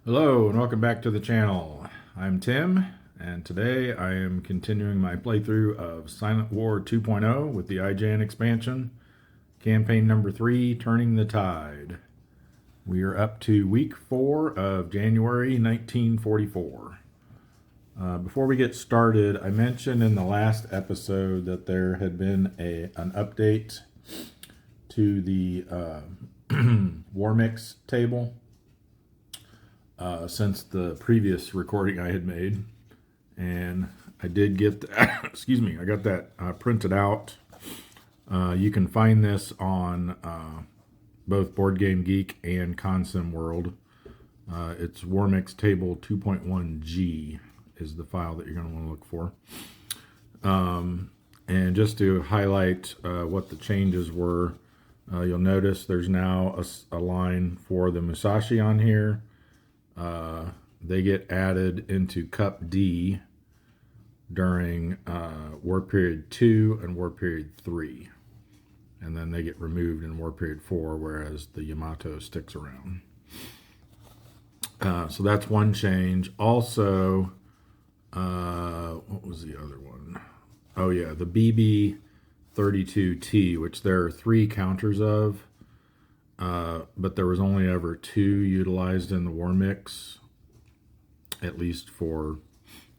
Hello and welcome back to the channel. I'm Tim and today I am continuing my playthrough of Silent War 2.0 with the IJN expansion, campaign number 3, Turning the Tide. We are up to week 4 of January 1944. Before we get started, I mentioned in the last episode that there had been an update to the War Mix table since the previous recording I had made, and I did get that, excuse me, I got that printed out. You can find this on both Board Game Geek and Consim World. It's Warmix Table 2.1G is the file that you're going to want to look for. And just to highlight what the changes were, you'll notice there's now a line for the Musashi on here. They get added into Cup D during War Period 2 and War Period 3. And then they get removed in War Period 4, whereas the Yamato sticks around. So that's one change. Also, what was the other one? Oh yeah, the BB 32T, which there are 3 counters of. But there was only ever 2 utilized in the War Mix, at least for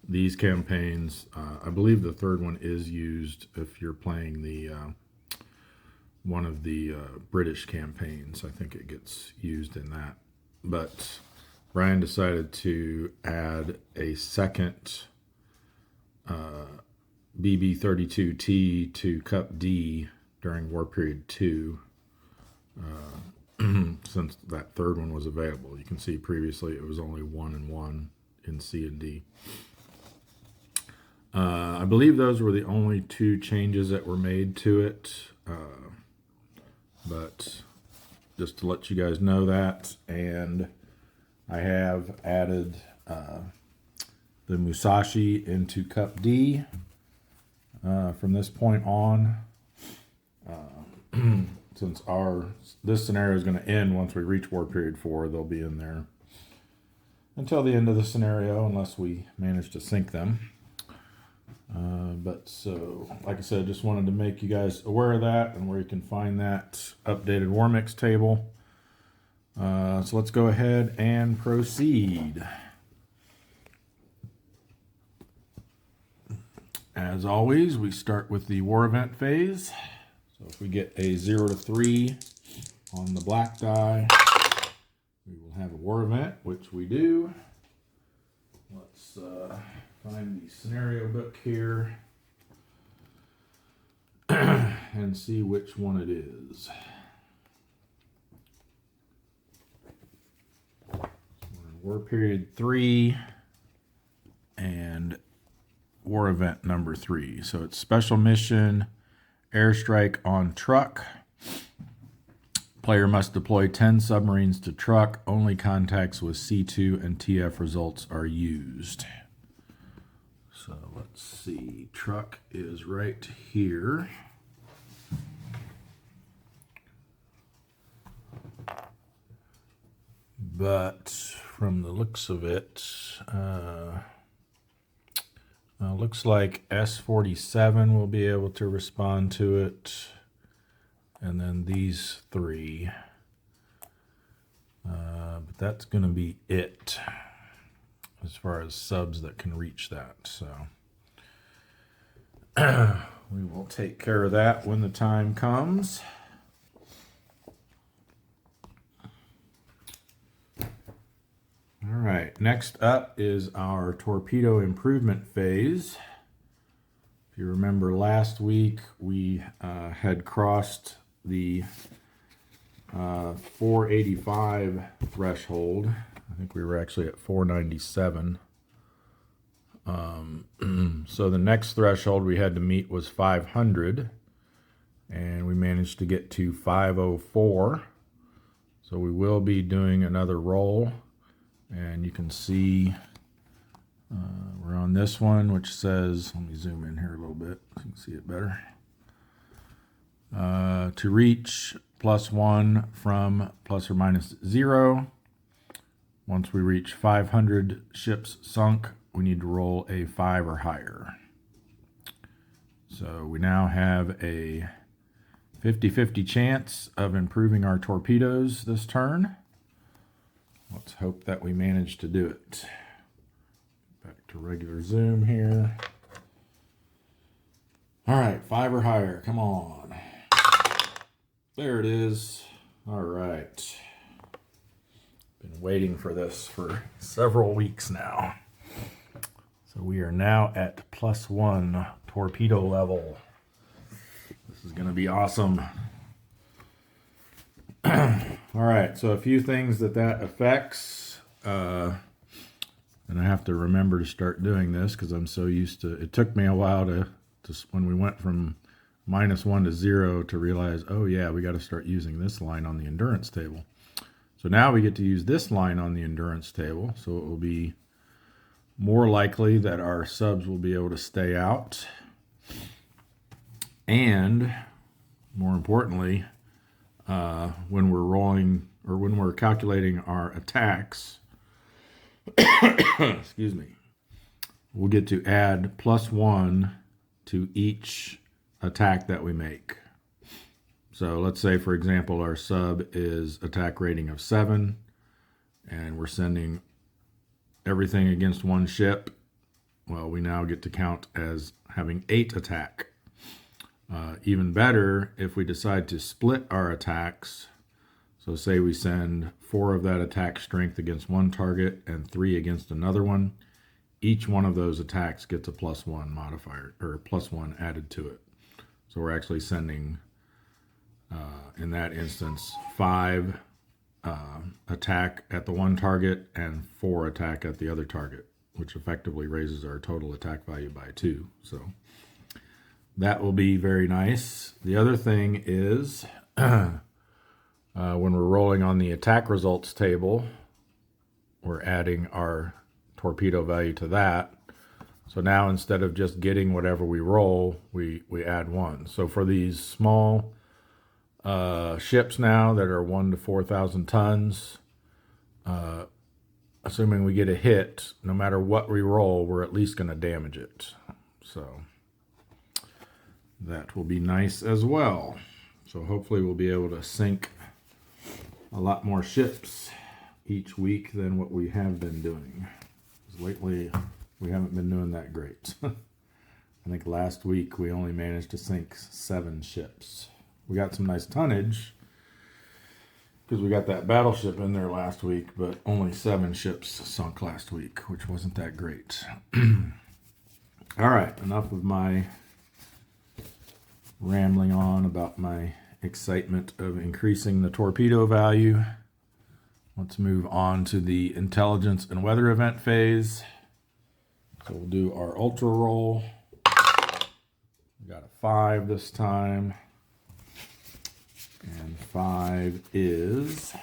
these campaigns. I believe the third one is used if you're playing the one of the British campaigns. I think it gets used in that. But Brian decided to add a second BB32T to Cup D during War Period 2. Since that third one was available. You can see previously it was only 1 and 1 in C and D. I believe those were the only 2 changes that were made to it, but just to let you guys know that. And I have added the Musashi into Cup D from this point on. Since this scenario is going to end once we reach War Period 4, they'll be in there until the end of the scenario, unless we manage to sink them. But so, like I said, just wanted to make you guys aware of that and where you can find that updated War Mix table. So let's go ahead and proceed. As always, we start with the war event phase. So if we get a 0 to 3 on the black die, we will have a war event, which we do. Let's find the scenario book here and see which one it is. So we're in War Period 3 and war event number 3. So it's special mission airstrike on truck. Player must deploy 10 submarines to truck. Only contacts with C2 and TF results are used. So let's see. Truck is right here. But from the looks of it, looks like S47 will be able to respond to it, and then these 3. But that's going to be it as far as subs that can reach that. So we will take care of that when the time comes. All right, next up is our torpedo improvement phase. If you remember last week, we had crossed the 485 threshold. I think we were actually at 497. So the next threshold we had to meet was 500, and we managed to get to 504. So we will be doing another roll. And you can see we're on this one, which says, let me zoom in here a little bit so you can see it better. To reach +1 from ±0, Once we reach 500 ships sunk, we need to roll a 5 or higher. So we now have a 50-50 chance of improving our torpedoes this turn. Let's hope that we manage to do it. Back to regular zoom here. All right, 5 or higher, come on. There it is. All right. Been waiting for this for several weeks now. So we are now at +1 torpedo level. This is going to be awesome. All right, so a few things that affects. And I have to remember to start doing this because I'm so used to it. Took me a while to when we went from -1 to 0 to realize, oh yeah, we got to start using this line on the endurance table. So now we get to use this line on the endurance table. So it will be more likely that our subs will be able to stay out. And more importantly, when we're rolling or when we're calculating our attacks, excuse me, we'll get to add +1 to each attack that we make. So let's say, for example, our sub is attack rating of 7, and we're sending everything against one ship. Well, we now get to count as having 8 attack. Even better if we decide to split our attacks. So say we send 4 of that attack strength against one target and 3 against another one. Each one of those attacks gets a +1 modifier, or +1 added to it. So we're actually sending, in that instance, 5 attack at the one target and 4 attack at the other target, which effectively raises our total attack value by 2. So that will be very nice. The other thing is when we're rolling on the attack results table, we're adding our torpedo value to that. So now instead of just getting whatever we roll, we add 1. So for these small ships now that are 1 to 4,000 tons, assuming we get a hit, no matter what we roll, we're at least going to damage it. So that will be nice as well. So hopefully we'll be able to sink a lot more ships each week than what we have been doing. Lately, we haven't been doing that great. I think last week we only managed to sink 7 ships. We got some nice tonnage because we got that battleship in there last week, but only 7 ships sunk last week, which wasn't that great. All right, enough of my rambling on about my excitement of increasing the torpedo value. Let's move on to the intelligence and weather event phase. So we'll do our ultra roll. We got a 5 this time. And 5 is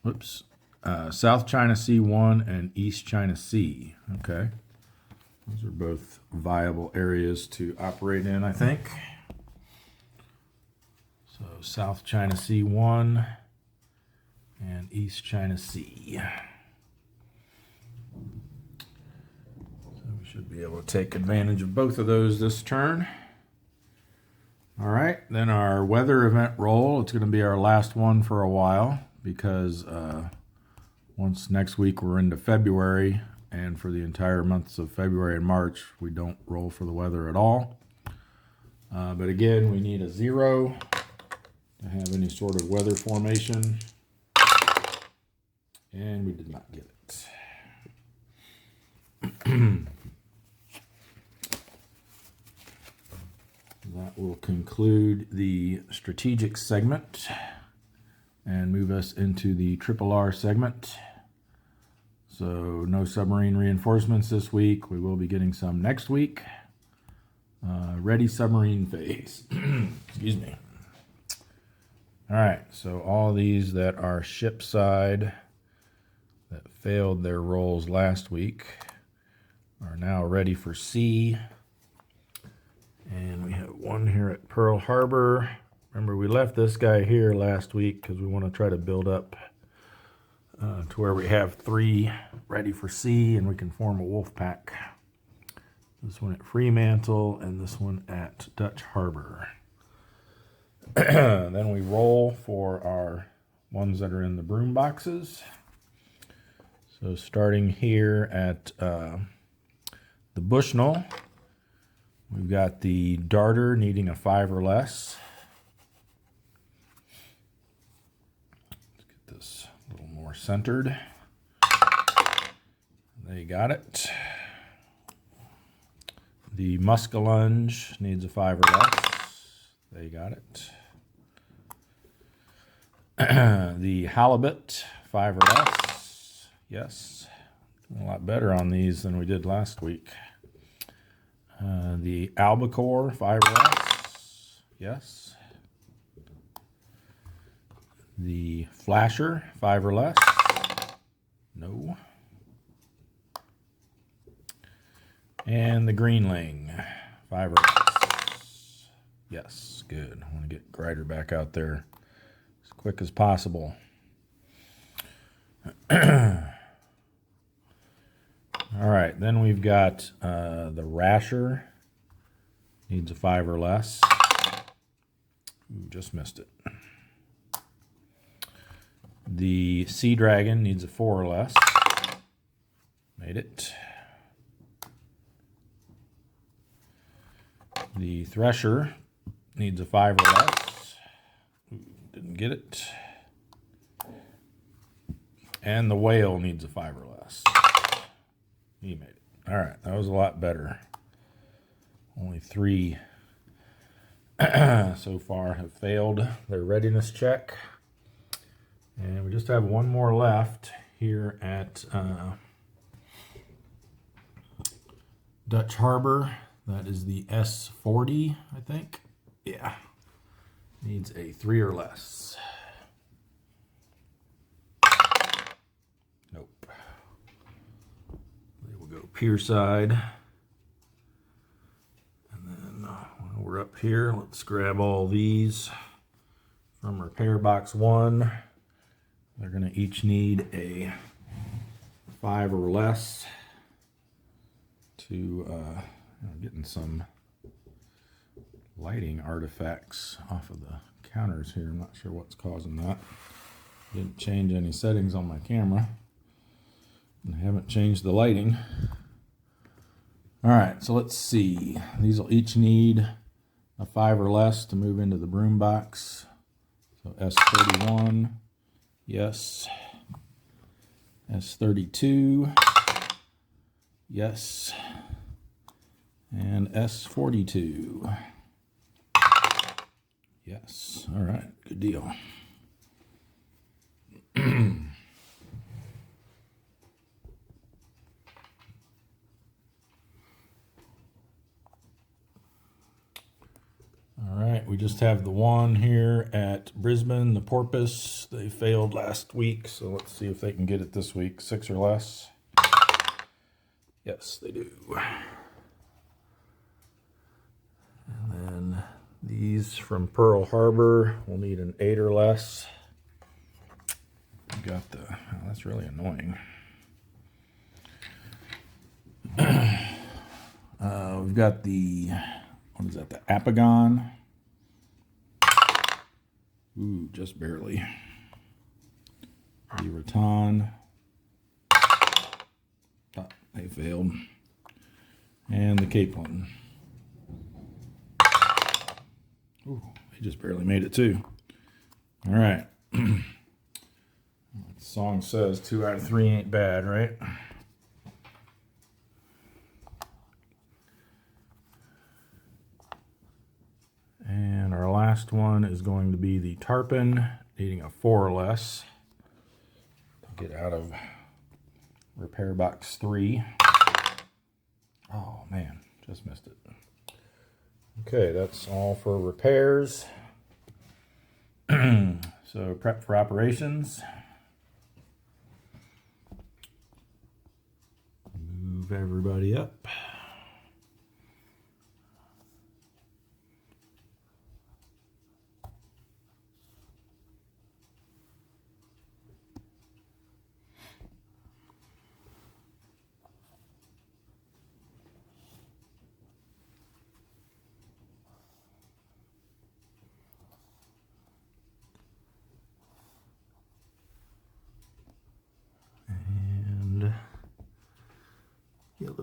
whoops. South China Sea 1 and East China Sea. Okay. Those are both viable areas to operate in, I think. So South China Sea 1 and East China Sea. So we should be able to take advantage of both of those this turn. All right, then our weather event roll. It's going to be our last one for a while because once next week we're into February, and for the entire months of February and March, we don't roll for the weather at all. But again, we need a 0 to have any sort of weather formation. And we did not get it. That will conclude the strategic segment and move us into the RRR segment. So no submarine reinforcements this week. We will be getting some next week. Ready submarine phase. Excuse me. All right, so all these that are ship side that failed their rolls last week are now ready for sea. And we have one here at Pearl Harbor, Remember, we left this guy here last week because we want to try to build up to where we have 3 ready for sea and we can form a wolf pack. This one at Fremantle and this one at Dutch Harbor. Then we roll for our ones that are in the broom boxes. So starting here at the Bushnell, we've got the darter needing a 5 or less. Let's get this a little more centered. They got it. The muskellunge needs a 5 or less. They got it. The halibut, 5 or less. Yes. Doing a lot better on these than we did last week. The albacore, 5 or less. Yes. The flasher, 5 or less. No. And the greenling, 5 or less. Yes, good. I want to get Grider back out there as quick as possible. All right, then we've got the rasher. Needs a 5 or less. Ooh, just missed it. The sea dragon needs a 4 or less. Made it. The thresher needs a 5 or less. Ooh, didn't get it. And the whale needs a 5 or less. He made it. All right, that was a lot better. Only 3 so far have failed their readiness check. And we just have one more left here at Dutch Harbor. That is the S40, I think. Yeah. Needs a 3 or less. Nope. They will go pier side. And then while we're up here, let's grab all these from repair box 1. They're going to each need a 5 or less to getting some lighting artifacts off of the counters here. I'm not sure what's causing that. Didn't change any settings on my camera. And I haven't changed the lighting. All right, so let's see. These will each need a 5 or less to move into the broom box. So S31, yes. S32, yes. And S42. Yes. All right. Good deal. All right. We just have the one here at Brisbane, the porpoise. They failed last week, so let's see if they can get it this week. 6 or less. Yes, they do. And then these from Pearl Harbor will need an 8 or less. We got the, oh, that's really annoying. We've got the, what is that, the Apagon. Ooh, just barely. The Rattan. Oh, they failed. And the Capelin. Ooh, they just barely made it too. All right. The song says 2 out of 3 ain't bad, right? And our last one is going to be the tarpon, needing a 4 or less to get out of repair box 3. Oh man, just missed it. Okay, that's all for repairs. So prep for operations. Move everybody up.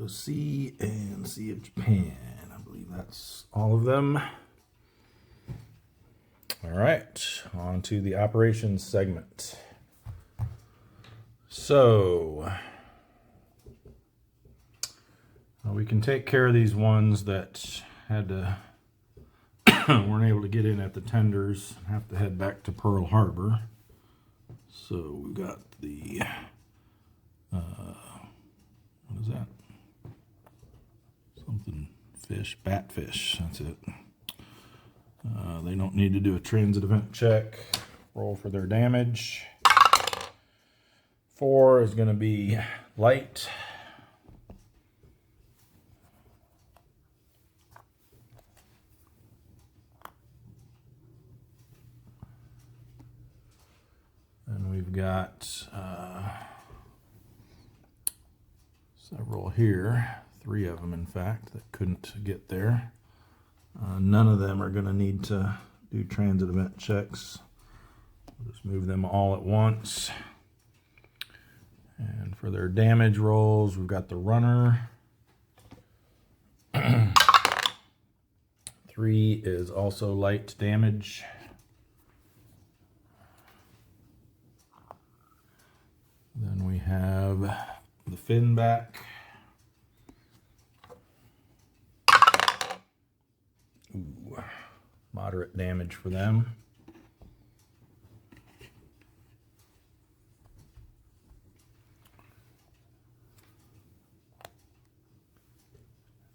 So C and C of Japan. I believe that's all of them. All right, on to the operations segment. So we can take care of these ones that had to weren't able to get in at the tenders and have to head back to Pearl Harbor. So we got the what is that? Something fish, batfish. That's it. They don't need to do a transit event check. Roll for their damage. 4 is going to be light. And we've got several here. 3 of them, in fact, that couldn't get there. None of them are going to need to do transit event checks. We'll just move them all at once. And for their damage rolls, we've got the runner. 3 is also light damage. Then we have the Finback. Ooh, moderate damage for them.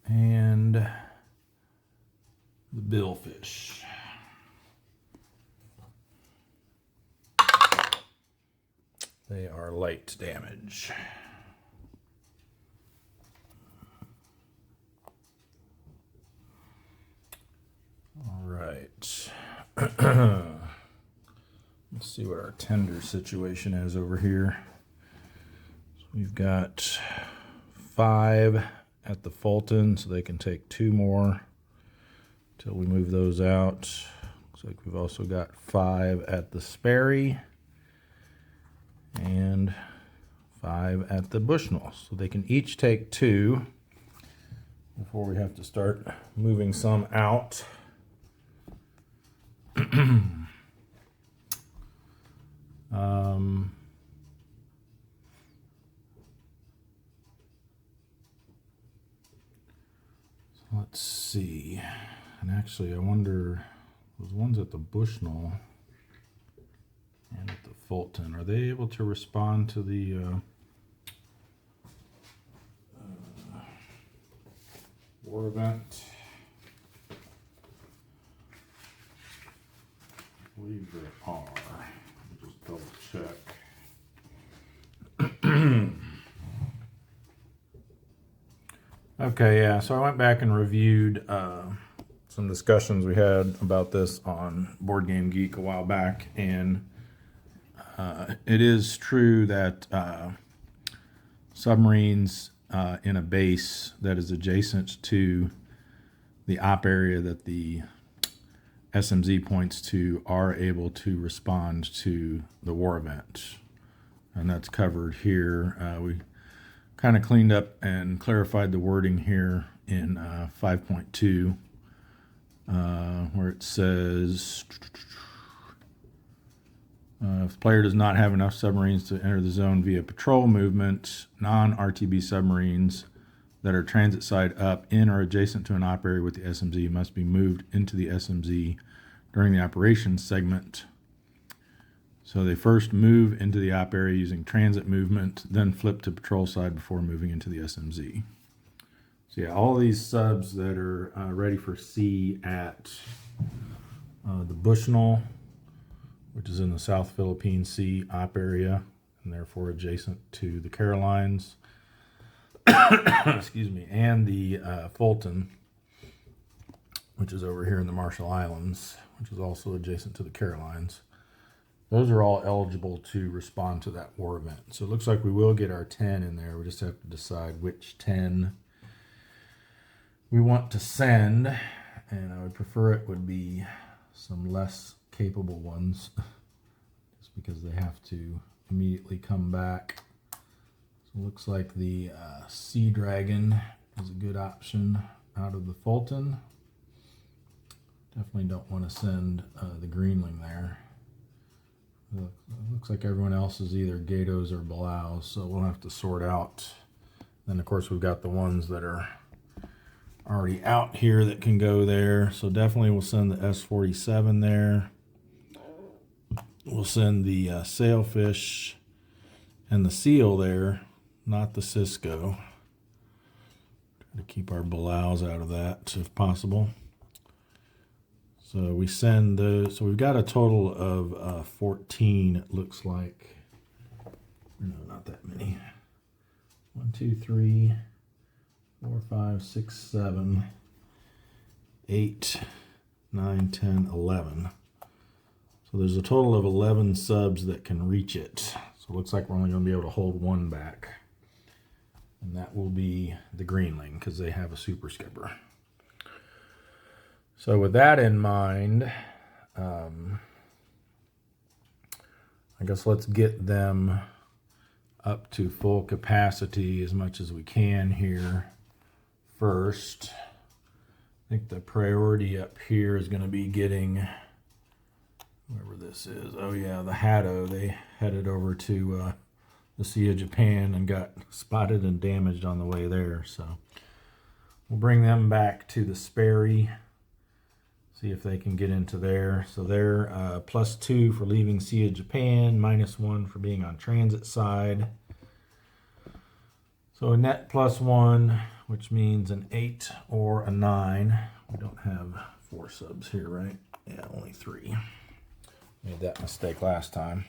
And the billfish. They are light damage. All right. Let's see what our tender situation is over here. So we've got 5 at the Fulton, so they can take 2 more till we move those out. Looks like we've also got 5 at the Sperry and 5 at the Bushnell. So they can each take 2 before we have to start moving some out. So let's see. And actually, I wonder, those ones at the Bushnell and at the Fulton, are they able to respond to the war event? I believe they are. I'll just double check. Okay, yeah, so I went back and reviewed some discussions we had about this on Board Game Geek a while back, and it is true that submarines in a base that is adjacent to the op area that the SMZ points to are able to respond to the war event. And that's covered here. We kind of cleaned up and clarified the wording here in 5.2, where it says, if the player does not have enough submarines to enter the zone via patrol movement, non-RTB submarines that are transit side up in or adjacent to an op area with the SMZ must be moved into the SMZ during the operations segment. So they first move into the op area using transit movement, then flip to patrol side before moving into the SMZ. So yeah, all these subs that are ready for sea at the Bushnell, which is in the South Philippine Sea op area, and therefore adjacent to the Carolines, excuse me, and the Fulton, which is over here in the Marshall Islands, which is also adjacent to the Carolines. Those are all eligible to respond to that war event. So it looks like we will get our 10 in there. We just have to decide which 10 we want to send, and I would prefer it would be some less capable ones, just because they have to immediately come back. So Looks like the Sea Dragon is a good option out of the Fulton. Definitely don't want to send the Greenling there. Looks like everyone else is either Gatos or Balaos, so we'll have to sort out. Then of course we've got the ones that are already out here that can go there. So definitely we'll send the S47 there. We'll send the Sailfish and the Seal there, not the Cisco. Try to keep our Balaos out of that if possible. So we send those. So we've got a total of 14, it looks like. No, not that many. 1, 2, 3, 4, 5, 6, 7, 8, 9, 10, 11. So there's a total of 11 subs that can reach it. So it looks like we're only going to be able to hold one back. And that will be the Greenling, because they have a super skipper. So with that in mind, I guess let's get them up to full capacity as much as we can here first. I think the priority up here is going to be getting whoever this is. Oh yeah, the Hatto. They headed over to the Sea of Japan and got spotted and damaged on the way there. So we'll bring them back to the Sperry. See if they can get into there. So they're +2 for leaving Sea of Japan, -1 for being on transit side. So a net +1, which means an 8 or a 9. We don't have 4 subs here, right? Yeah, only 3. Made that mistake last time.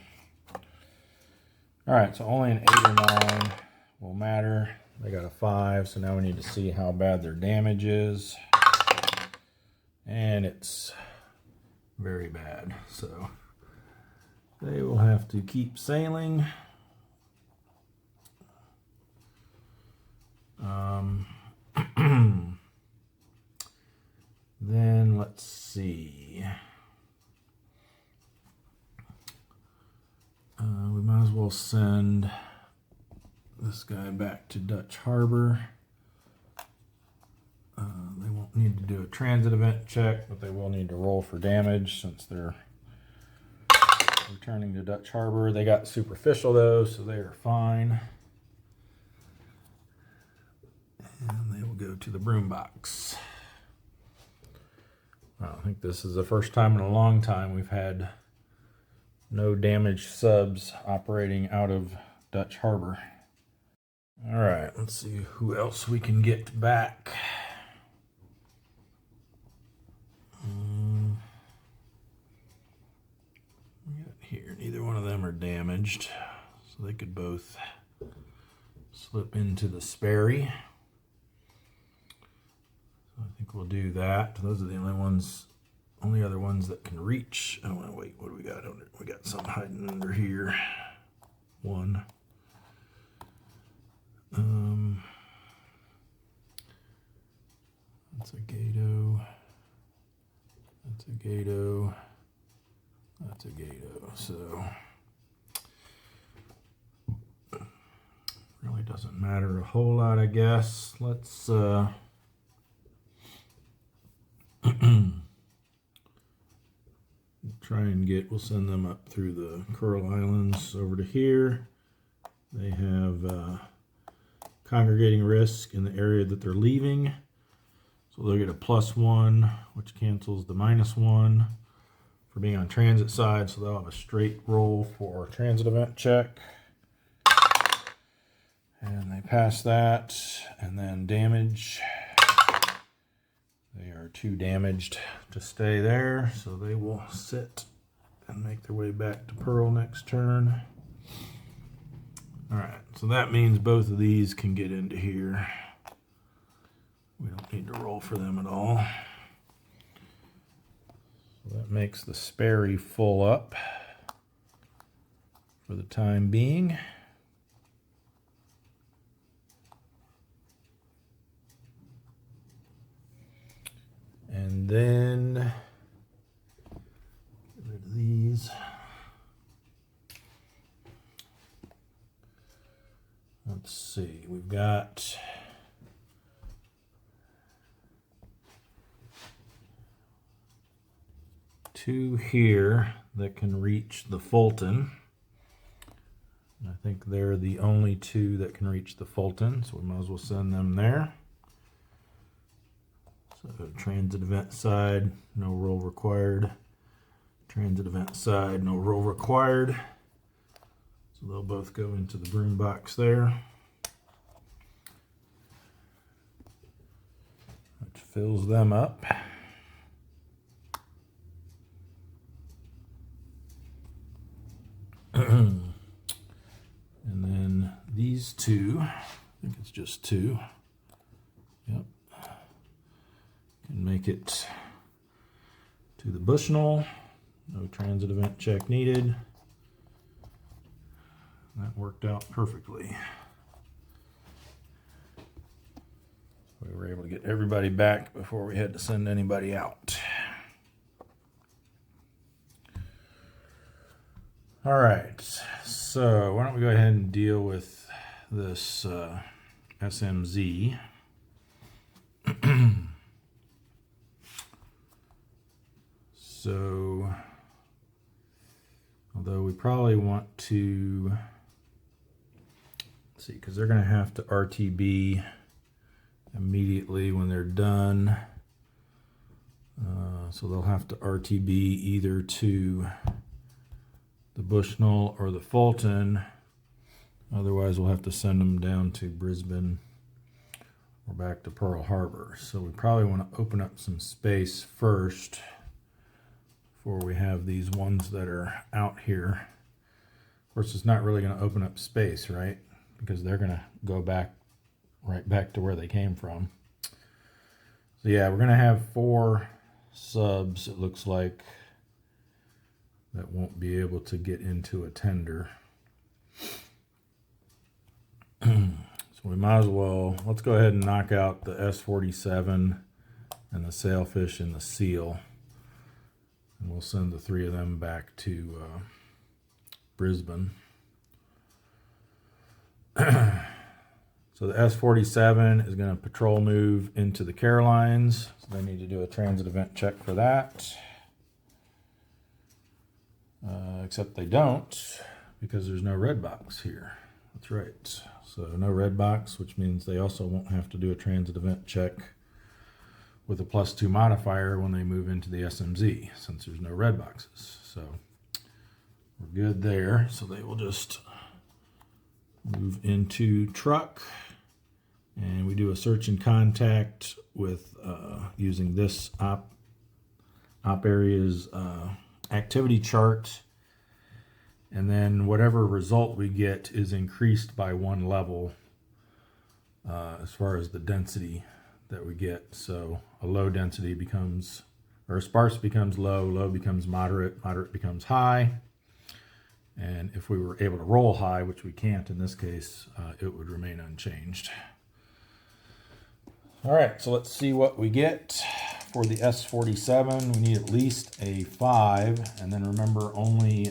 All right, so only an 8 or 9 will matter. They got a 5, so now we need to see how bad their damage is. And it's very bad, so they will have to keep sailing. Then let's see. We might as well send this guy back to Dutch Harbor. They won't need to do a transit event check, but they will need to roll for damage since they're returning to Dutch Harbor. They got superficial though, so they are fine. And they will go to the broom box. I think this is the first time in a long time we've had no damaged subs operating out of Dutch Harbor. All right, let's see who else we can get back. Here, neither one of them are damaged, so they could both slip into the Sperry. So I think we'll do that. Those are the only other ones that can reach. Oh wait, what do we got under? We got some hiding under here. One. That's a Gato. That's a Gato. That's a Gato, so really doesn't matter a whole lot, I guess. Let's try and we'll send them up through the Coral Islands over to here. They have congregating risk in the area that they're leaving, so they'll get a +1, which cancels the -1 for being on transit side, so they'll have a straight roll for transit event check. And they pass that, and then damage. They are too damaged to stay there, so they will sit and make their way back to Pearl next turn. All right, so that means both of these can get into here. We don't need to roll for them at all. So that makes the Sperry full up for the time being. And then get rid of these. let's see, we've got two here that can reach the Fulton. I think they're the only two that can reach the Fulton, so we might as well send them there. So transit event side, no roll required. Transit event side, no roll required. So they'll both go into the broom box there. Which fills them up. And then these two, I think it's just two. Yep. Can make it to the Bushnell. No transit event check needed. That worked out perfectly. We were able to get everybody back before we had to send anybody out. All right, so why don't we go ahead and deal with this SMZ. So, although we probably want to, let's see, because they're going to have to RTB immediately when they're done. So they'll have to RTB either to the Bushnell or the Fulton. Otherwise, we'll have to send them down to Brisbane or back to Pearl Harbor. So we probably want to open up some space first before we have these ones that are out here. Of course, it's not really going to open up space, right? Because they're going to go back right back to where they came from. So yeah, we're going to have 4 subs, it looks like, that won't be able to get into a tender. So we might as well, let's go ahead and knock out the S47 and the sailfish and the seal. And we'll send the 3 of them back to Brisbane. So the S47 is going to patrol move into the Carolines. So they need to do a transit event check for that. Except they don't, because there's no red box here. That's right. So no red box, which means they also won't have to do a transit event check with a +2 modifier when they move into the SMZ, since there's no red boxes. So we're good there. So they will just move into truck, and we do a search and contact with using this op area's activity chart, and then whatever result we get is increased by 1 level as far as the density that we get. So a low density becomes, or a sparse becomes low, low becomes moderate, moderate becomes high. And if we were able to roll high, which we can't in this case, it would remain unchanged. All right, so let's see what we get for the S47. We need at least a 5, and then remember only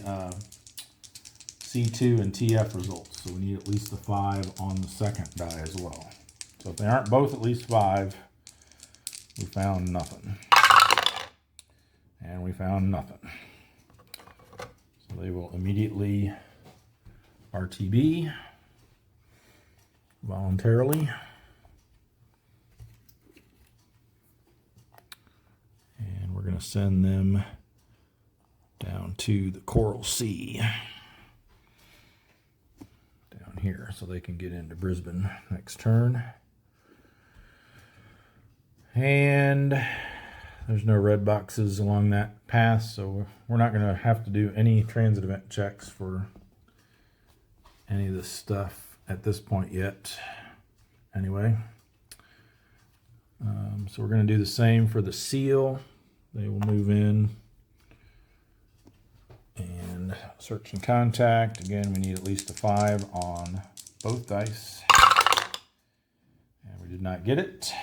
C2 and TF results. So we need at least a 5 on the second die as well. So if they aren't both at least 5, we found nothing. And we found nothing. So they will immediately RTB voluntarily. And we're going to send them down to the Coral Sea down here so they can get into Brisbane next turn. And there's no red boxes along that path, so we're not going to have to do any transit event checks for any of this stuff at this point yet. Anyway, so we're going to do the same for the seal. They will move in and search and contact. Again, we need at least a 5 on both dice, and we did not get it.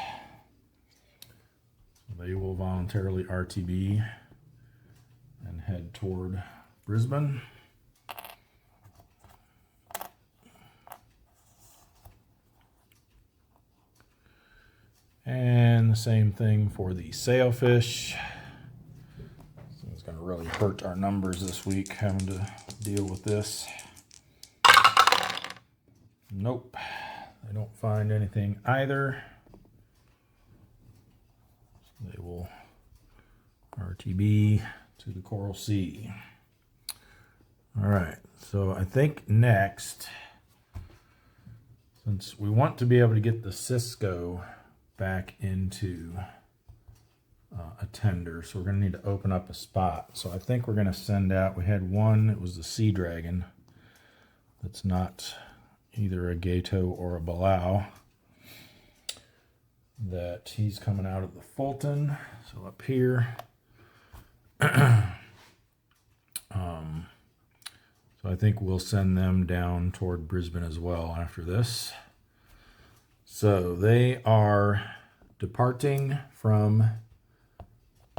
They will voluntarily RTB and head toward Brisbane. And the same thing for the sailfish. It's going to really hurt our numbers this week having to deal with this. Nope, they don't find anything either. So they will RTB to the Coral Sea. All right, so I think next, since we want to be able to get the Cisco back into a tender, so we're going to need to open up a spot. So I think we're going to send out, we had one, it was the Sea Dragon, that's not either a Gato or a Balao, that he's coming out of the Fulton. So up here, so I think we'll send them down toward Brisbane as well after this. So they are departing from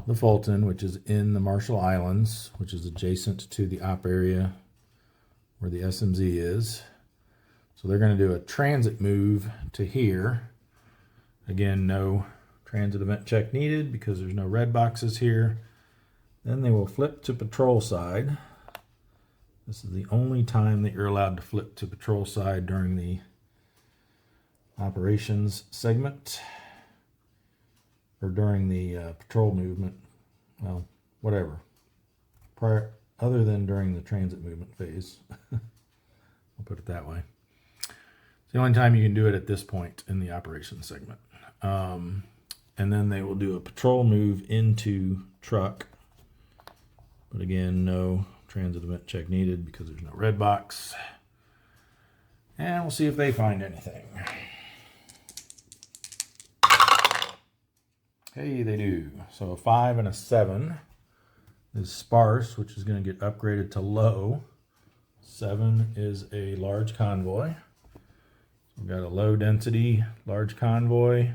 the Fulton, which is in the Marshall Islands, which is adjacent to the op area where the SMZ is. So they're going to do a transit move to here. Again, no transit event check needed because there's no red boxes here. Then they will flip to patrol side. This is the only time that you're allowed to flip to patrol side during the operations segment, or during the patrol movement. Well, whatever. Other than during the transit movement phase. I'll put it that way. It's the only time you can do it at this point in the operations segment. And then they will do a patrol move into truck. But again, no transit event check needed because there's no red box. And we'll see if they find anything. Hey, they do. So a 5 and a 7 is sparse, which is going to get upgraded to low. 7 is a large convoy. So we've got a low density, large convoy,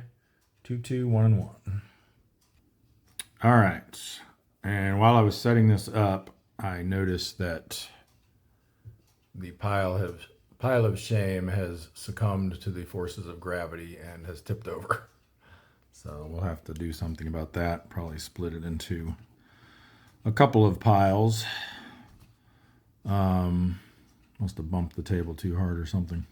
2, 2, 1, and 1. All right. And while I was setting this up, I noticed that the pile of shame has succumbed to the forces of gravity and has tipped over. So we'll have to do something about that. Probably split it into a couple of piles. Must have bumped the table too hard or something.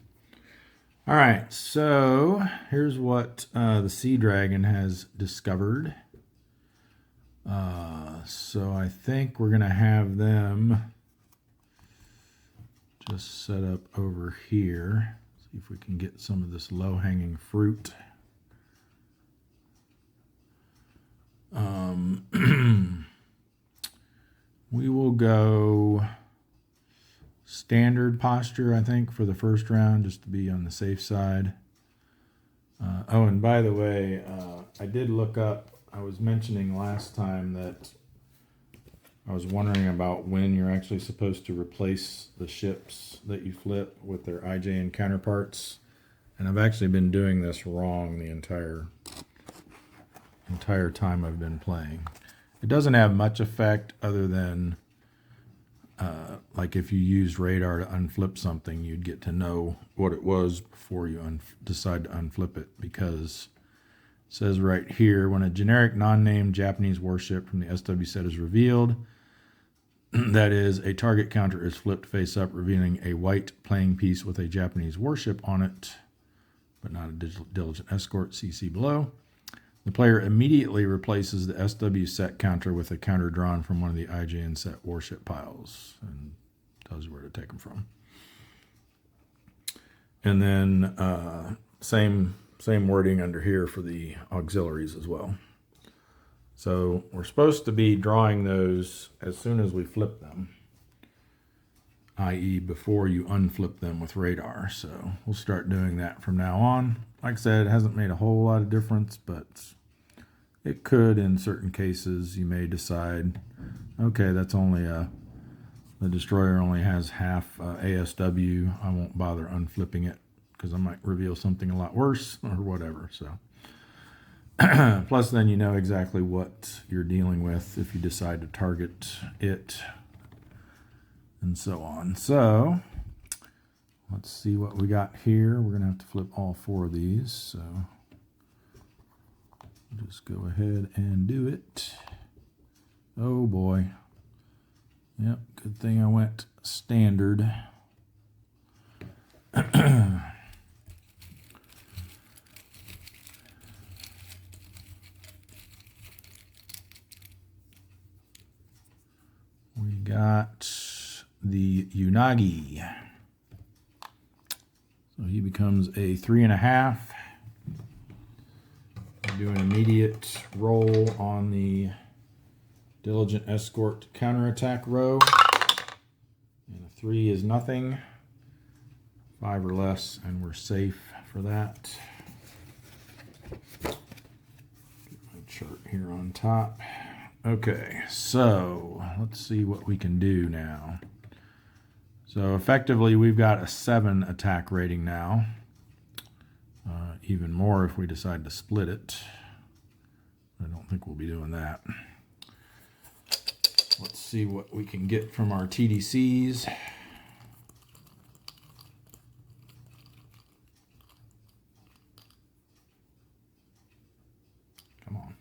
All right, so here's what the Sea Dragon has discovered. So I think we're going to have them just set up over here. See if we can get some of this low-hanging fruit. We will go standard posture, I think, for the first round, just to be on the safe side. Oh, and by the way, I did look up, I was mentioning last time that I was wondering about when you're actually supposed to replace the ships that you flip with their IJN counterparts. And I've actually been doing this wrong the entire time I've been playing. It doesn't have much effect other than like if you use radar to unflip something, you'd get to know what it was before you decide to unflip it, because it says right here, when a generic non-named Japanese warship from the SW set is revealed, that is, a target counter is flipped face up, revealing a white playing piece with a Japanese warship on it, but not a diligent escort, CC below. The player immediately replaces the SW set counter with a counter drawn from one of the IJN set warship piles and tells you where to take them from. And then same wording under here for the auxiliaries as well. So we're supposed to be drawing those as soon as we flip them, i.e. before you unflip them with radar. So we'll start doing that from now on. Like I said, it hasn't made a whole lot of difference, but it could in certain cases. You may decide, okay, that's only the destroyer only has half ASW. I won't bother unflipping it because I might reveal something a lot worse or whatever. So plus then you know exactly what you're dealing with if you decide to target it and so on. So let's see what we got here. We're going to have to flip all 4 of these. So Just go ahead and do it. Oh boy. Yep, good thing I went standard. We got the Unagi. So he becomes a 3.5. Do an immediate roll on the Diligent Escort counterattack row. And a 3 is nothing. 5 or less, and we're safe for that. Get my chart here on top. Okay, so let's see what we can do now. So effectively, we've got a 7 attack rating now. Even more if we decide to split it. I don't think we'll be doing that. Let's see what we can get from our TDCs. Come on.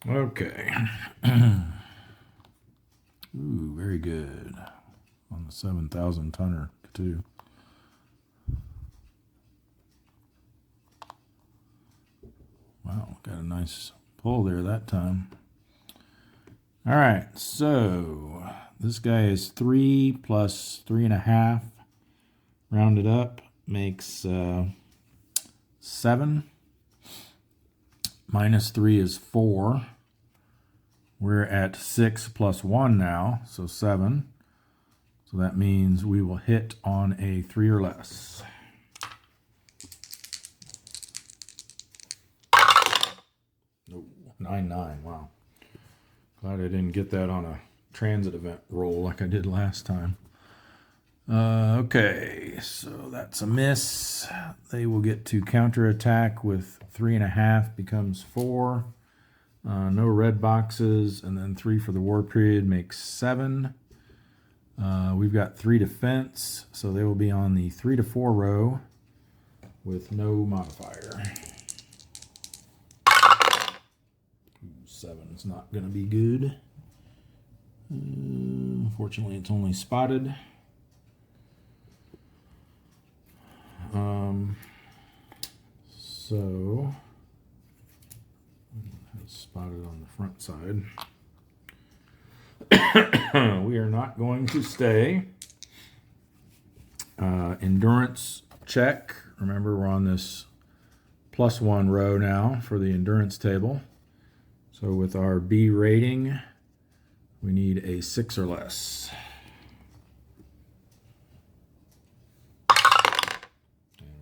Okay. Ooh, very good. On the 7,000 tonner, too. Wow, got a nice pull there that time. All right, so this guy is 3 plus 3.5. Rounded up makes 7. Minus 3 is 4. We're at 6 plus 1 now, so 7. So that means we will hit on a 3 or less. No, 9-9, wow. Glad I didn't get that on a transit event roll like I did last time. Okay, so that's a miss. They will get to counterattack with 3.5 becomes 4. No red boxes, and then 3 for the war period makes 7. We've got 3 defense, so they will be on the 3 to 4 row with no modifier. 7 is not going to be good. Unfortunately, it's only spotted. So it's spotted on the front side. We are not going to stay. Endurance check. Remember, we're on this +1 row now for the endurance table. So with our B rating, we need a 6 or less.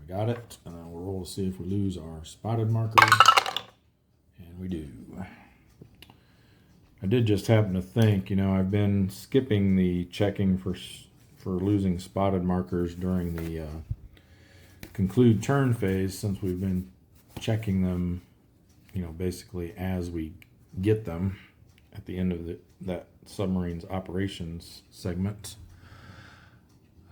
Got it, and then we'll roll to see if we lose our spotted marker, and we do. I did just happen to think, you know, I've been skipping the checking for losing spotted markers during the conclude turn phase, since we've been checking them, you know, basically as we get them at the end of that submarine's operations segment.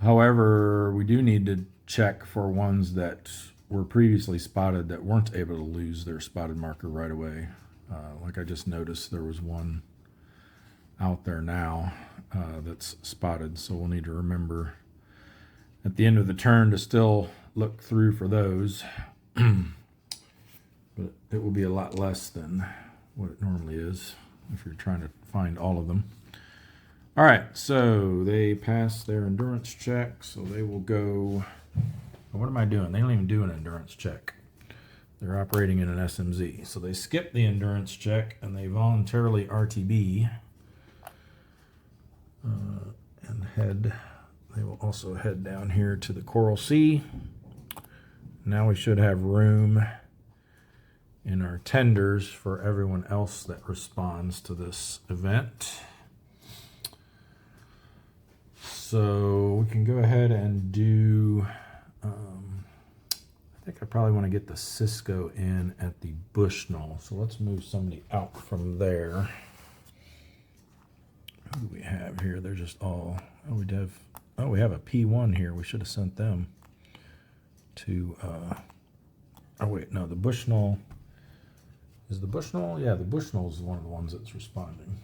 However, we do need to check for ones that were previously spotted that weren't able to lose their spotted marker right away. Like I just noticed, there was one out there now that's spotted, so we'll need to remember at the end of the turn to still look through for those. But it will be a lot less than what it normally is if you're trying to find all of them. All right, so they pass their endurance check, so they will go. What am I doing? They don't even do an endurance check. They're operating in an SMZ. So they skip the endurance check and they voluntarily RTB and head. They will also head down here to the Coral Sea. Now we should have room in our tenders for everyone else that responds to this event. So we can go ahead and do, I think I probably want to get the Cisco in at the Bushnell. So let's move somebody out from there. Who do we have here? They're just all, we have a P1 here. We should have sent them to, oh wait, no, the Bushnell, is the Bushnell? Yeah, the Bushnell is one of the ones that's responding.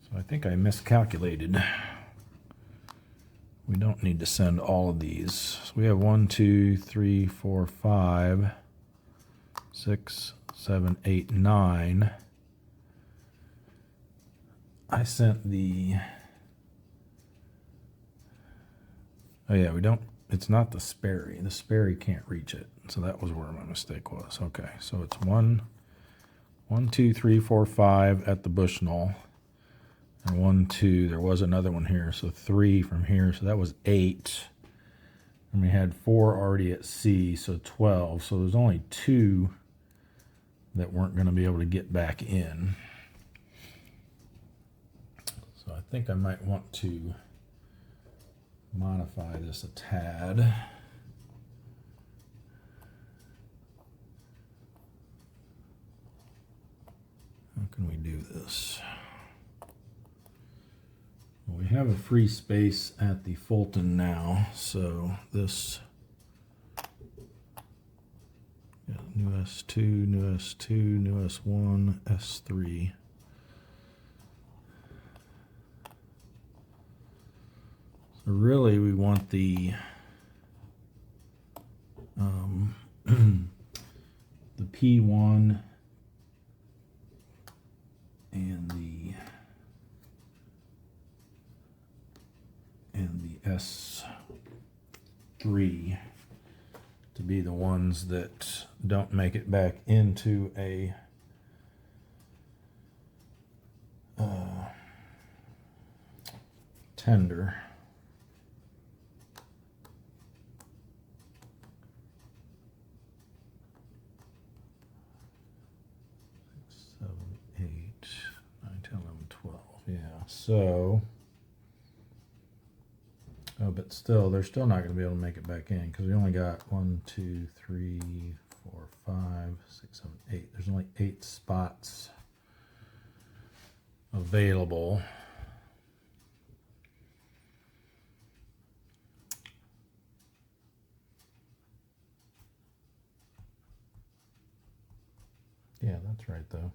So I think I miscalculated. We don't need to send all of these. So we have 1, 2, 3, 4, 5, 6, 7, 8, 9. I sent the, oh yeah, we don't, it's not the Sperry. The Sperry can't reach it. So that was where my mistake was. Okay, so it's 1, 2, 3, 4, 5 at the Bushnell. And 1, 2, there was another one here, so 3 from here, so that was 8. And we had 4 already at C, so 12. So there's only 2 that weren't going to be able to get back in. So I think I might want to modify this a tad. How can we do this? We have a free space at the Fulton now, so this, yeah, new S2, new S2, new S1, S3. So really we want the the P1 and the S3 to be the ones that don't make it back into a tender. So, oh, but still, they're still not going to be able to make it back in because we only got 1, 2, 3, 4, 5, 6, 7, 8. There's only 8 spots available. Yeah, that's right, though.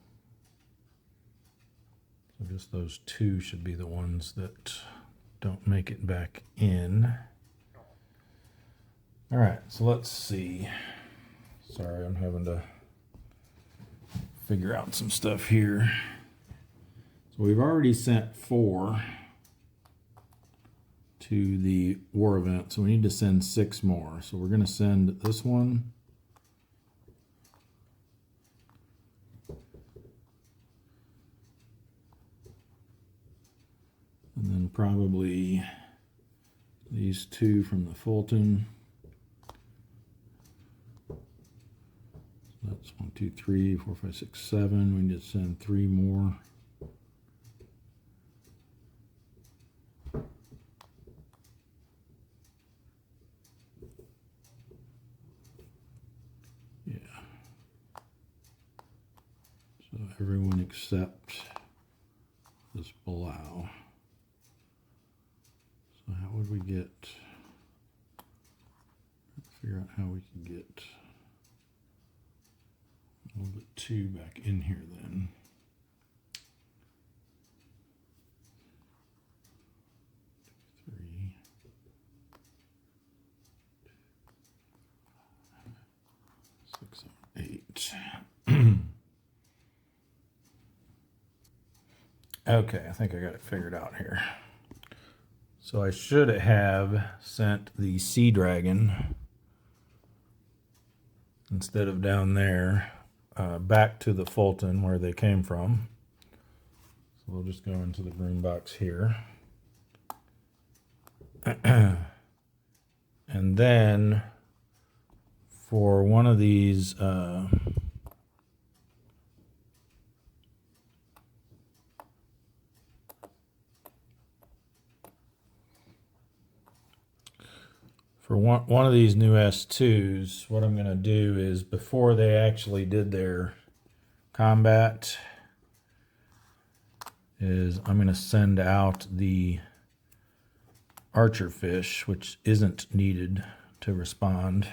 So just those 2 should be the ones that don't make it back in. All right, so let's see. Sorry, I'm having to figure out some stuff here. So we've already sent 4 to the war event, so we need to send 6 more. So we're going to send this one. And then probably these 2 from the Fulton. So that's 1, 2, 3, 4, 5, 6, 7. We need to send 3 more. Yeah. So everyone except this Balao. So how would we get, figure out how we can get a little bit 2 back in here then. Three, 6, 7, 8. Okay, I think I got it figured out here. So I should have sent the Sea Dragon instead of down there back to the Fulton where they came from. So we'll just go into the broom box here. And then for one of these For one of these new S2s, what I'm going to do is, before they actually did their combat, is I'm going to send out the archer fish, which isn't needed to respond.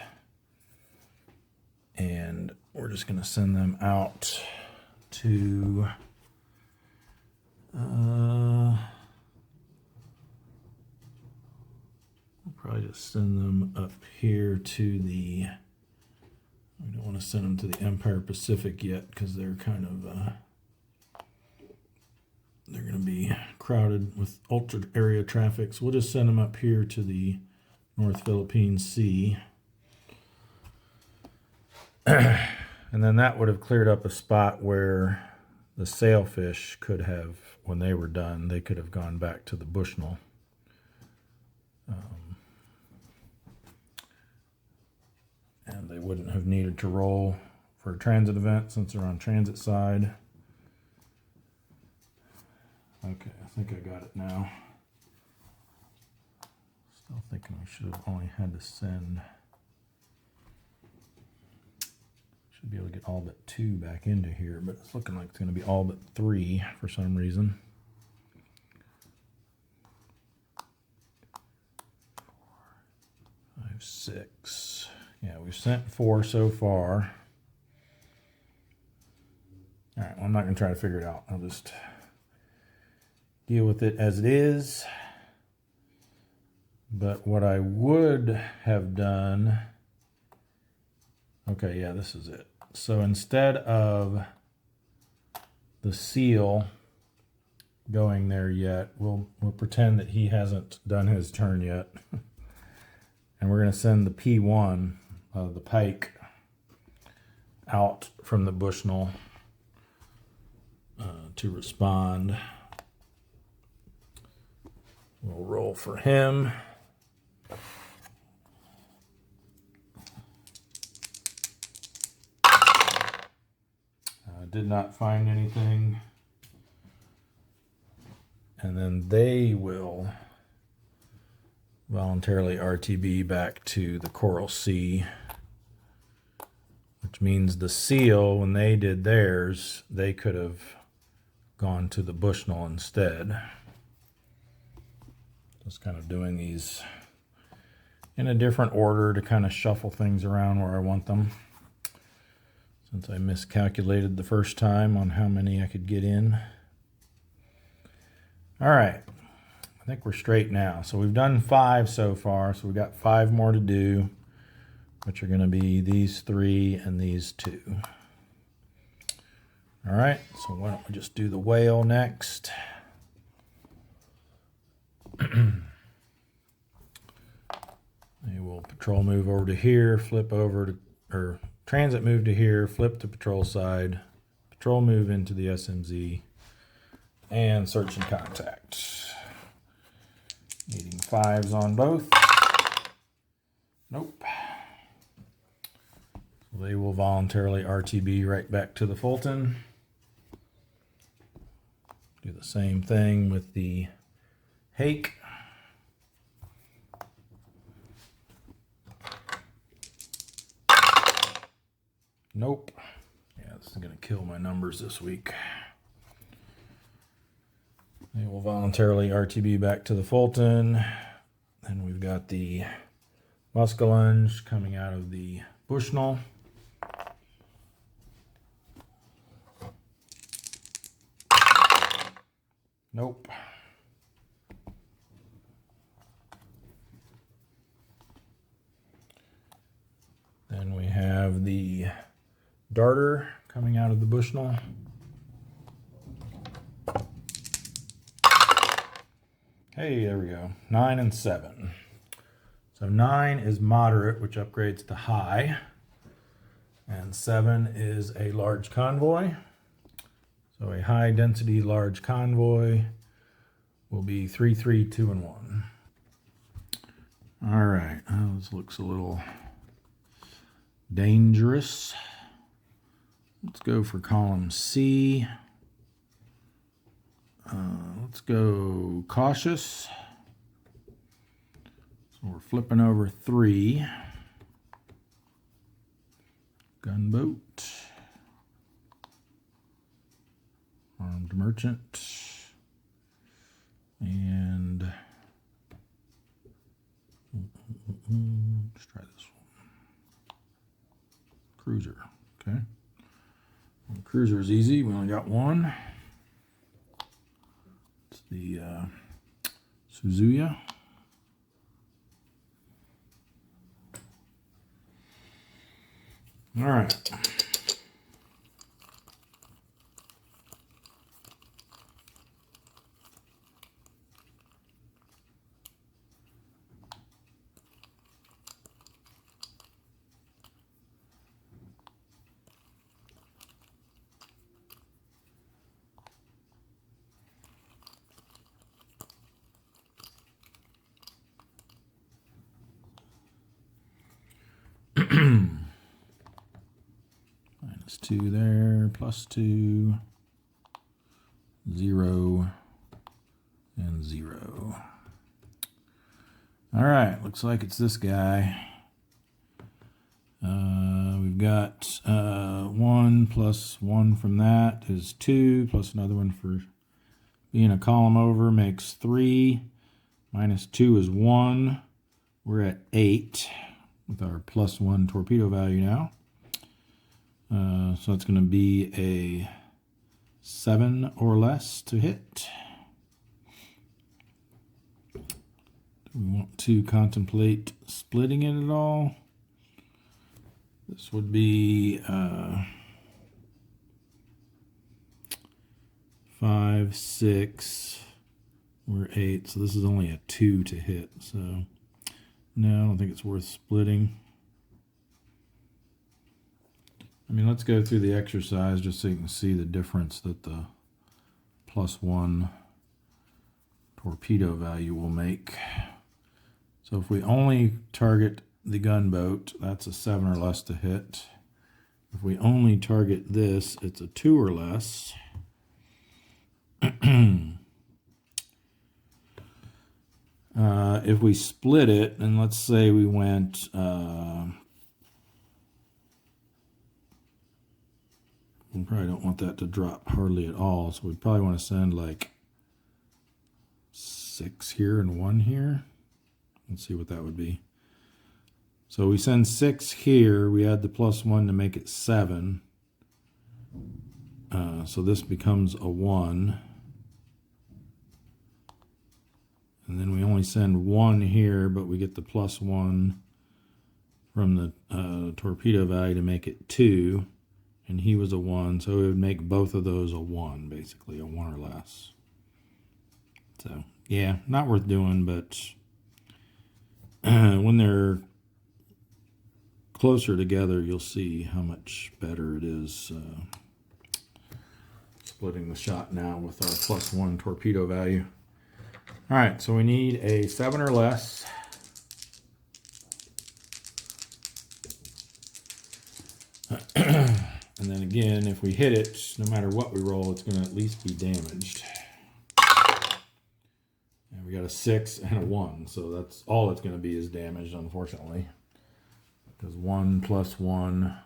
And we're just going to send them out to we'll probably just send them up here to the, we don't want to send them to the Empire Pacific yet because they're kind of they're going to be crowded with ultra area traffic, so we'll just send them up here to the North Philippine Sea. And then that would have cleared up a spot where the sailfish could have, when they were done, they could have gone back to the Bushnell. And they wouldn't have needed to roll for a transit event since they're on transit side. Okay, I think I got it now. Still thinking we should have only had to send, should be able to get all but 2 back into here, but it's looking like it's going to be all but 3 for some reason. 4, 5, 6. Yeah, we've sent 4 so far. All right, well, I'm not going to try to figure it out. I'll just deal with it as it is. But what I would have done, okay, yeah, this is it. So instead of the seal going there yet, we'll pretend that he hasn't done his turn yet. And we're going to send the P1, the pike, out from the Bushnell to respond. We'll roll for him. Did not find anything. And then they will voluntarily RTB back to the Coral Sea, which means the seal, when they did theirs, they could have gone to the Bushnell instead. Just kind of doing these in a different order to kind of shuffle things around where I want them, since I miscalculated the first time on how many I could get in. All right, I think we're straight now. So we've done 5 so far, so we've got 5 more to do, which are going to be these 3 and these 2. All right, so why don't we just do the whale next? They will patrol move over to here, flip over to, or transit move to here, flip to patrol side, patrol move into the SMZ, and search and contact. Needing 5s on both. Nope. So they will voluntarily RTB right back to the Fulton. Do the same thing with the hake. Nope. Yeah, this is going to kill my numbers this week. They will voluntarily RTB back to the Fulton. Then we've got the Muskellunge coming out of the Bushnell. Nope. Then we have the Darter coming out of the Bushnell. Hey, there we go. 9 and 7. So 9 is moderate, which upgrades to high. And 7 is a large convoy. So a high density large convoy will be 3, 3, 2, and 1. All right, this looks a little dangerous. Let's go for column C. Let's go cautious. So So we're flipping over 3. Gunboat. Armed merchant. And let's try this one. Cruiser. Okay. Well, cruiser is easy. We only got one. It's the Suzuya. All right. Minus 2 there, plus 2, 0, and 0. All right, looks like it's this guy. We've got 1 plus 1 from that is 2, plus another one for being a column over makes 3. Minus 2 is 1. We're at 8 with our plus 1 torpedo value now. So it's going to be a 7 or less to hit. Do we want to contemplate splitting it at all? This would be 5, 6, we're 8. So this is only a 2 to hit. So no, I don't think it's worth splitting. I mean, let's go through the exercise just so you can see the difference that the plus 1 torpedo value will make. So if we only target the gunboat, that's a 7 or less to hit. If we only target this, it's a 2 or less. If we split it, and let's say we went we probably don't want that to drop hardly at all, so we probably want to send like 6 here and 1 here. Let's see what that would be. So we send 6 here, we add the plus 1 to make it 7. So this becomes a 1. And then we only send 1 here, but we get the plus 1 from the torpedo value to make it 2. And he was a 1, so it would make both of those a 1, basically, a 1 or less. So, yeah, not worth doing, but when they're closer together, you'll see how much better it is splitting the shot now with our plus 1 torpedo value. All right, so we need a 7 or less. And then again, if we hit it, no matter what we roll, it's going to at least be damaged. And we got a 6 and a 1, so that's all it's going to be is damaged, unfortunately. Because 1 plus 1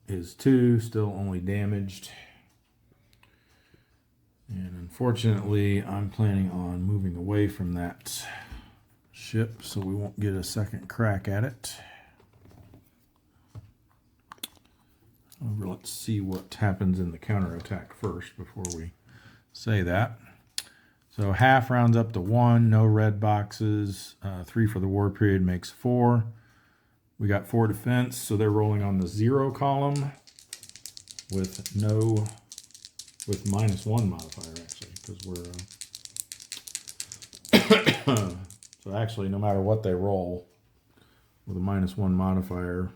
is 2, still only damaged. And unfortunately, I'm planning on moving away from that ship, so we won't get a second crack at it. Let's see what happens in the counterattack first before we say that. So half rounds up to 1, no red boxes. 3 for the war period makes 4. We got 4 defense, so they're rolling on the 0 column with minus 1 modifier, actually, because we're so actually no matter what they roll with a minus 1 modifier,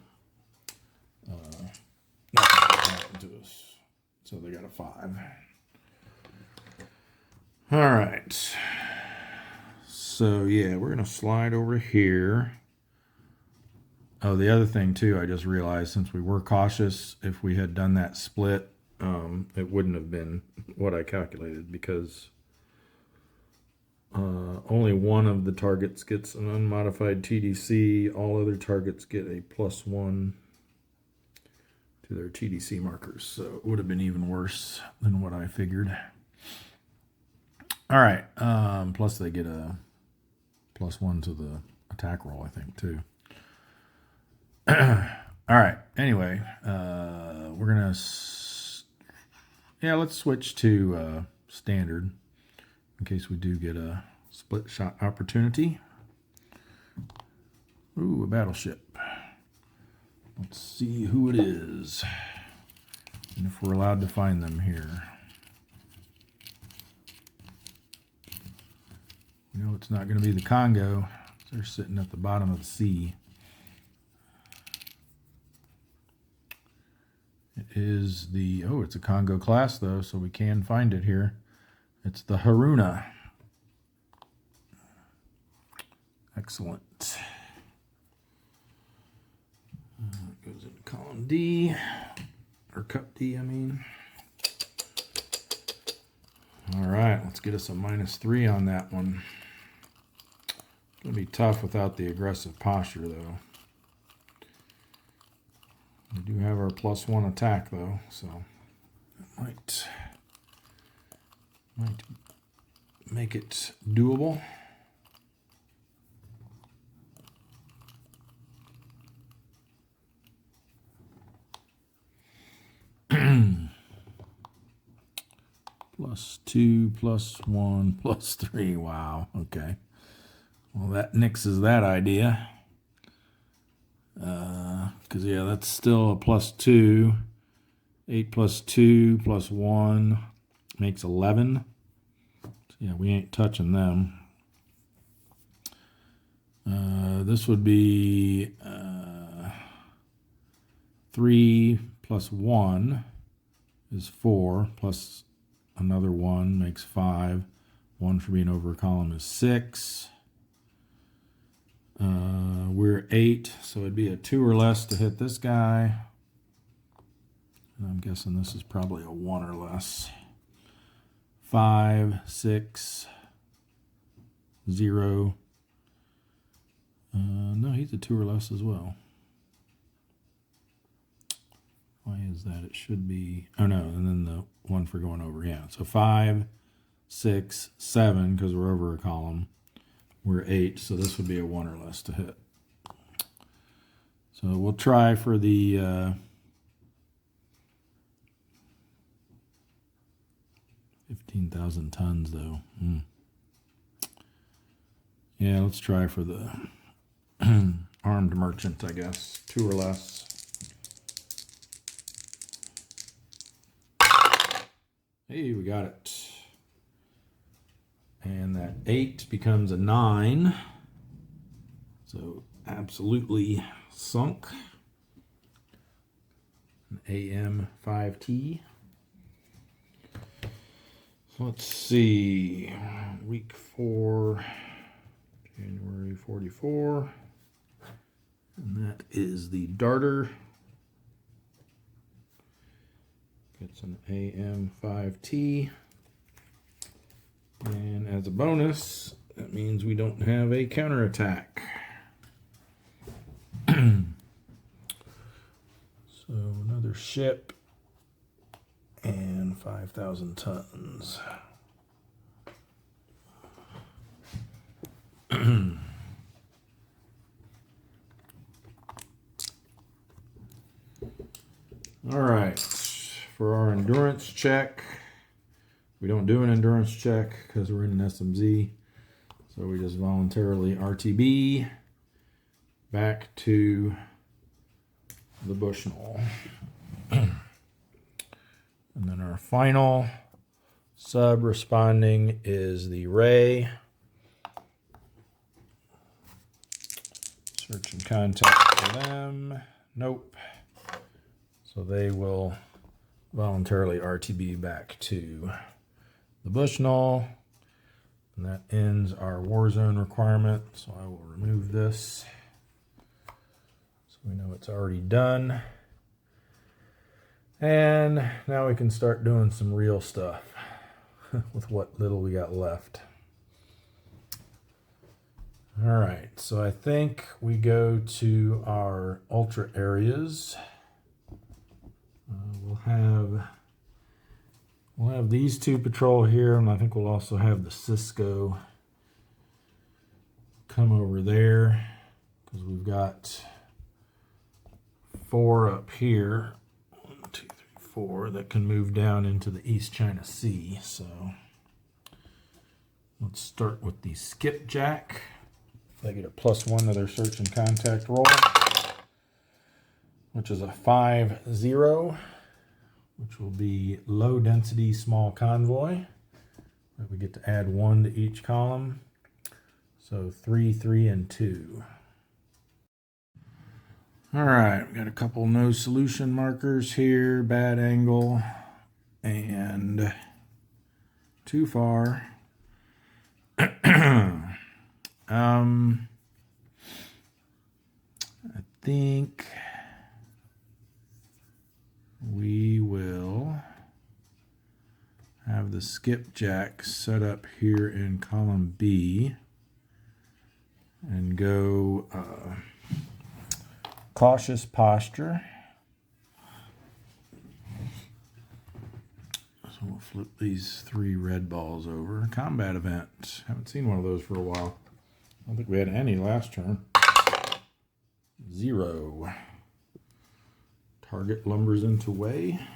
nothing will happen to us. So they got a 5. All right. So yeah, we're gonna slide over here. Oh, the other thing too, I just realized, since we were cautious, if we had done that split, it wouldn't have been what I calculated, because only one of the targets gets an unmodified TDC. All other targets get a +1 to their TDC markers. So it would have been even worse than what I figured. All right. Plus they get a +1 to the attack roll, I think, too. All right. Anyway, we're going to... Yeah, let's switch to standard in case we do get a split shot opportunity. Ooh, a battleship. Let's see who it is and if we're allowed to find them here. You know it's not going to be the Kongo. They're sitting at the bottom of the sea. It is the, oh, it's a Kongo class though, so we can find it here. It's the Haruna. Excellent. It goes into column D, or cup D, I mean. All right, let's get us a -3 on that one. It's going to be tough without the aggressive posture, though. We do have our +1 attack, though, so that might make it doable. +2, +1, +3. Wow. Okay. Well, that nixes that idea. Because, yeah, that's still a +2. 8 + 2 + 1 makes 11. So, yeah, we ain't touching them. This would be 3 + 1 is 4, plus another 1 makes 5. 1 for being over a column is 6. We're 8, so it'd be a 2 or less to hit this guy. And I'm guessing this is probably a 1 or less. 5, 6, 0. No, he's a 2 or less as well. Why is that? It should be... Oh, no, and then the 1 for going over. Yeah, so 5, 6, 7, because we're over a column. We're 8, so this would be a 1 or less to hit. So we'll try for the 15,000 tons, though. Yeah, let's try for the armed merchant, I guess. 2 or less. Hey, we got it. And that 8 becomes a 9. So absolutely sunk. An AM 5T. So let's see. Week 4, January 44. And that is the darter. It's an AM 5T. And as a bonus, that means we don't have a counterattack. So another ship and 5,000 tons. All right, for our endurance check, we don't do an endurance check because we're in an SMZ. So we just voluntarily RTB back to the Bushnell. And then our final sub responding is the Ray. Search and contact for them. Nope. So they will voluntarily RTB back to the Bushnell. And that ends our war zone requirement. So I will remove this. So we know it's already done. And now we can start doing some real stuff with what little we got left. All right, so I think we go to our ultra areas. We'll have these two patrol here, and I think we'll also have the Cisco come over there because we've got 4 up here. 1, 2, 3, 4 that can move down into the East China Sea. So let's start with the skipjack. They get a +1 to their search and contact roll, which is a 5-0, which will be low density small convoy. We get to add 1 to each column. So 3, 3, and 2. All right, we got a couple no solution markers here, bad angle, and too far. I think we will have the skipjack set up here in column B and go cautious posture. So we'll flip these 3 red balls over. Combat event. Haven't seen one of those for a while. I don't think we had any last turn. 0. Target lumbers into way.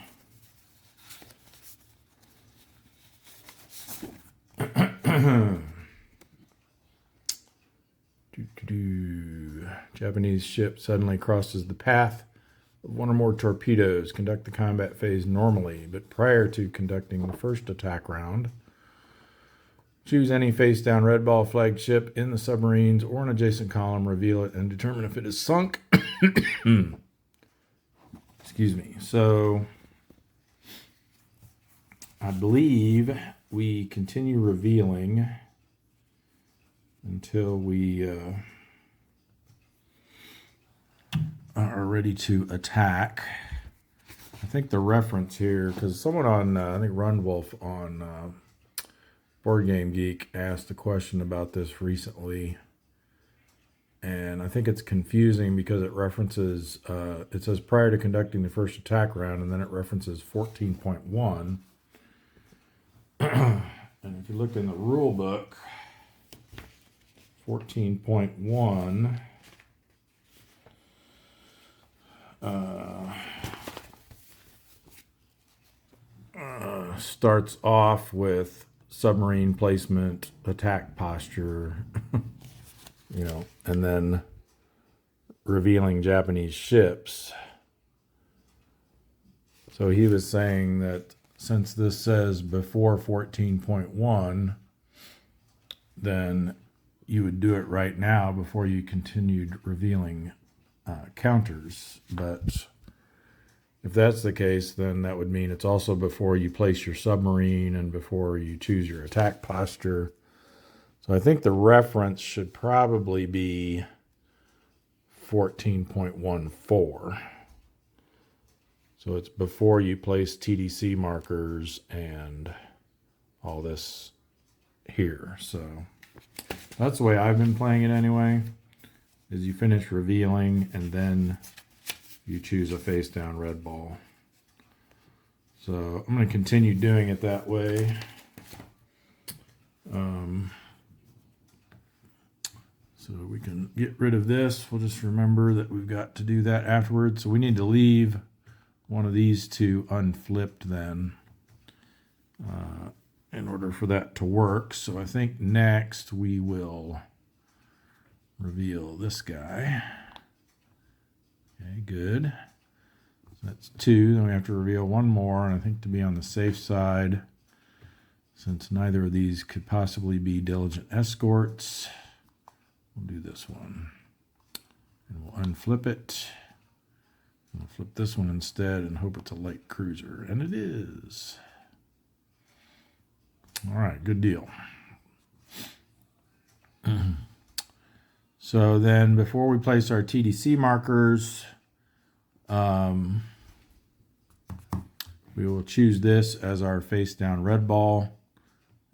Japanese ship suddenly crosses the path of 1 or more torpedoes. Conduct the combat phase normally, but prior to conducting the first attack round, choose any face-down red ball flagged ship in the submarines or an adjacent column, reveal it, and determine if it is sunk. Excuse me. So I believe we continue revealing until we are ready to attack. I think the reference here, because someone on, I think Runwolf on Board Game Geek asked a question about this recently, and I think it's confusing because it references, it says prior to conducting the first attack round, and then it references 14.1. And if you look in the rule book, 14.1 starts off with submarine placement, attack posture, you know, and then revealing Japanese ships. So he was saying that since this says before 14.1, then you would do it right now before you continued revealing counters. But if that's the case, then that would mean it's also before you place your submarine and before you choose your attack posture. So I think the reference should probably be 14.14. So it's before you place TDC markers and all this here. So that's the way I've been playing it anyway, is you finish revealing and then you choose a face down red ball. So I'm going to continue doing it that way. So we can get rid of this. We'll just remember that we've got to do that afterwards. So we need to leave one of these two unflipped then in order for that to work. So I think next we will reveal this guy. Okay, good. So that's 2. Then we have to reveal 1 more. And I think to be on the safe side, since neither of these could possibly be diligent escorts, we'll do this one. And we'll unflip it. We'll flip this one instead and hope it's a light cruiser. And it is. All right, good deal. So then before we place our TDC markers, we will choose this as our face down red ball.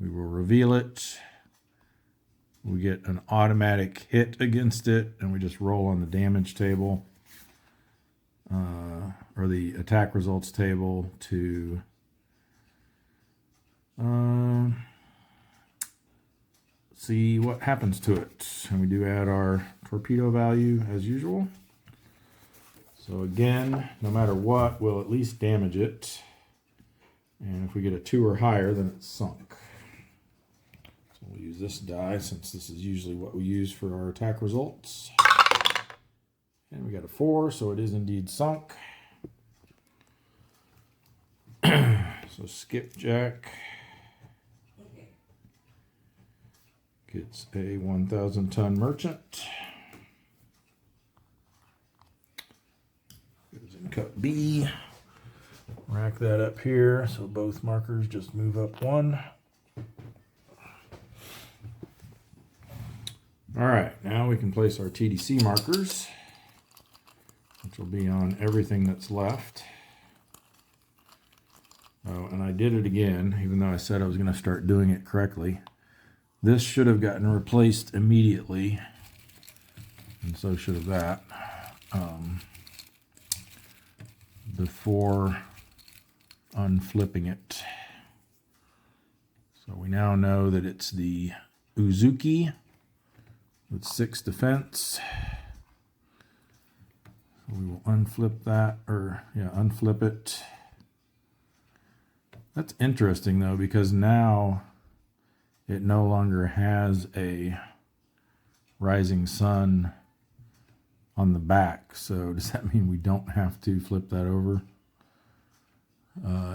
We will reveal it. we get an automatic hit against it, and we just roll on the damage table or the attack results table to see what happens to it. And we do add our torpedo value as usual. So again, no matter what, we'll at least damage it. And if we get a 2 or higher, then it's sunk. So we'll use this die since this is usually what we use for our attack results. And we got a 4, so it is indeed sunk. So Skipjack gets a 1,000-ton merchant. Goes in cup B. Rack that up here so both markers just move up 1. All right, now we can place our TDC markers, which will be on everything that's left. Oh, and I did it again, even though I said I was going to start doing it correctly. This should have gotten replaced immediately, and so should have that, before unflipping it. So we now know that it's the Uzuki with 6 defense. So we will unflip that, or yeah, unflip it. That's interesting though, because now it no longer has a rising sun on the back. So does that mean we don't have to flip that over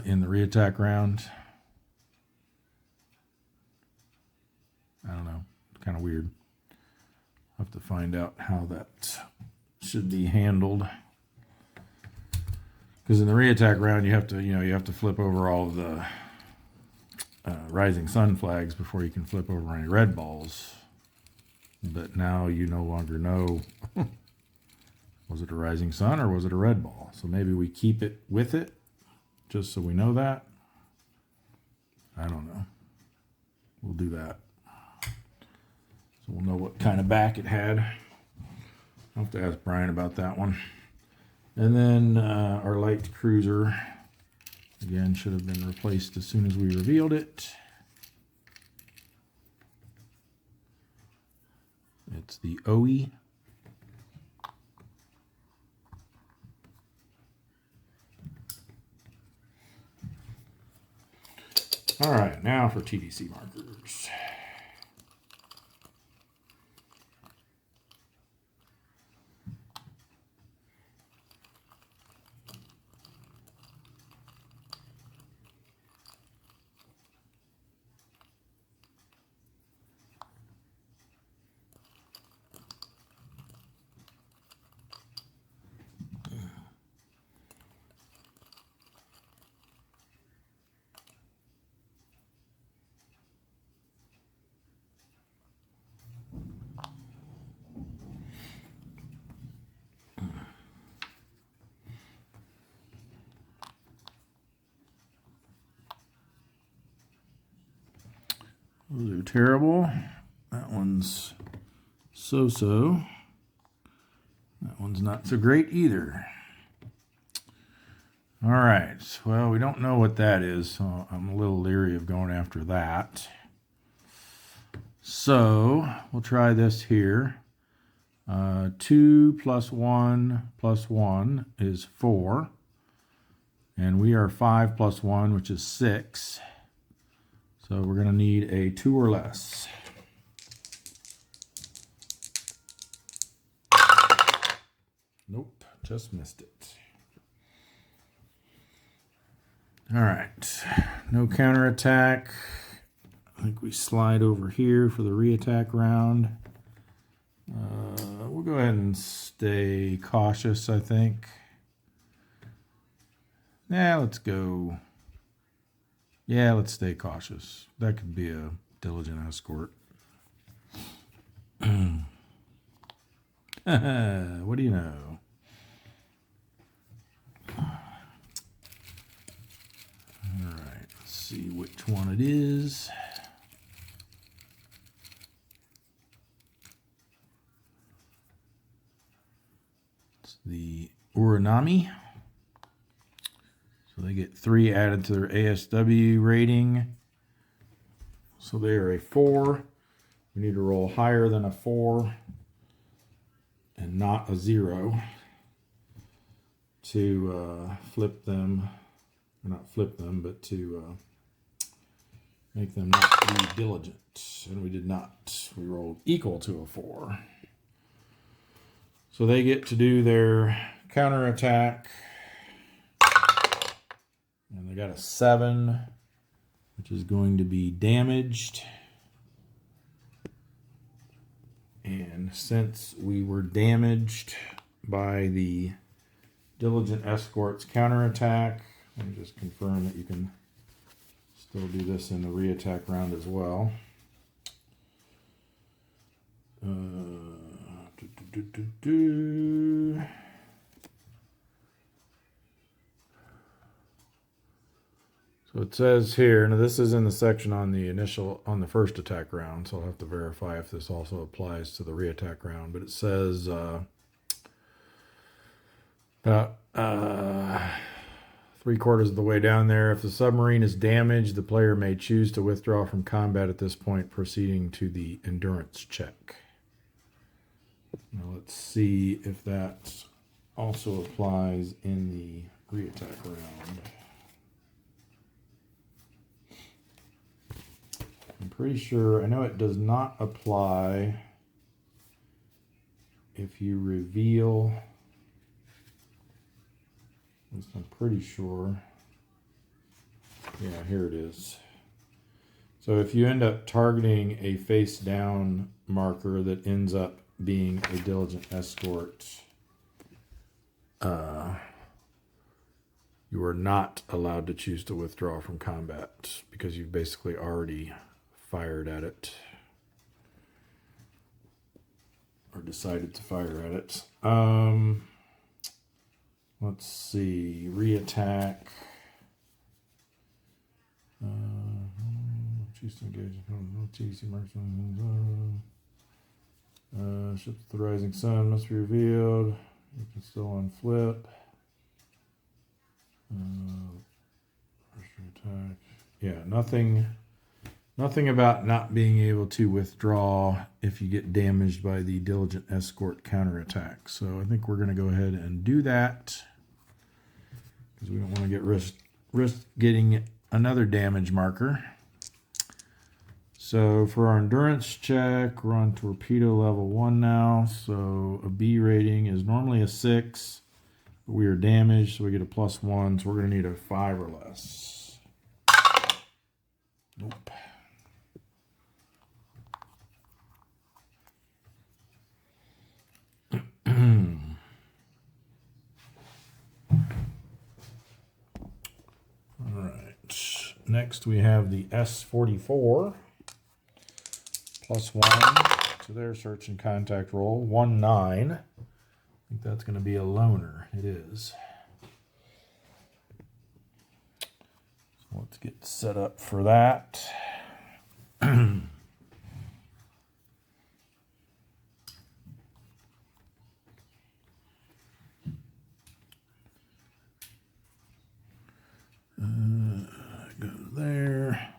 in the reattack round? I don't know. Kind of weird. I'll have to find out how that should be handled. Because in the reattack round, you have to flip over all of the rising sun flags before you can flip over any red balls. But now you no longer know, was it a rising sun or was it a red ball? So maybe we keep it with it, just so we know that. I don't know. We'll do that. So we'll know what kind of back it had. I'll have to ask Brian about that one. And then our light cruiser, again, should have been replaced as soon as we revealed it. It's the OE. All right, now for TDC markers. Those are terrible. That one's so-so. That one's not so great either. All right, well, we don't know what that is, so I'm a little leery of going after that. So we'll try this here. 2 plus 1 plus 1 is 4. And we are 5 plus 1, which is 6. So we're going to need a 2 or less. Nope, just missed it. All right, no counterattack. I think we slide over here for the reattack round. We'll go ahead and stay cautious, I think. Yeah, let's go. Yeah, let's stay cautious. That could be a diligent escort. What do you know? All right, let's see which one it is. the Uranami. So they get 3 added to their ASW rating. So they are a 4. We need to roll higher than a 4 and not a 0 to flip them, or not flip them, but to make them not be diligent. And we did not. We rolled equal to a 4. So they get to do their counterattack. And they got a 7, which is going to be damaged. And since we were damaged by the Diligent Escort's counterattack, let me just confirm that you can still do this in the reattack round as well. So it says here, now this is in the section on the first attack round, so I'll have to verify if this also applies to the reattack round, but it says about 3/4 of the way down there, if the submarine is damaged, the player may choose to withdraw from combat at this point, proceeding to the endurance check. Now let's see if that also applies in the reattack round. I'm pretty sure, I know it does not apply if you reveal, at least I'm pretty sure. Yeah, here it is. So if you end up targeting a face down marker that ends up being a Diligent Escort, you are not allowed to choose to withdraw from combat because you've basically already fired at it or decided to fire at it. Let's see, reattack. Choose to engage in TC marks. Ships with the rising sun must be revealed. You can still unflip. Attack. Yeah, nothing about not being able to withdraw if you get damaged by the Diligent Escort counterattack. So I think we're going to go ahead and do that because we don't want to get risk getting another damage marker. So for our endurance check, we're on torpedo level 1 now. So a B rating is normally a 6. But we are damaged, so we get a +1. So we're going to need a 5 or less. Nope. All right. Next we have the S44. +1 to their search and contact roll. 1-9. I think that's going to be a loner. It is. So let's get set up for that. Go there.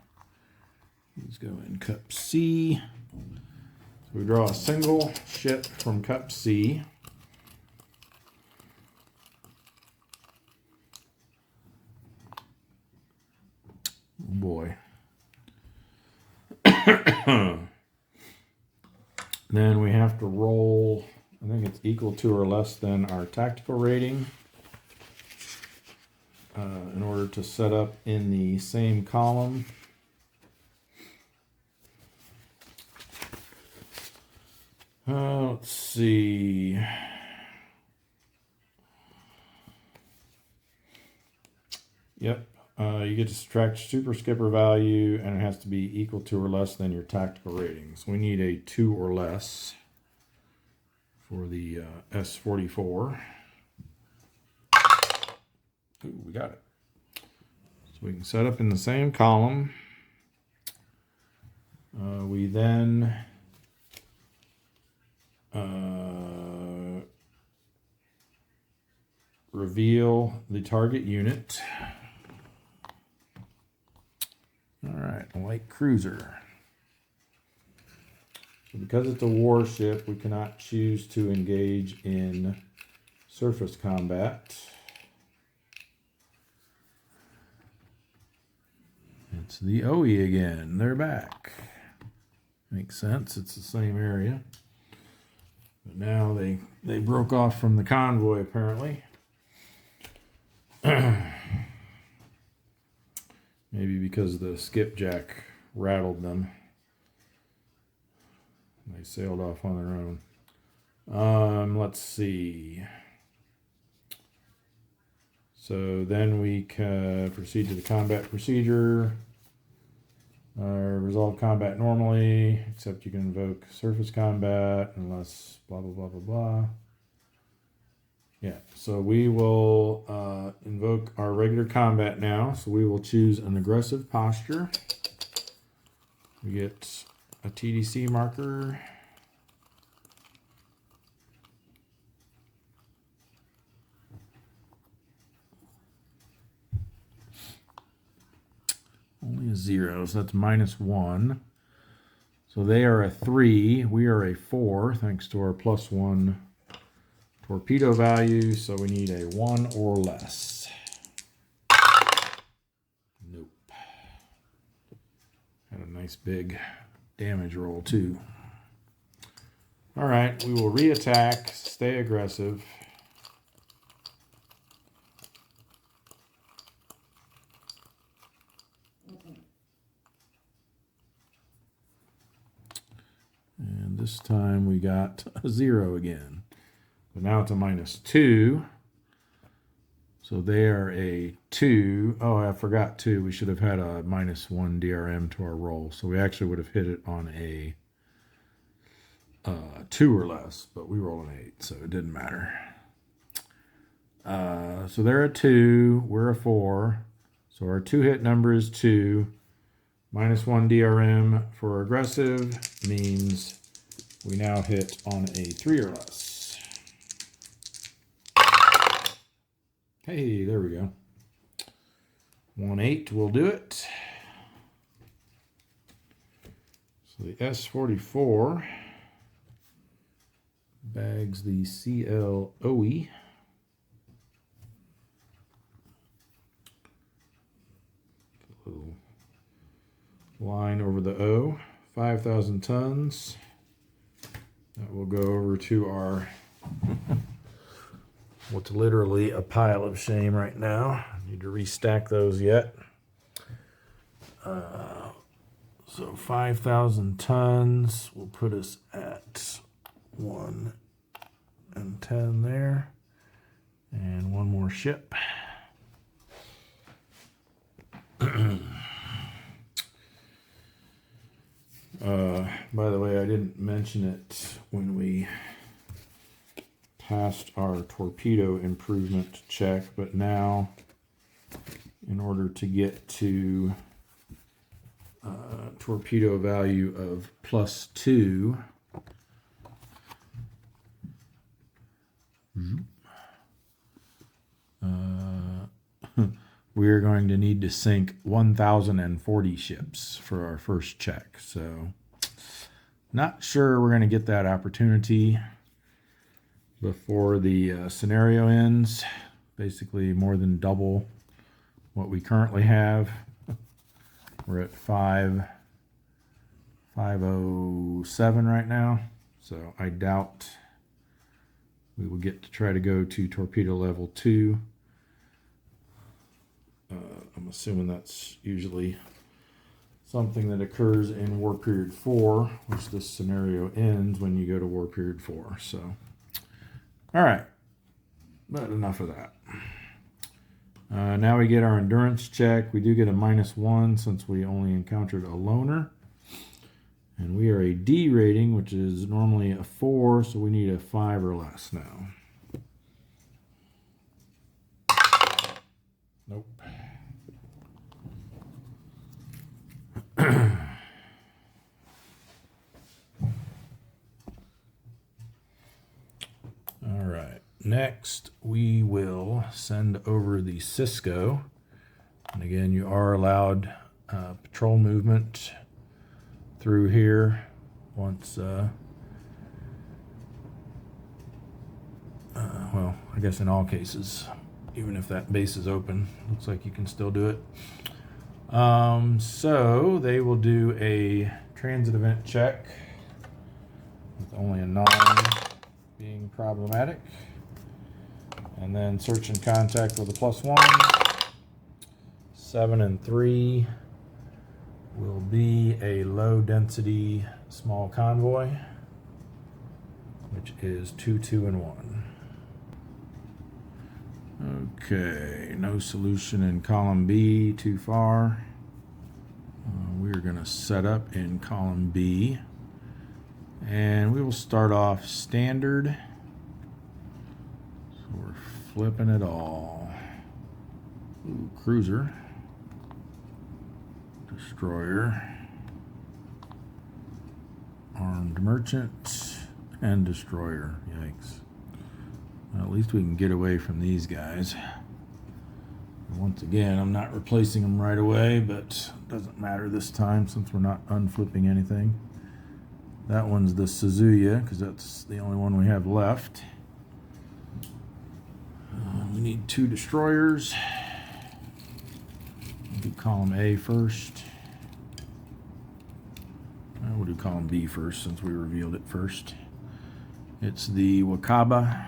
These go in cup C. So we draw a single ship from cup C. Oh boy. Then we have to roll, I think it's equal to or less than our tactical rating in order to set up in the same column. Let's see. Yep. You get to subtract super skipper value, and it has to be equal to or less than your tactical rating. So we need a 2 or less for the S44. Ooh, we got it. So we can set up in the same column. We then reveal the target unit. All right, a light cruiser. So because it's a warship, we cannot choose to engage in surface combat. It's the OE again. They're back. Makes sense. It's the same area. But now they broke off from the convoy, apparently. Maybe because the skipjack rattled them. They sailed off on their own. Let's see. So then we can proceed to the combat procedure. Resolve combat normally, except you can invoke surface combat unless blah, blah, blah, blah, blah. Yeah, so we will invoke our regular combat now. So we will choose an aggressive posture. We get a TDC marker. Only a 0, so that's -1. So they are a 3. We are a 4, thanks to our +1 torpedo value. So we need a 1 or less. Nope. Had a nice big damage roll, too. All right, we will re-attack, stay aggressive. And this time we got a 0 again. But now it's a -2. So they are a 2. Oh, I forgot 2. We should have had a -1 DRM to our roll. So we actually would have hit it on a 2 or less. But we rolled an 8, so it didn't matter. So they're a 2. We're a 4. So our 2-hit number is 2. -1 DRM for aggressive means we now hit on a 3 or less. Hey, there we go. 1-8 will do it. So the S-44 bags the CL OE. Little line over the O, 5,000 tons. That will go over to our, what's literally a pile of shame right now. Need to restack those yet. So 5,000 tons will put us at 1 and 10 there. And one more ship. By the way, I didn't mention it when we passed our torpedo improvement check, but now in order to get to torpedo value of +2, we are going to need to sink 1,040 ships for our first check. So not sure we're going to get that opportunity before the scenario ends. Basically more than double what we currently have. We're at 507 right now. So I doubt we will get to try to go to torpedo level 2. I'm assuming that's usually something that occurs in War Period 4, which this scenario ends when you go to War Period 4. So, all right, but enough of that. Now we get our endurance check. We do get a -1 since we only encountered a loner. And we are a D rating, which is normally a 4, so we need a 5 or less now. Nope. All right. next we will send over the Cisco. And again, you are allowed patrol movement through here once, well, I guess in all cases, even if that base is open, looks like you can still do it. So they will do a transit event check with only a 9 being problematic. And then search and contact with a +1. 7 and 3 will be a low density small convoy, which is 2, 2, and 1. Okay, no solution in column B, too far. We're going to set up in column B, and we will start off standard. So we're flipping it all. Ooh, cruiser, destroyer, armed merchant, and destroyer. Yikes. Well, at least we can get away from these guys. Once again, I'm not replacing them right away, but it doesn't matter this time since we're not unflipping anything. That one's the Suzuya, because that's the only one we have left. We need 2 destroyers. We'll do column A first. We'll do column B first since we revealed it first. It's the Wakaba.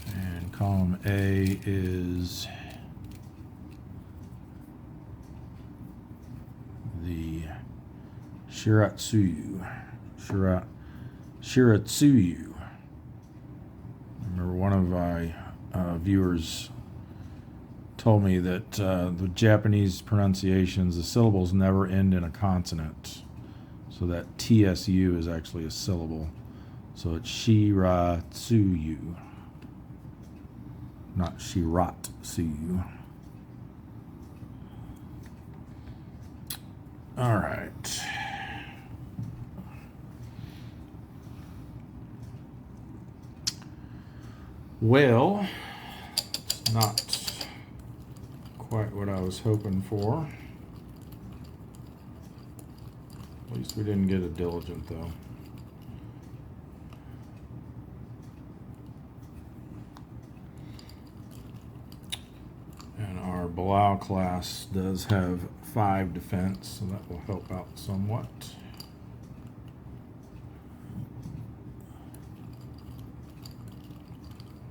And column A is the Shiratsuyu. Shiratsuyu. Remember, one of my viewers told me that the Japanese pronunciations, the syllables never end in a consonant. So that TSU is actually a syllable. So it's Shiratsuyu, not Shiratsuyu. All right. Well, it's not quite what I was hoping for. At least we didn't get a diligent, though. And our Balao class does have 5 defense, so that will help out somewhat.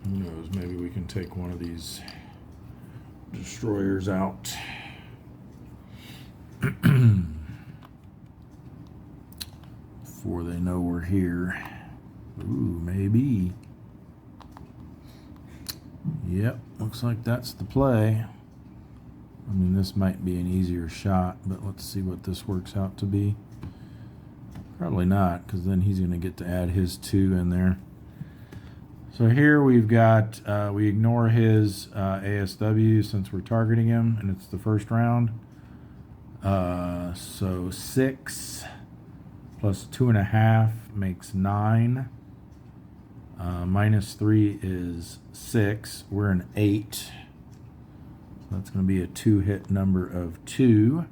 Who knows, maybe we can take one of these destroyers out. Before they know we're here. Ooh, maybe. Yep, looks like that's the play. I mean, this might be an easier shot, but let's see what this works out to be. Probably not, because then he's going to get to add his 2 in there. So here we've got, we ignore his ASW since we're targeting him, and it's the first round. So 6 plus 2.5 makes 9. Minus 3 is 6. We're an 8. So that's going to be a 2-hit number of 2.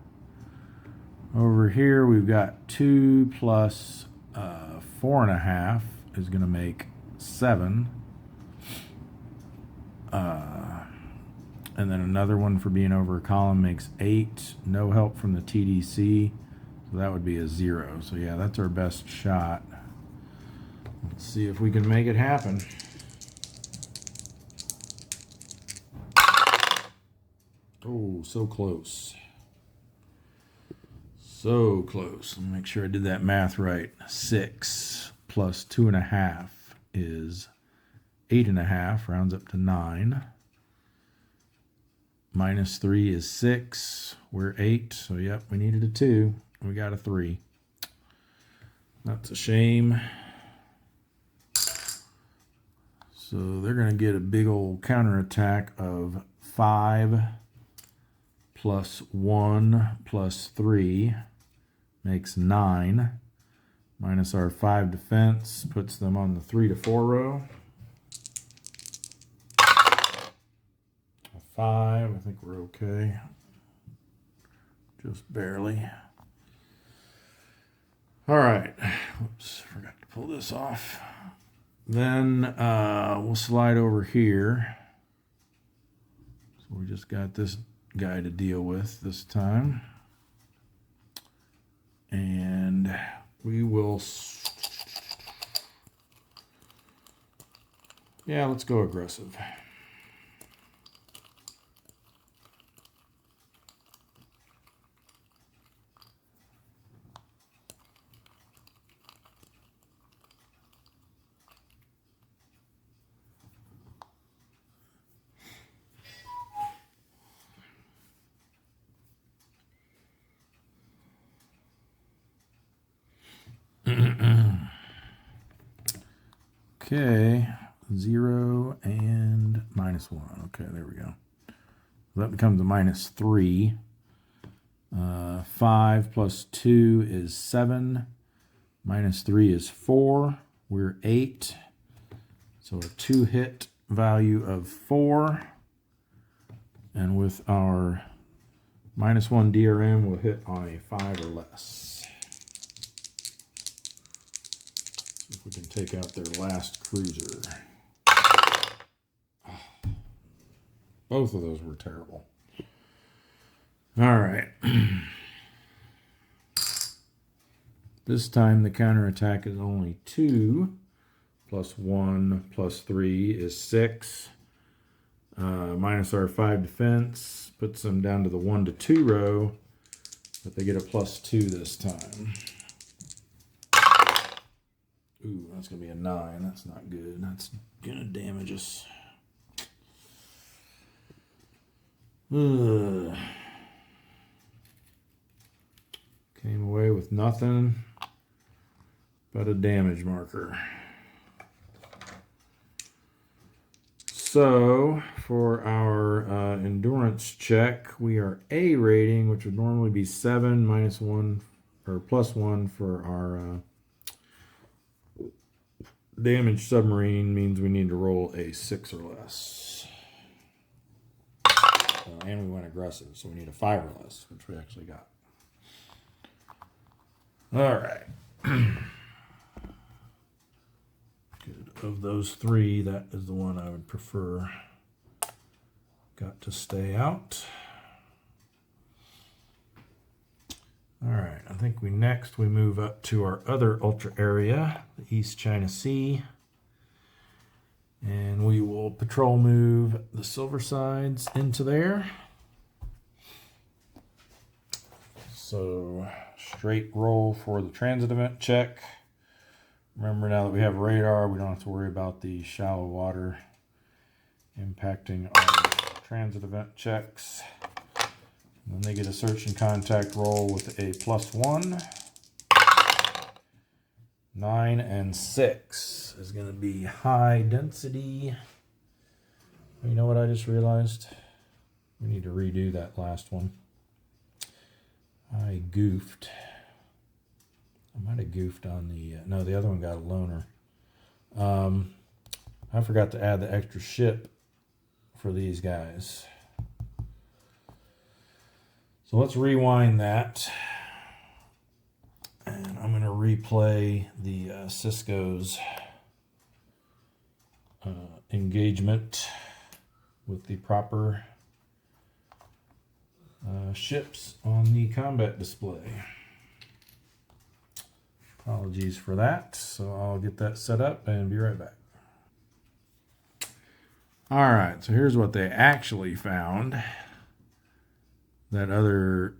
Over here we've got 2 plus 4.5 is going to make 7. And then another one for being over a column makes 8. No help from the TDC. So that would be a 0. So yeah, that's our best shot. Let's see if we can make it happen. Oh, so close. So close. Let me make sure I did that math right. 6 plus 2.5 is 8.5, rounds up to 9. Minus 3 is 6. We're 8, so yep, we needed a 2. We got a 3. That's a shame. So they're going to get a big old counterattack of 5 plus 1 plus 3 makes 9. Minus our 5 defense puts them on the 3 to 4 row. A 5, I think we're okay. Just barely. All right. Oops, forgot to pull this off. Then we'll slide over here. So we just got this guy to deal with this time. And we will... Yeah, let's go aggressive. Okay, 0 and -1. Okay, there we go. That becomes a -3. 5 plus 2 is 7. -3 is 4. We're 8. So a 2-hit value of 4. And with our -1 DRM, we'll hit on a 5 or less. If we can take out their last cruiser. Oh, both of those were terrible. All right. This time the counterattack is only 2. Plus 1 plus 3 is 6. Minus our 5 defense puts them down to the 1 to 2 row. But they get a +2 this time. Ooh, that's going to be a 9. That's not good. That's going to damage us. Ugh. Came away with nothing but a damage marker. So, for our endurance check, we are A rating, which would normally be 7, -1, or +1 for our... damaged submarine means we need to roll a 6 or less. And we went aggressive, so we need a 5 or less, which we actually got. All right. Good. Of those 3, that is the one I would prefer. Got to stay out. All right, I think we move up to our other ultra area, the East China Sea. And we will patrol move the Silversides into there. So, straight roll for the transit event check. Remember, now that we have radar, we don't have to worry about the shallow water impacting our transit event checks. Then they get a search and contact roll with a +1. 9 and 6 is going to be high density. You know what I just realized? We need to redo that last one. I goofed. I might have goofed on the... no, the other one got a loner. I forgot to add the extra ship for these guys. So let's rewind that. And I'm going to replay the Cisco's engagement with the proper ships on the combat display. Apologies for that. So I'll get that set up and be right back. All right, so here's what they actually found. That other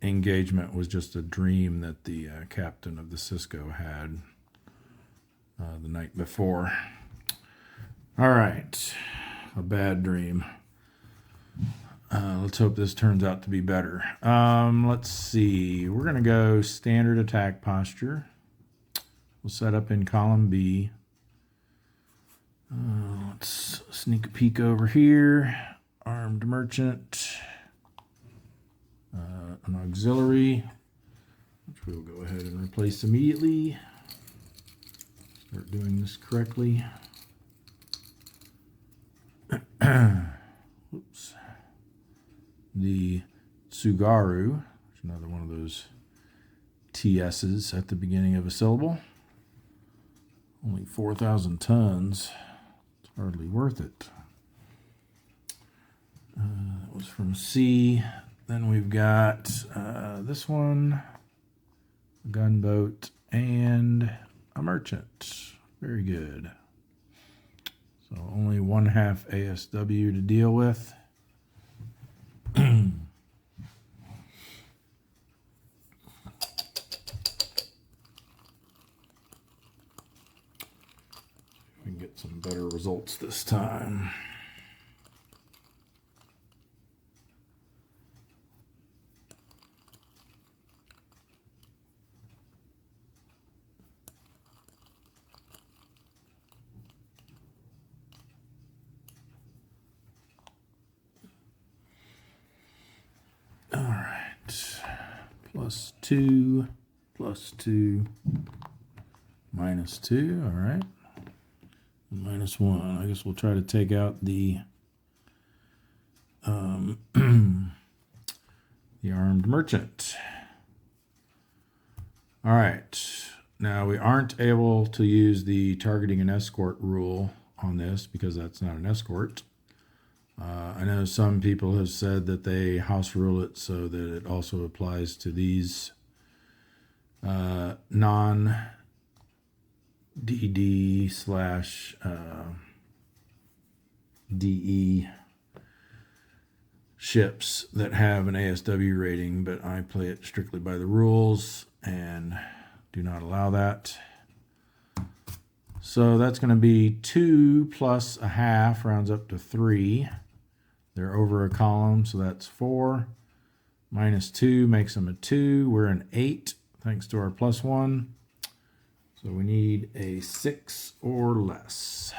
engagement was just a dream that the captain of the Cisco had the night before. All right, a bad dream. Let's hope this turns out to be better. Let's see. We're going to go standard attack posture. We'll set up in column B. Let's sneak a peek over here. Armed merchant. An auxiliary. which we'll go ahead and replace immediately. Start doing this correctly. Oops. The Tsugaru, which is another one of those TS's at the beginning of a syllable. Only 4,000 tons. It's hardly worth it. That was from C. Then we've got this one, a gunboat, and a merchant. Very good. So only 1/2 ASW to deal with. We can get some better results this time. All right, +2, +2, -2, all right, -1. I guess we'll try to take out the the armed merchant. All right, now we aren't able to use the targeting an escort rule on this because that's not an escort. I know some people have said that they house rule it so that it also applies to these non-DD/DE ships that have an ASW rating, but I play it strictly by the rules and do not allow that. So that's going to be 2 plus a half, rounds up to 3. They're over a column, so that's 4. -2 makes them a 2. We're an 8, thanks to our +1. So we need a 6 or less.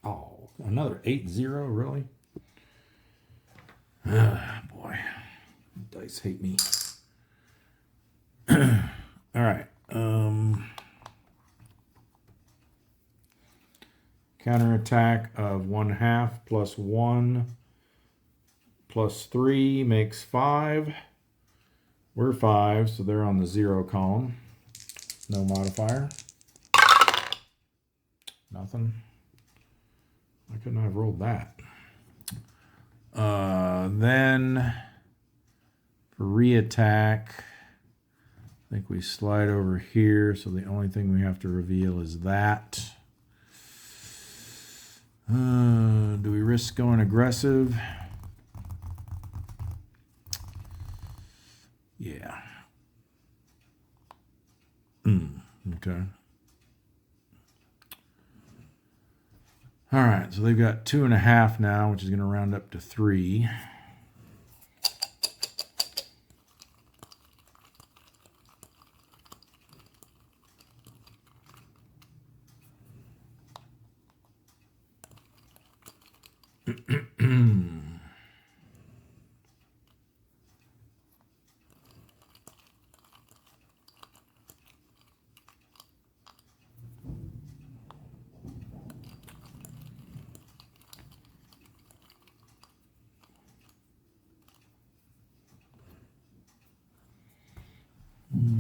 Oh, another 8-0, really? Ah, boy. Dice hate me. All right. Counterattack of 1/2 +1 +3 makes 5. We're 5, so they're on the 0 column. No modifier. Nothing. I couldn't have rolled that. Then for reattack, I think we slide over here, so the only thing we have to reveal is that. Do we risk going aggressive? Yeah. Okay. All right, so they've got 2.5 now, which is going to round up to 3.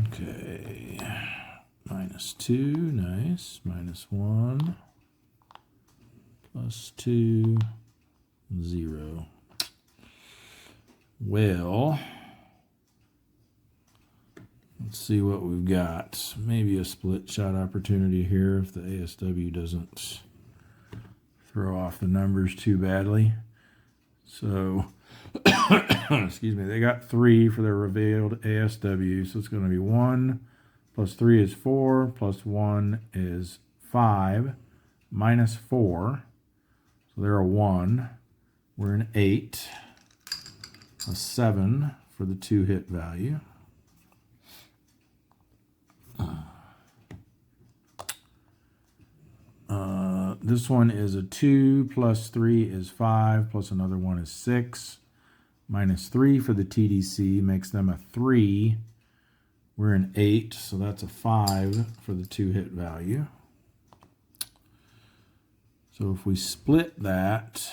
Okay, -2, nice, -1, +2, 0. Well, let's see what we've got. Maybe a split shot opportunity here if the ASW doesn't throw off the numbers too badly. So, excuse me, they got 3 for their revealed ASW, so it's going to be 1 plus 3 is 4, plus 1 is 5, -4, so they're a 1. We're an 8, a 7 for the 2-hit value. this one is a 2 plus 3 is 5 plus another one is 6 minus 3 for the TDC makes them a 3. We're an 8, so that's a 5 for the 2-hit value. So if we split that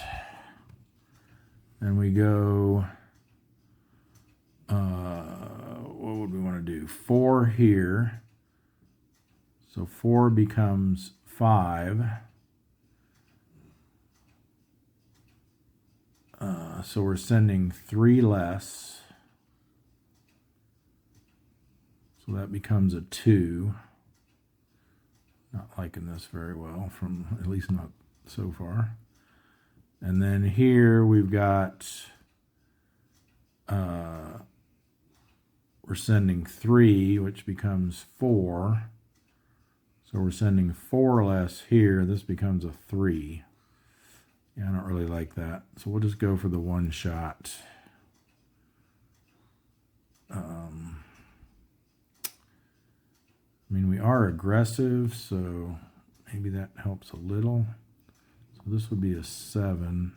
and we go, what would we want to do? 4 here. So 4 becomes 5. So we're sending 3 less. So that becomes a 2. Not liking this very well, from at least not so far. And then here we've got, we're sending 3, which becomes 4. So we're sending 4 less here. This becomes a 3. Yeah, I don't really like that. So we'll just go for the 1 shot. I mean, we are aggressive, so maybe that helps a little. So this would be a 7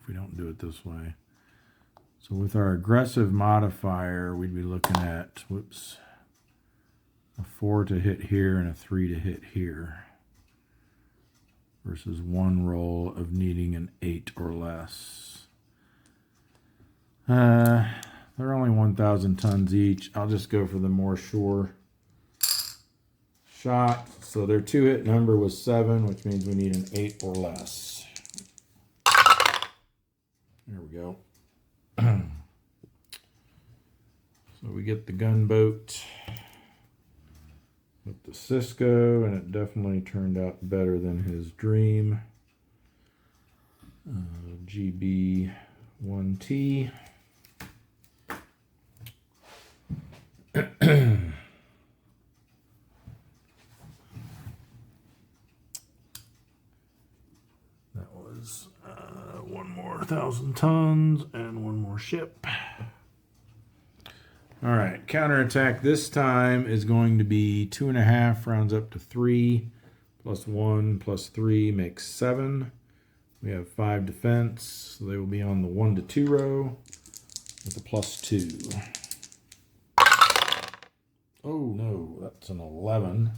if we don't do it this way. So with our aggressive modifier, we'd be looking at, whoops, a 4 to hit here and a 3 to hit here, versus 1 roll of needing an 8 or less. They're only 1,000 tons each. I'll just go for the more sure shot. So their 2-hit number was 7, which means we need an 8 or less. There we go. So we get the gunboat with the Cisco, and it definitely turned out better than his dream. GB 1T. That was 1 more 1,000 tons and 1 more ship. All right, counterattack this time is going to be 2.5, rounds up to 3, plus 1 plus 3 makes 7. We have 5 defense, so they will be on the 1 to 2 row with a plus 2. Oh no, that's an 11,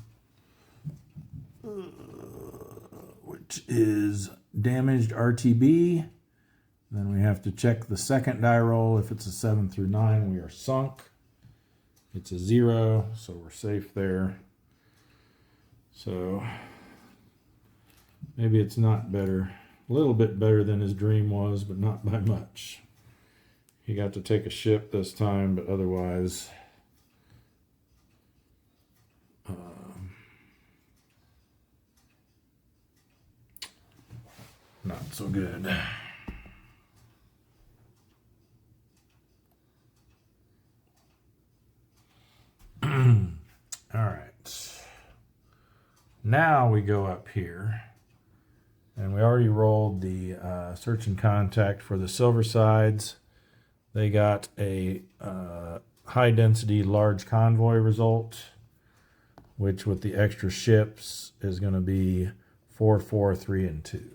which is damaged RTB. Then we have to check the second die roll. If it's a 7 through 9, we are sunk. It's a 0, so we're safe there. So maybe it's not better. A little bit better than his dream was, but not by much. He got to take a ship this time, but otherwise not so good. All right. Now we go up here, and we already rolled the search and contact for the Silversides. They got a high density large convoy result, which with the extra ships is going to be 4, 4, 3, and 2.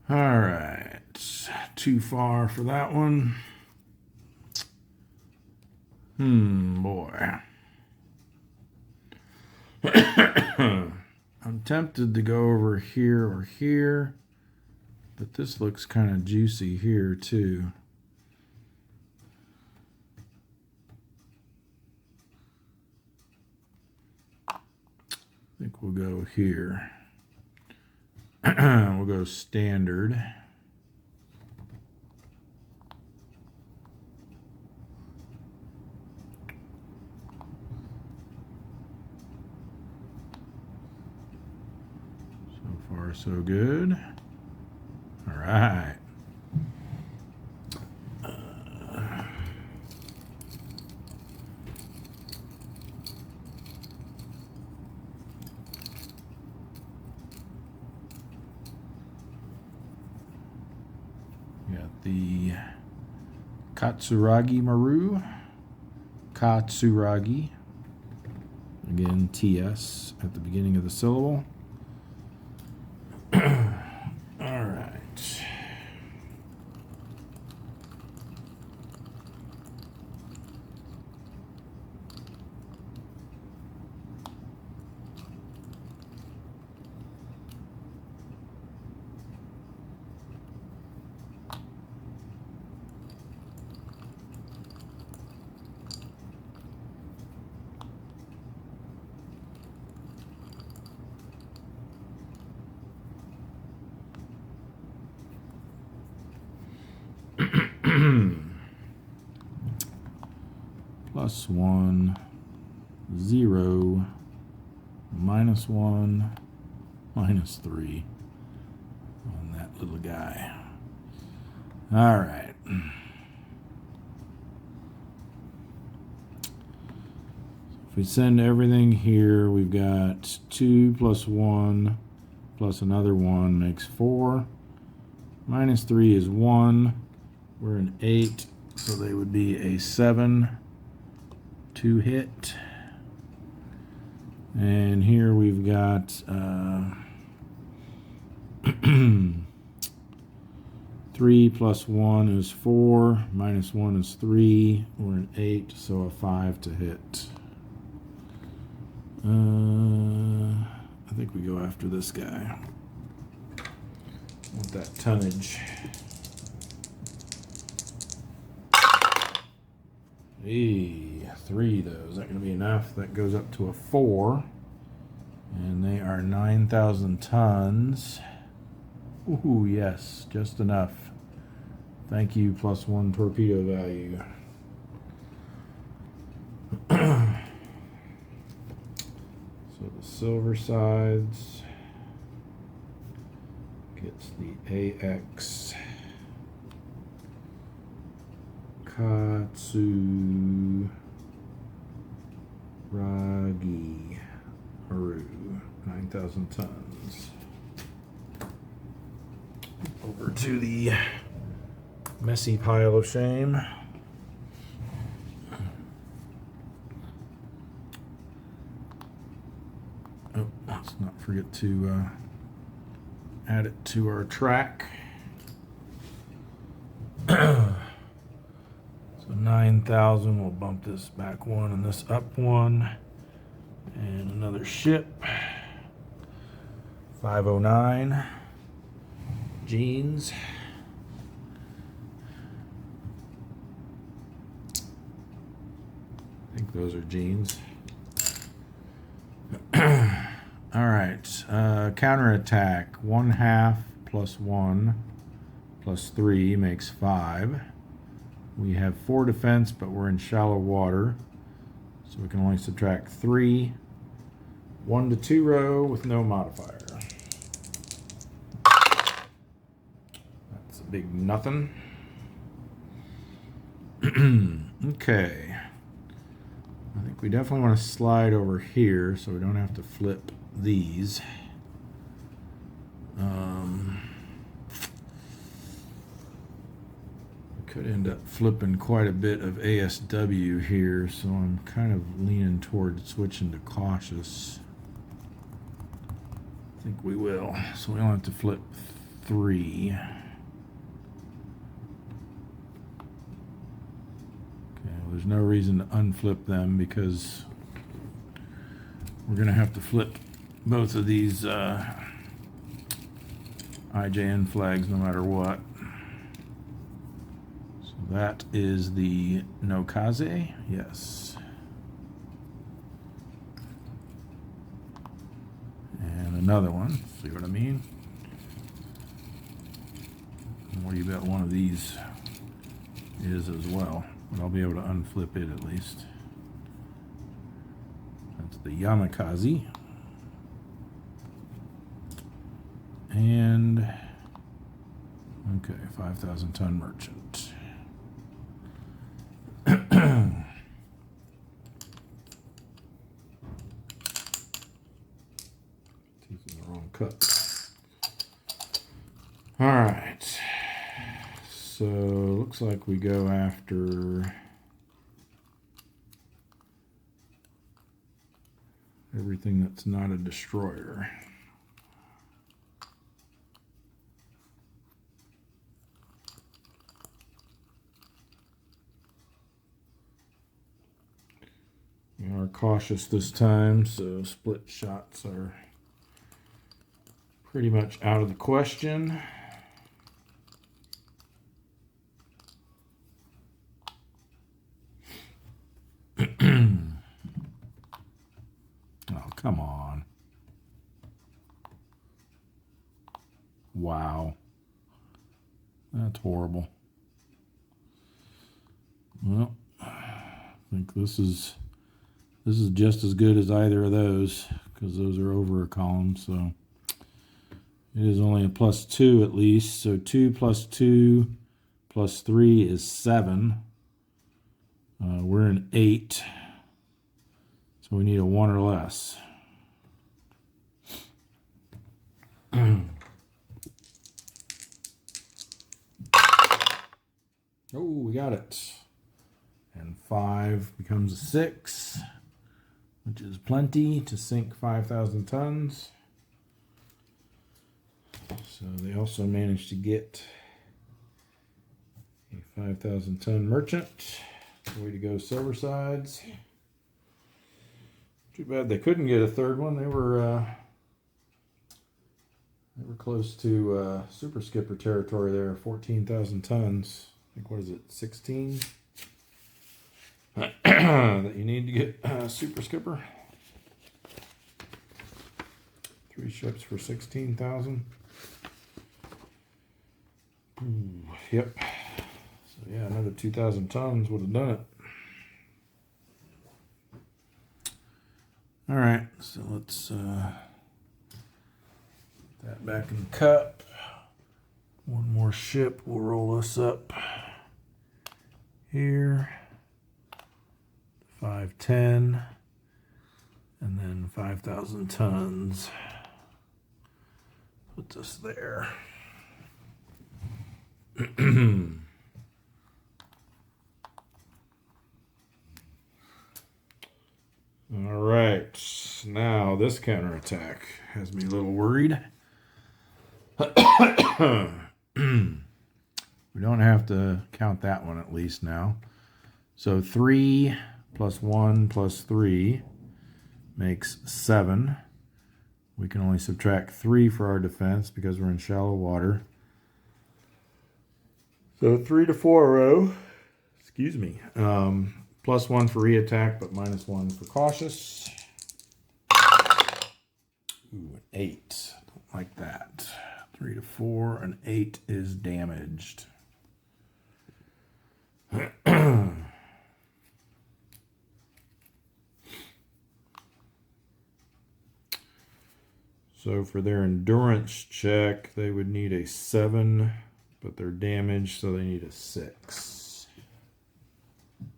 All right, too far for that one. Boy. I'm tempted to go over here or here, but this looks kind of juicy here too. I think we'll go here. We'll go standard. So far, so good. All right. Got the Katsuragi Maru. Katsuragi. Again, TS at the beginning of the syllable. All right. +1, 0, -1, -3 on that little guy. All right. If we send everything here, we've got 2 + 1 plus another 1 makes 4. -3 is 1. We're an 8, so they would be a 7 to hit. And here we've got 3 + 1 is 4, -1 is 3. We're an 8, so a 5 to hit. I think we go after this guy with that tonnage. Hey, 3 though. Is that going to be enough? That goes up to a 4. And they are 9,000 tons. Ooh, yes, just enough. Thank you, +1 torpedo value. So the Silversides gets the AX Katsuragi M, 9,000 tons. Over to the messy pile of shame. Oh, let's not forget to add it to our track. So 9,000, we'll bump this back 1 and this up 1. And another ship. 509 jeans. I think those are jeans. All right, counterattack. 1/2 + 1 + 3 makes 5. We have 4 defense, but we're in shallow water, so we can only subtract 3. 1 to 2 row with no modifier. That's a big nothing. Okay. I think we definitely want to slide over here so we don't have to flip these. Could end up flipping quite a bit of ASW here, so I'm kind of leaning toward switching to cautious. I think we will. So we only have to flip 3. Okay, well, there's no reason to unflip them because we're going to have to flip both of these IJN flags no matter what. That is the Nokaze, yes. And another one, see what I mean? And what do you bet one of these is as well? But I'll be able to unflip it at least. That's the Yamakaze. And, okay, 5,000 ton merchant. Taking the wrong cup. All right. So looks like we go after everything that's not a destroyer. We are cautious this time, so split shots are pretty much out of the question. Oh, come on. Wow. That's horrible. Well, I think this is just as good as either of those, because those are over a column, so it is only a +2 at least. So 2 + 2 + 3 is 7. We're in 8. So we need a 1 or less. Oh, we got it. And 5 becomes a 6, which is plenty to sink 5,000 tons. So they also managed to get a 5,000 ton merchant. Way to go, Silversides. Too bad they couldn't get a third one. They were close to super skipper territory there, 14,000 tons. I think, what is it, 16 that you need to get super skipper. 3 ships for 16,000. Yep. So yeah, another 2,000 tons would have done it. All right, so let's put that back in the cup. One more ship will roll us up here. 510, and then 5,000 tons puts us there. All right, now this counterattack has me a little worried. We don't have to count that one at least now. So 3 + 1 + 3 makes 7. We can only subtract 3 for our defense because we're in shallow water. So 3 to 4 row, excuse me, +1 for reattack, but -1 for cautious. Ooh, an 8. Don't like that. 3 to 4, an 8 is damaged. So for their endurance check, they would need a 7, but they're damaged, so they need a 6.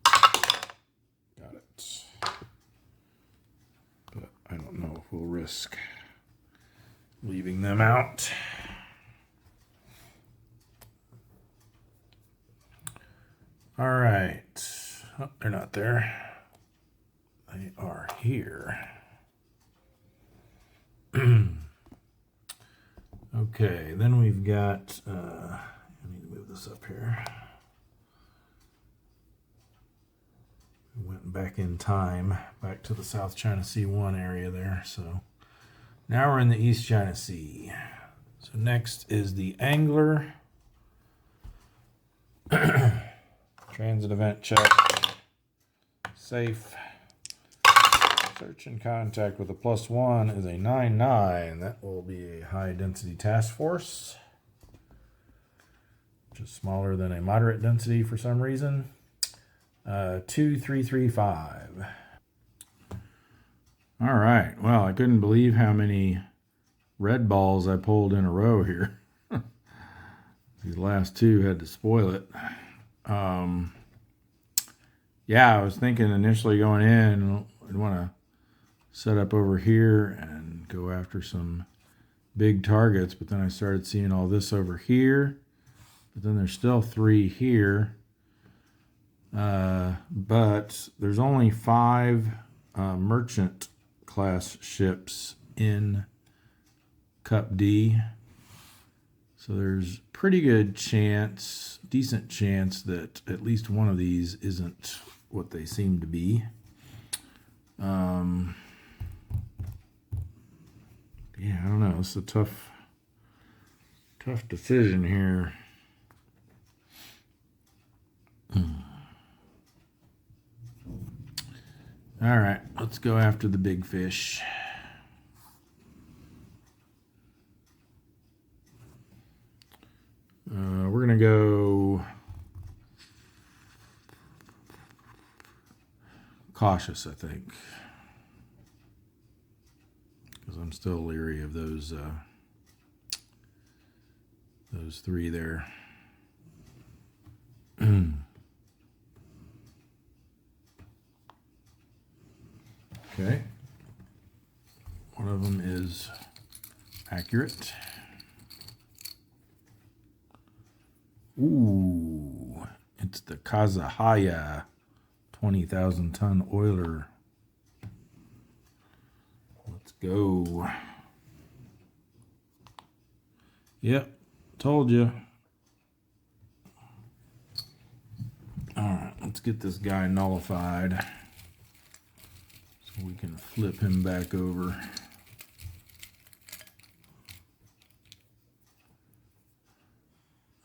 Got it. But I don't know if we'll risk leaving them out. All right. Oh, they're not there. They are here. Okay, then we've got, I need to move this up here. We went back in time, back to the South China Sea 1 area there. So now we're in the East China Sea. So next is the Angler. Transit event check. Safe. Search and contact with a +1 is a 9-9. That will be a high density task force, which is smaller than a moderate density for some reason. 2335. All right. Well, I couldn't believe how many red balls I pulled in a row here. These last two had to spoil it. Yeah, I was thinking initially going in, I'd want to set up over here and go after some big targets, but then I started seeing all this over here, but then there's still 3 here, but there's only 5 merchant class ships in Cup D. So there's pretty good chance, decent chance that at least one of these isn't what they seem to be. Yeah, I don't know. It's a tough decision here. All right, let's go after the big fish. We're going to go cautious, I think, because I'm still leery of those three there. Okay. One of them is accurate. Ooh, it's the Kazahaya 20,000 ton oiler. Let's go. Yep, told you. All right, let's get this guy nullified so we can flip him back over.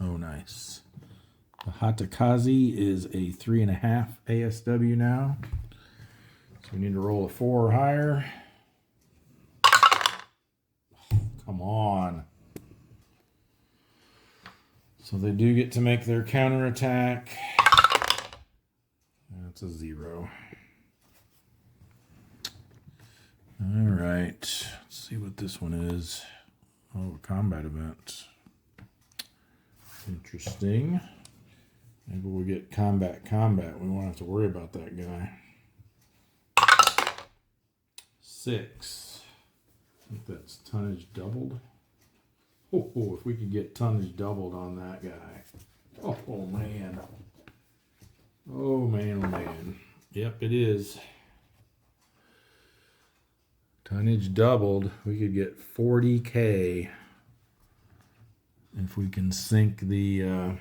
Oh, nice. The Hatakazi is a 3.5 ASW now. So we need to roll a 4 or higher. Come on. So they do get to make their counterattack. That's a 0. All right. Let's see what this one is. Oh, a combat event. Interesting. Maybe we'll get combat. We won't have to worry about that guy. 6. I think that's tonnage doubled. Oh, if we could get tonnage doubled on that guy. Oh man. Oh man. Yep, it is. Tonnage doubled. We could get 40K if we can sink the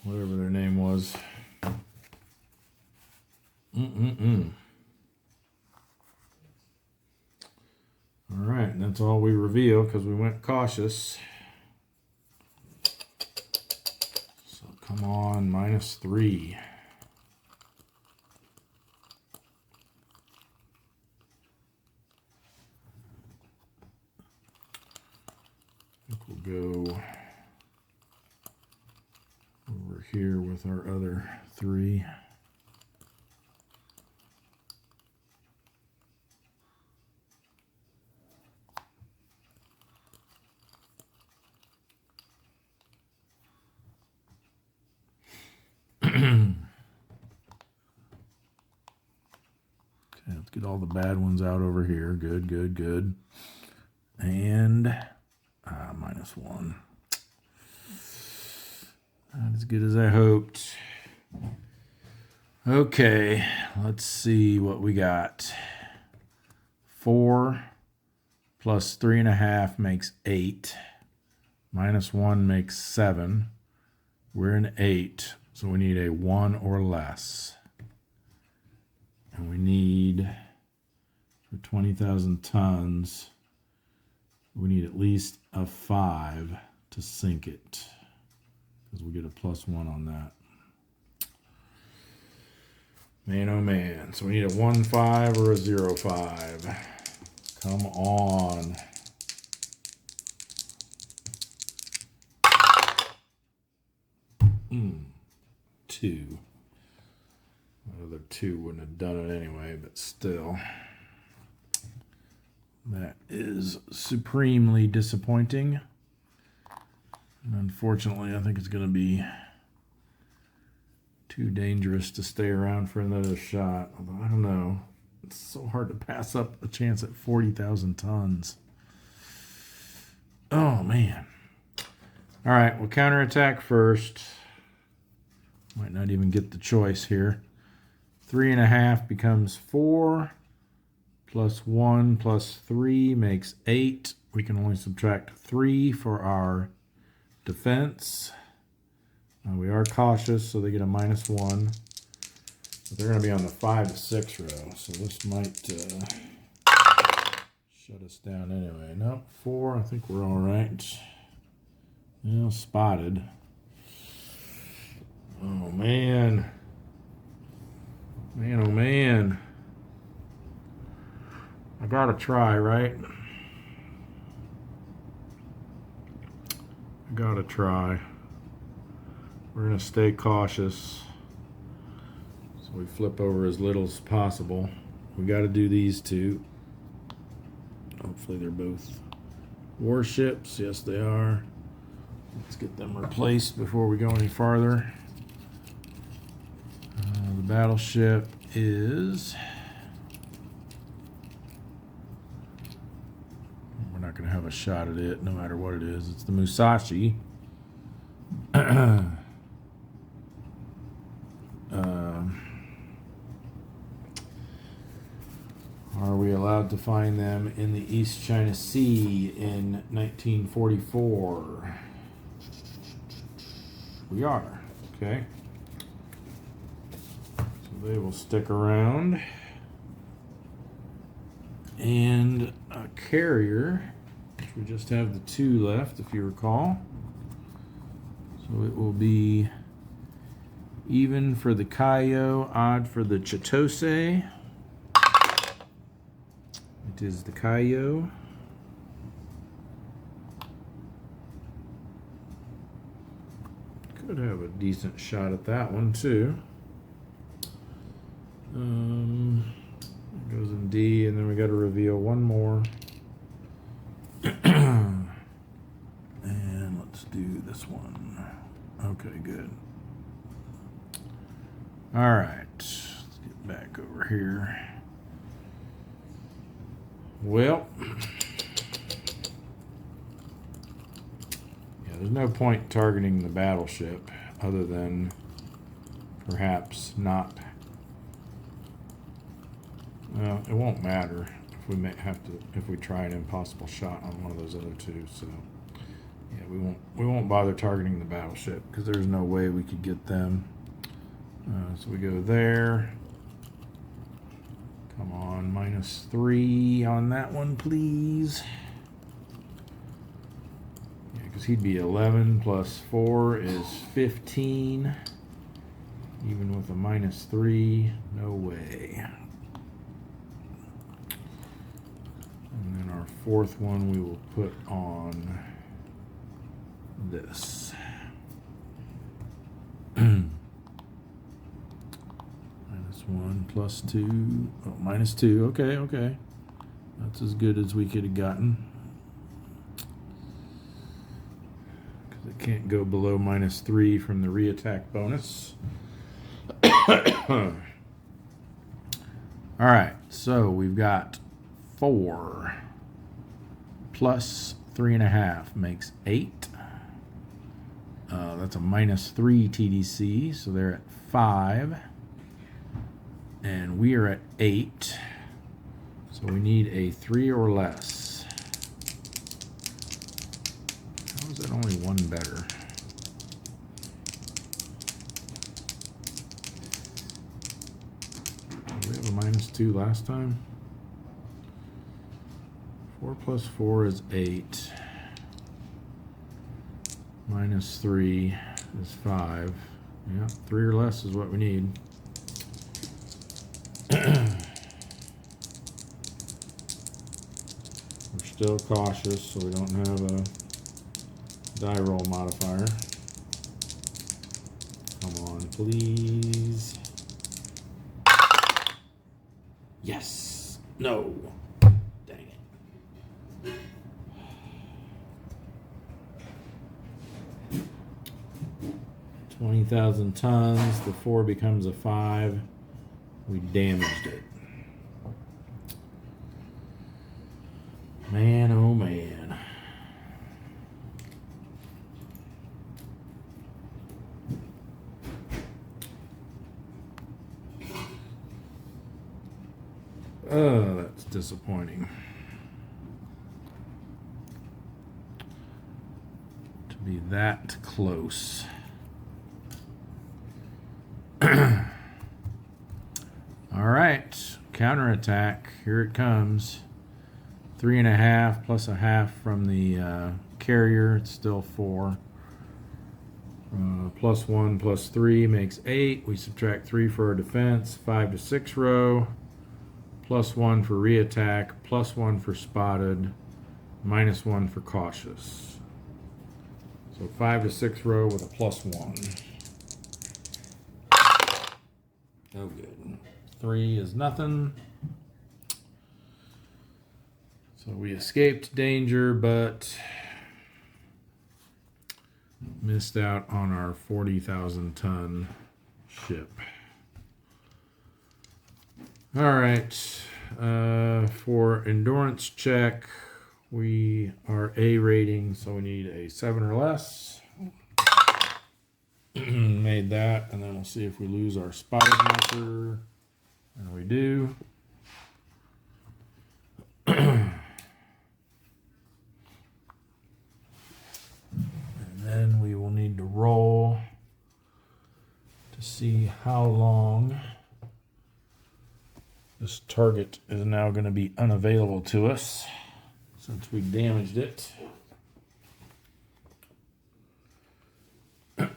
whatever their name was. All right, and that's all we reveal because we went cautious. So come on, -3. I think we'll go over here with our other 3. Okay, let's get all the bad ones out over here. Good. And -1. Not as good as I hoped. Okay, let's see what we got. 4 plus 3.5 makes 8. -1 makes 7. We're an 8, so we need a 1 or less. And we need, for 20,000 tons, we need at least a 5 to sink it, because we get a +1 on that. Man, oh man. So we need a 1.5 or a 0.5. Come on. Two. The other 2 wouldn't have done it anyway, but still. That is supremely disappointing. And unfortunately, I think it's going to be too dangerous to stay around for another shot. Although, I don't know. It's so hard to pass up a chance at 40,000 tons. Oh, man. All right, we'll counterattack first. Might not even get the choice here. 3.5 becomes 4. Plus 1 plus 3 makes 8. We can only subtract 3 for our defense. We are cautious, so they get a -1. But they're going to be on the 5 to 6 row, so this might shut us down anyway. Nope, 4. I think we're all right. Yeah, spotted. Oh, man. Man, oh, man. I gotta try, right? I gotta try. We're gonna stay cautious. So we flip over as little as possible. We gotta do these two. Hopefully they're both warships. Yes, they are. Let's get them replaced before we go any farther. The battleship is... We're not going to have a shot at it no matter what it is. It's the Musashi. Are we allowed to find them in the East China Sea in 1944? We are. Okay. So they will stick around. And a carrier, which we just have the 2 left, if you recall. So it will be even for the Kaio, odd for the Chitose. It is the Kaio. Could have a decent shot at that one too. It goes in D, and then we got to reveal one more. And let's do this one. Okay, good. All right, let's get back over here. Well, yeah, there's no point targeting the battleship other than perhaps not. Well, it won't matter if we may have to, if we try an impossible shot on one of those other two. So yeah, we won't bother targeting the battleship because there's no way we could get them. So we go there. Come on, -3 on that one, please. Yeah, because he'd be 11 plus 4 is 15. Even with a -3, no way. And then our 4th one we will put on this. -1 plus 2. Oh, -2. Okay, okay. That's as good as we could have gotten. Because it can't go below -3 from the reattack bonus. Alright, so we've got 4 plus 3.5 makes 8. That's a -3 TDC, so they're at 5. And we are at 8. So we need a 3 or less. How is that only 1 better? Did we have a -2 last time? 4 plus 4 is 8. -3 is 5. Yeah, 3 or less is what we need. We're still cautious, so we don't have a die roll modifier. Come on, please. Yes. No. Dang it. $20,000 tons. The 4 becomes a 5. We damaged it. Man, oh man. Oh, that's disappointing. To be that close. All right, counterattack. Here it comes. 3.5 plus a half from the carrier. It's still 4. Plus 1 plus 3 makes 8. We subtract 3 for our defense. 5 to 6 row. Plus 1 for reattack. Plus 1 for spotted. Minus 1 for cautious. So 5 to 6 row with a plus 1. Oh, good. 3 is nothing. So we escaped danger, but missed out on our 40,000 ton ship. All right. For endurance check, we are A rating, so we need a 7 or less. Made that, and then we'll see if we lose our spotted marker. And we do. Then we will need to roll to see how long this target is now going to be unavailable to us since we damaged it. So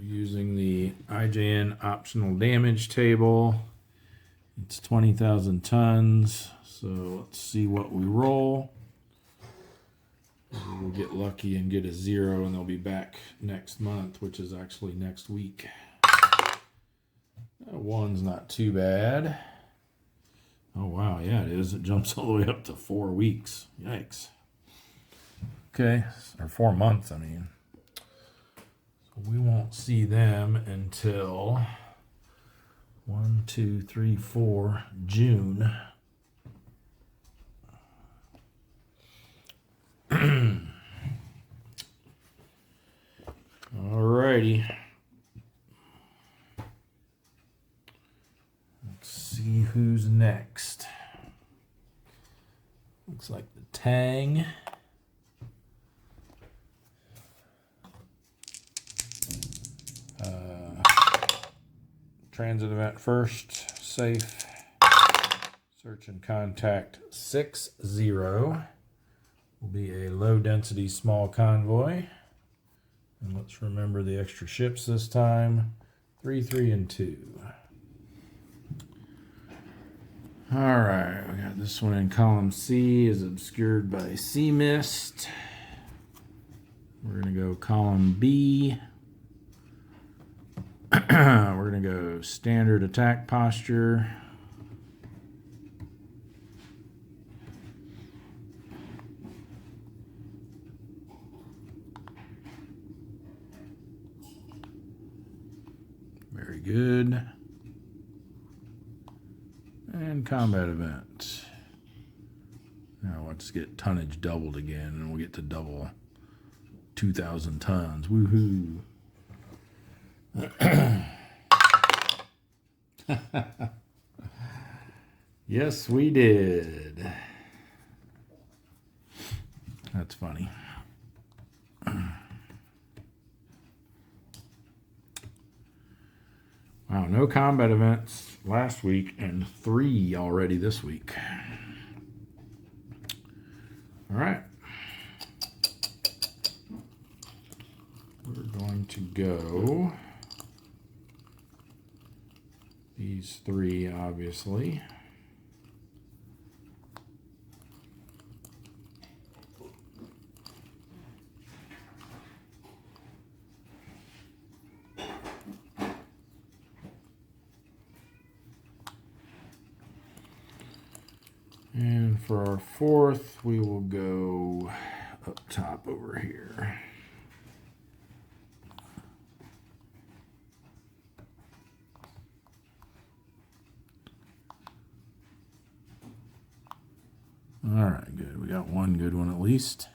using the IJN optional damage table, it's 20,000 tons. So let's see what we roll. Maybe we'll get lucky and get a 0, and they'll be back next month, which is actually next week. That 1's not too bad. Oh, wow. Yeah, it is. It jumps all the way up to 4 weeks. Yikes. Okay. Or 4 months, I mean. So we won't see them until 1, 2, 3, 4, June. Alrighty. Let's see who's next. Looks like the Tang. Transit event first. Safe. Search and contact 60. Will be a low density small convoy. And let's remember the extra ships this time. 3, 3, and 2. All right, we got this one in column C, is obscured by sea mist. We're gonna go column B. We're gonna go standard attack posture. Very good. And combat event. Now let's get tonnage doubled again, and we'll get to double 2,000 tons. Woohoo! Yes, we did. That's funny. Wow, no combat events last week and 3 already this week. All right. We're going to go these 3, obviously. And for our 4th, we will go up top over here. All right, good. We got one good one at least.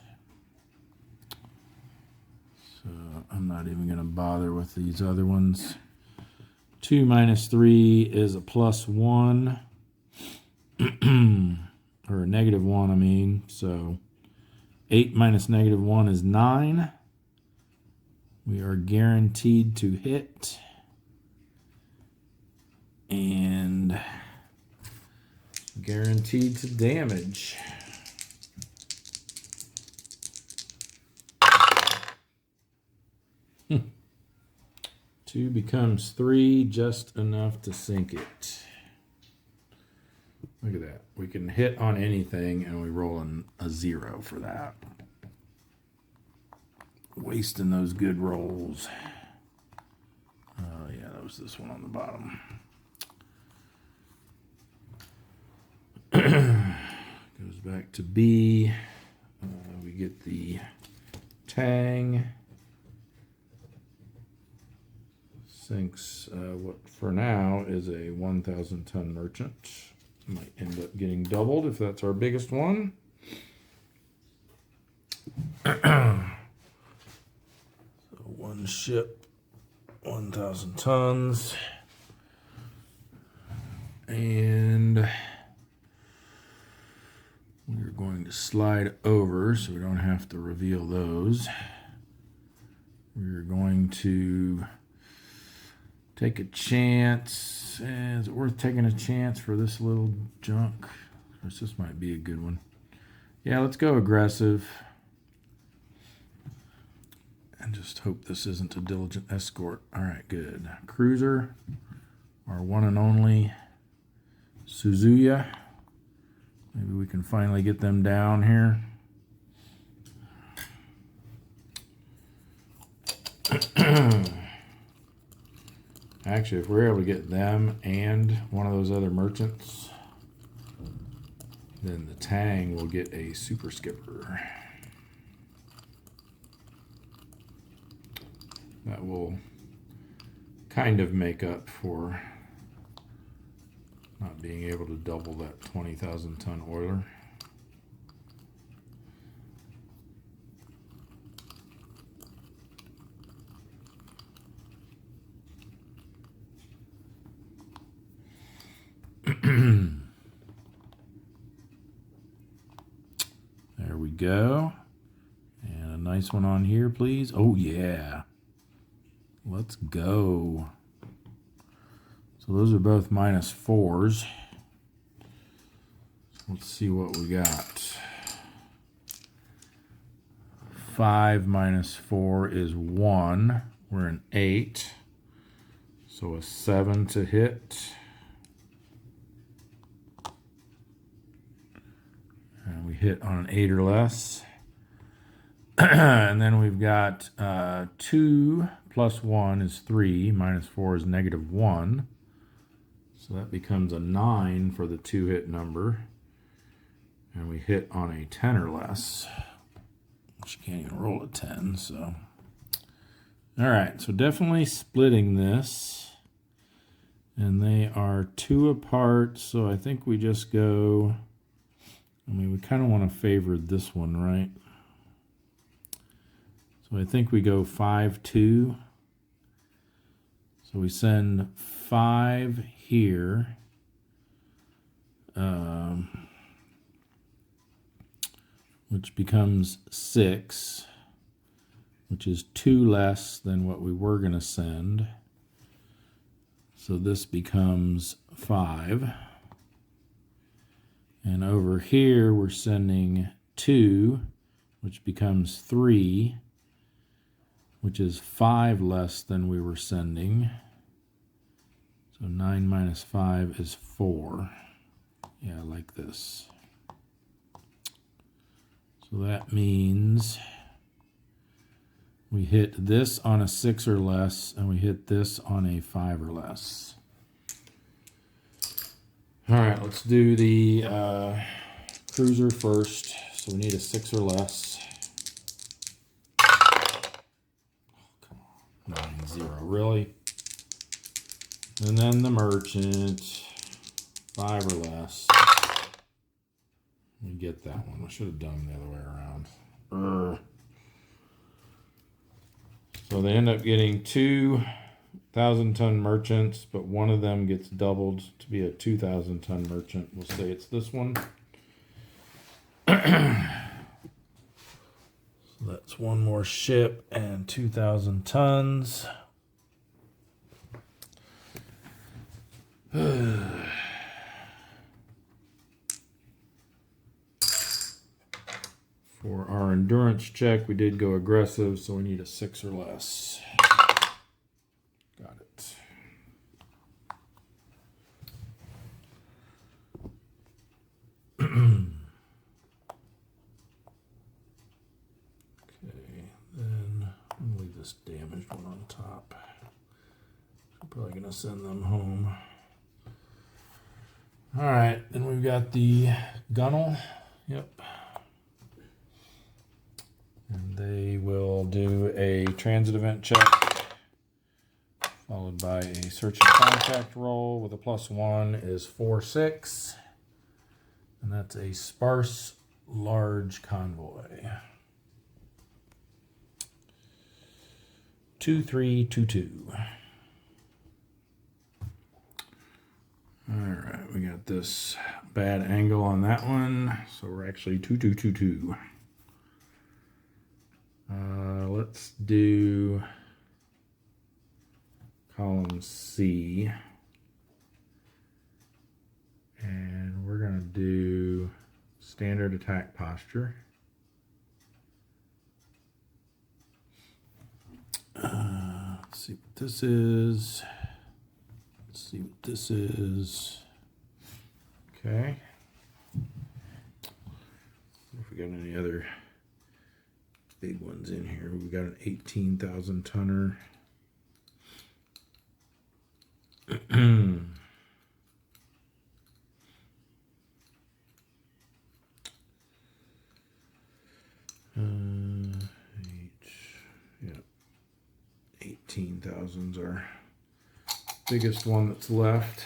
So I'm I'm not even going to bother with these other ones. 2 minus 3 is a +1. Or a -1, I mean. So 8 minus -1 is 9. We are guaranteed to hit. And guaranteed to damage. Two becomes 3, just enough to sink it. Look at that. We can hit on anything and we roll a 0 for that. Wasting those good rolls. Oh yeah, that was this one on the bottom. Goes back to B. We get the Tang. Sinks what for now is a 1,000-ton merchant. Might end up getting doubled if that's our biggest one. So one ship, 1,000 tons. And we're going to slide over so we don't have to reveal those. We're going to take a chance. Is it worth taking a chance for this little junk? This might be a good one. Yeah, let's go aggressive. And just hope this isn't a diligent escort. All right, good. Cruiser, our one and only Suzuya. Maybe we can finally get them down here. Actually, if we're able to get them and one of those other merchants, then the Tang will get a super skipper. That will kind of make up for not being able to double that 20,000-ton oiler. There we go. And a nice one on here, please. Oh, yeah. Let's go. So those are both -4s. Let's see what we got. 5 minus 4 is 1. We're an 8. So a 7 to hit. And we hit on an 8 or less. And then we've got 2 plus 1 is 3, minus 4 is -1. So that becomes a 9 for the 2-hit number. And we hit on a 10 or less. Which you can't even roll a 10, so. All right, so definitely splitting this. And they are 2 apart, so I think we just go. I mean, we kind of want to favor this one, right? So I think we go 5-2. So we send 5 here. Which becomes 6, which is 2 less than what we were going to send. So this becomes 5. And over here, we're sending 2, which becomes 3, which is 5 less than we were sending. So 9 minus 5 is 4. Yeah, like this. So that means we hit this on a 6 or less, and we hit this on a 5 or less. All right, let's do the cruiser first. So we need a 6 or less. Oh, come on, 9-0, really? And then the merchant, 5 or less. We get that one. I should have done the other way around. So they end up getting 2,000-ton merchants, but one of them gets doubled to be a 2,000-ton merchant. We'll say it's this one. So that's one more ship and 2,000 tons. For our endurance check, we did go aggressive, so we need a 6 or less. Got it. Okay, then I'll leave this damaged one on top. I'm probably going to send them home. All right, then we've got the Gunnell. Yep. And they will do a transit event check, followed by a search and contact roll with a +1 is 4-6. And that's a sparse large convoy. 2322. All right, we got this bad angle on that one, so we're actually 2222. Let's do column C, and we're going to do standard attack posture. Let's see what this is. Let's see what this is. Okay. If we got any other big ones in here. We've got an 18,000 tonner. Yeah, 18,000's our biggest one that's left.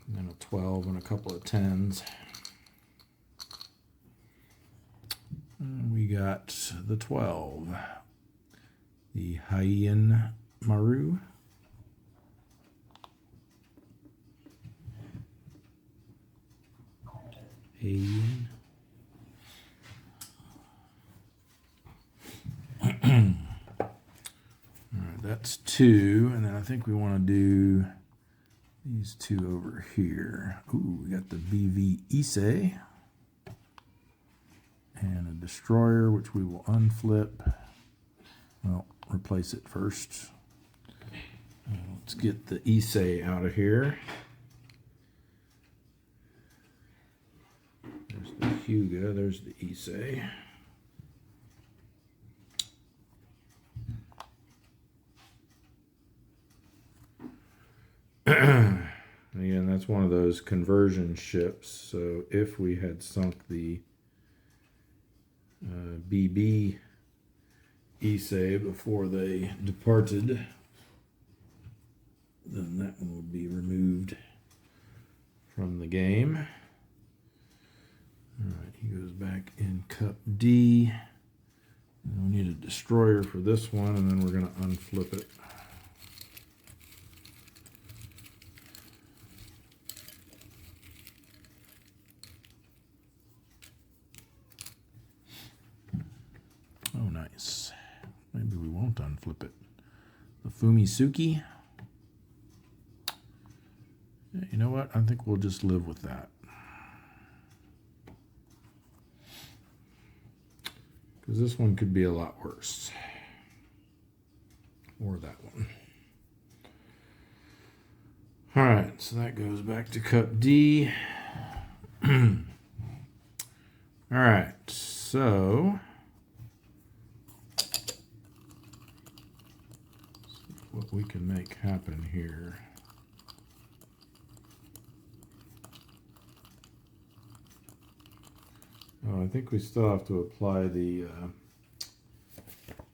And then a 12 and a couple of 10s. We got the 12, the Haiyan Maru. Haiyan. All right, that's 2, and then I think we want to do these 2 over here. Ooh, we got the BB Issei. And a destroyer, which we will unflip. Well, replace it first. Let's get the Issei out of here. There's the Hyuga, there's the Issei. Again, that's one of those conversion ships. So if we had sunk the BB Issei before they departed, then that one will be removed from the game. All right, he goes back in cup D. And we need a destroyer for this one, and then we're going to unflip it. Oh, nice. Maybe we won't unflip it. The Fumisuki. Yeah, you know what? I think we'll just live with that. Because this one could be a lot worse. Or that one. All right, so that goes back to cup D. All right, so what we can make happen here. Oh, I think we still have to apply the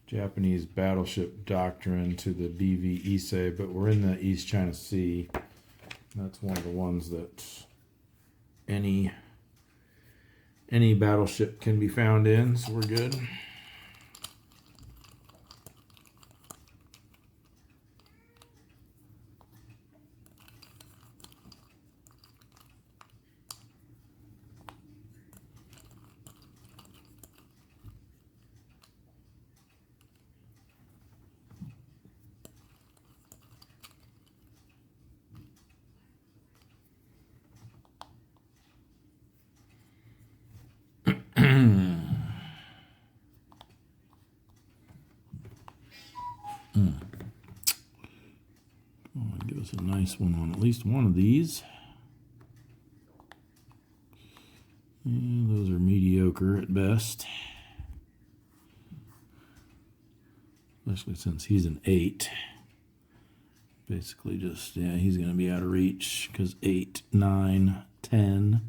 Japanese battleship doctrine to the BV Issei, but we're in the East China Sea. That's one of the ones that any battleship can be found in, so we're good. Give us a nice one on at least one of these. And those are mediocre at best. Especially since he's an 8. Basically just, yeah, he's going to be out of reach because 8, 9, 10,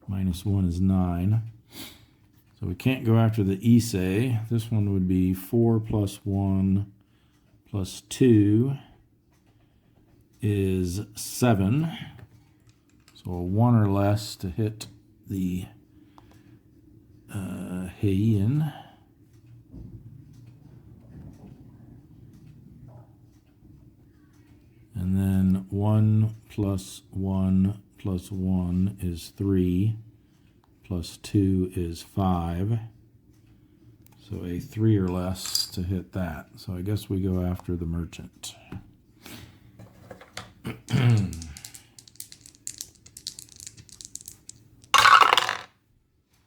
minus 1 is 9. So we can't go after the Issei. This one would be 4 plus 1 plus 2 is 7. So a 1 or less to hit the Heian. And then 1 plus 1 plus 1 is 3, plus 2 is 5. So a 3 or less to hit that. So I guess we go after the merchant.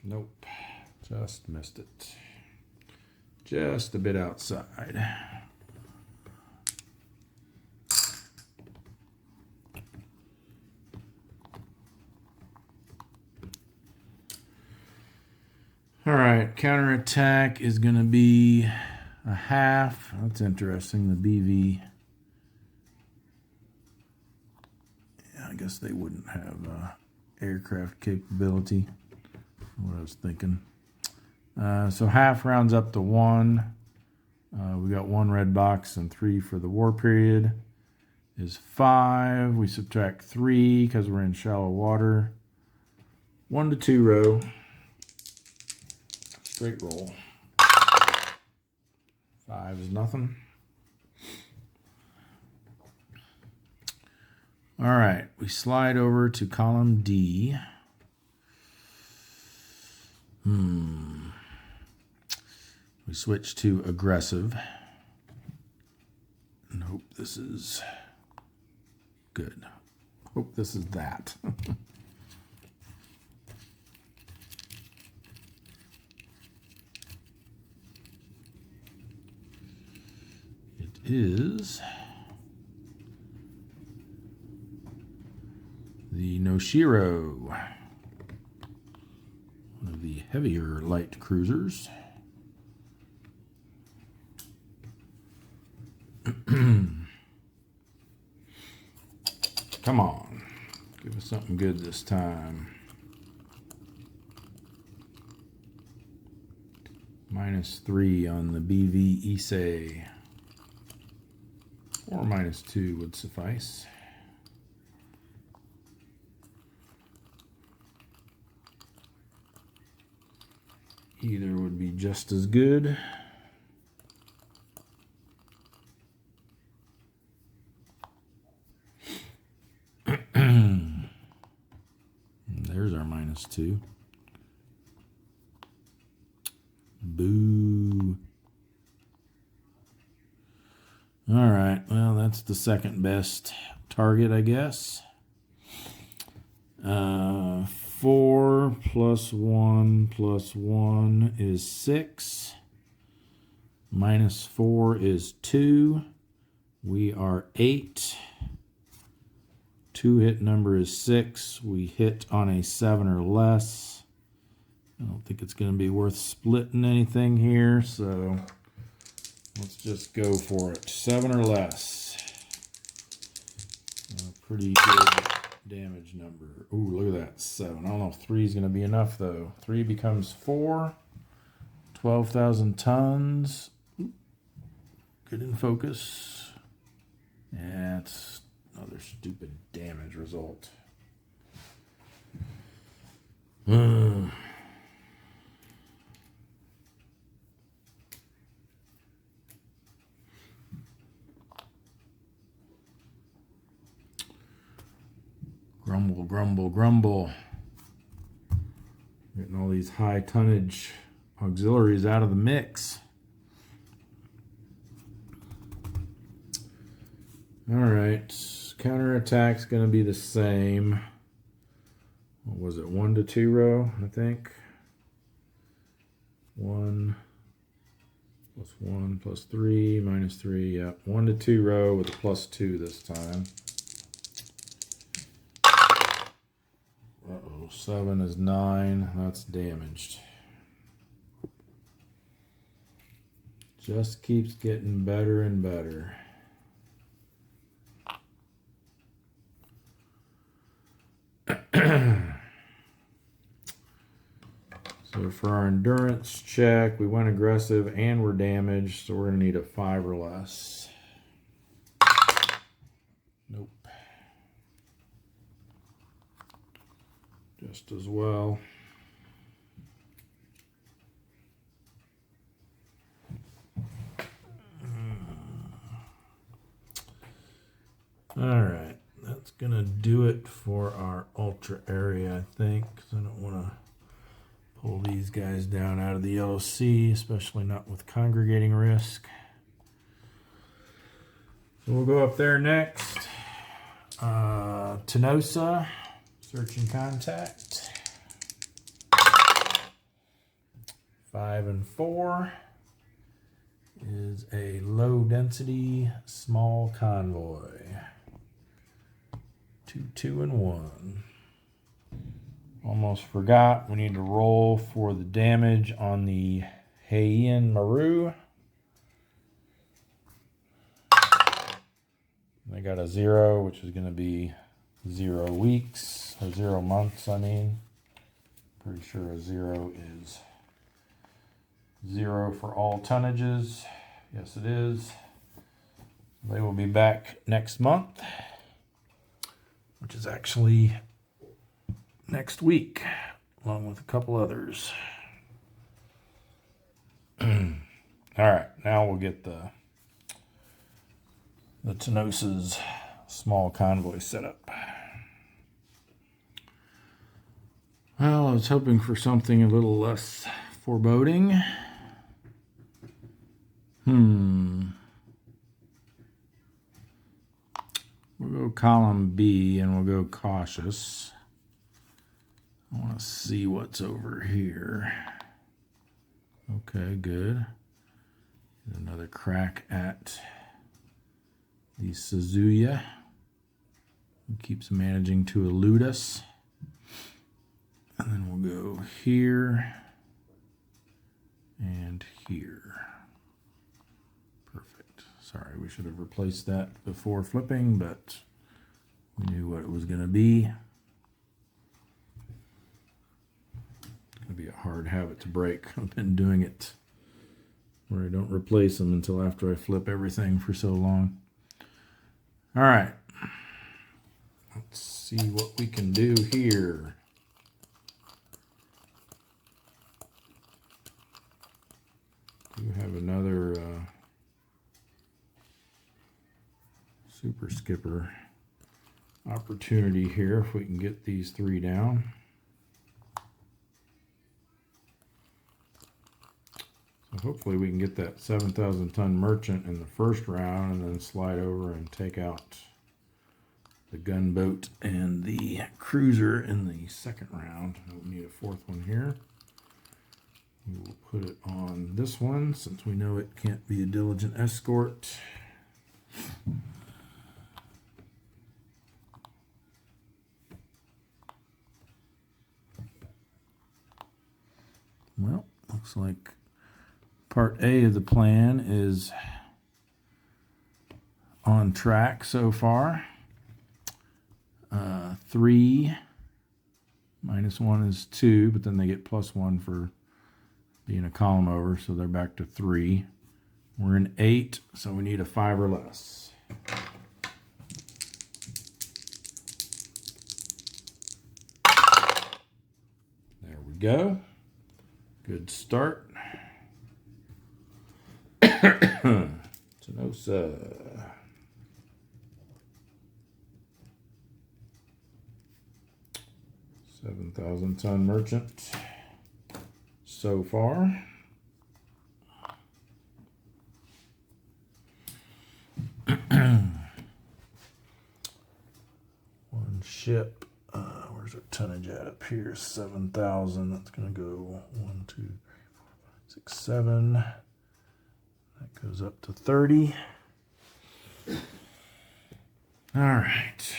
Nope, just missed it. Just a bit outside. All right, counterattack is going to be a half. That's interesting. The BV. Yeah, I guess they wouldn't have aircraft capability. What I was thinking. So half rounds up to 1. We got 1 red box and 3 for the war period. Is 5. We subtract 3 because we're in shallow water. 1 to 2 row. Straight roll. 5 is nothing. All right, we slide over to column D. We switch to aggressive. And hope this is good. Hope this is that. Is the Noshiro, one of the heavier light cruisers. Come on, give us something good this time. -3 on the BV Issei. Or -2 would suffice. Either would be just as good. There's our -2. Boo. All right, well, that's the second best target, I guess. 4 plus 1 plus 1 is 6. -4 is 2. We are 8. 2 hit number is 6. We hit on a 7 or less. I don't think it's going to be worth splitting anything here, so let's just go for it. 7 or less. Pretty good damage number. Ooh, look at that. 7. I don't know if 3 is going to be enough, though. 3 becomes 4. 12,000 tons. Good in focus. Yeah, it's another stupid damage result. Grumble, grumble, grumble. Getting all these high tonnage auxiliaries out of the mix. All right, counterattack's going to be the same. What was it, 1 to 2 row, I think? 1 plus 1 plus 3 minus 3, yep. 1 to 2 row with a +2 this time. 7 is 9. That's damaged. Just keeps getting better and better. So for our endurance check, we went aggressive and we're damaged, so we're going to need a 5 or less. Nope. Just as well. All right, that's going to do it for our ultra area, I think, because I don't want to pull these guys down out of the yellow sea, especially not with congregating risk. So we'll go up there next. Tinosa, search and contact. 5 and 4 is a low density small convoy. 2, 2 and 1. Almost forgot, we need to roll for the damage on the Heian Maru. They got a 0, which is going to be 0 weeks, or 0 months, I mean. Pretty sure a 0 is 0 for all tonnages. Yes, it is. They will be back next month, which is actually next week, along with a couple others. All right, now we'll get the Tinosa's small convoy set up. Well, I was hoping for something a little less foreboding. We'll go column B and we'll go cautious. I want to see what's over here. Okay, good. Another crack at the Suzuya, who keeps managing to elude us. And then we'll go here and here. Perfect. Sorry, we should have replaced that before flipping, but we knew what it was going to be. It's going to be a hard habit to break. I've been doing it where I don't replace them until after I flip everything for so long. All right. Let's see what we can do here. Do have another super skipper opportunity here if we can get these 3 down. So hopefully we can get that 7,000 ton merchant in the first round and then slide over and take out the gunboat and the cruiser in the second round. We need a 4th one here. We will put it on this one since we know it can't be a diligent escort. Well, looks like part A of the plan is on track so far. 3 minus 1 is 2, but then they get +1 for being a column over, so they're back to 3. We're in 8, so we need a 5 or less. There we go. Good start. Tinosa. $7,000 ton merchant so far. One ship. Where's our tonnage at up here? 7,000. That's going to go 1, 2, 3, 4, 5, 6, 7. That goes up to 30. All right.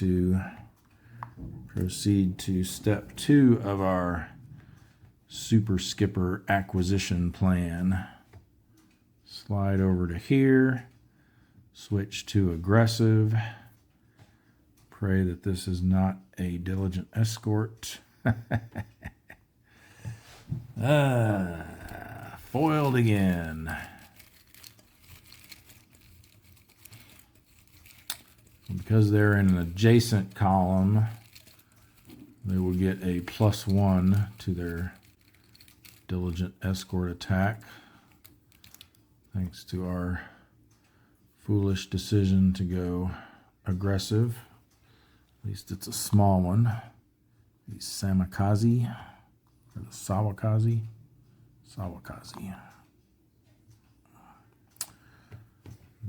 to proceed to step 2 of our Super Skipper acquisition plan. Slide over to here, switch to aggressive. Pray that this is not a diligent escort. Foiled again. Because they're in an adjacent column, they will get a +1 to their diligent escort attack, thanks to our foolish decision to go aggressive. At least it's a small one. The Samakazi, or the Sawakazi. Sawakazi.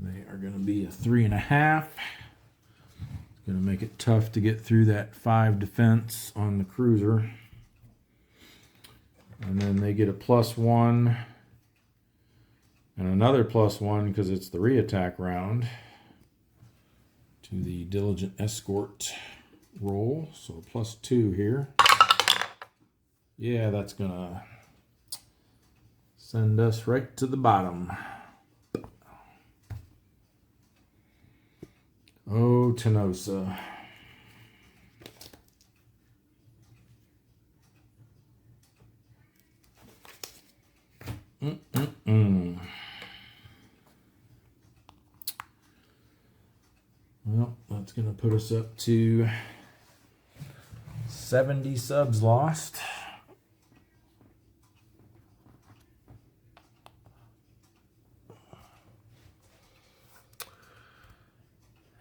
They are going to be a 3.5. Going to make it tough to get through that 5 defense on the cruiser. And then they get a +1 and another +1 because it's the re-attack round to the diligent escort roll. So +2 here. Yeah, that's going to send us right to the bottom. Oh, Tinosa. Well, that's going to put us up to 70 subs lost.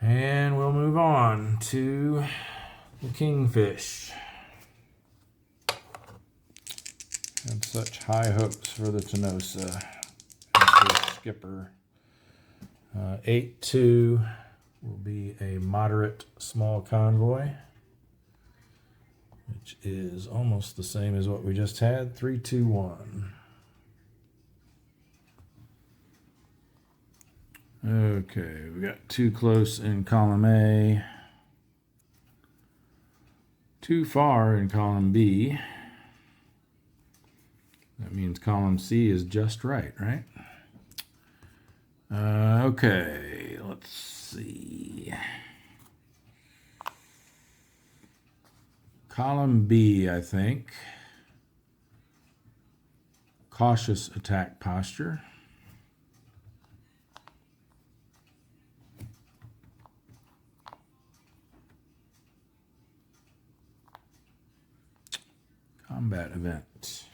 And we'll move on to the Kingfish. Had such high hopes for the Tinosa as the skipper. 8-2 will be a moderate small convoy, which is almost the same as what we just had. 3-2-1. Okay, we got too close in column A, too far in column B. That means column C is just right, right? Okay, let's see. Column B, I think. Cautious attack posture. Combat event.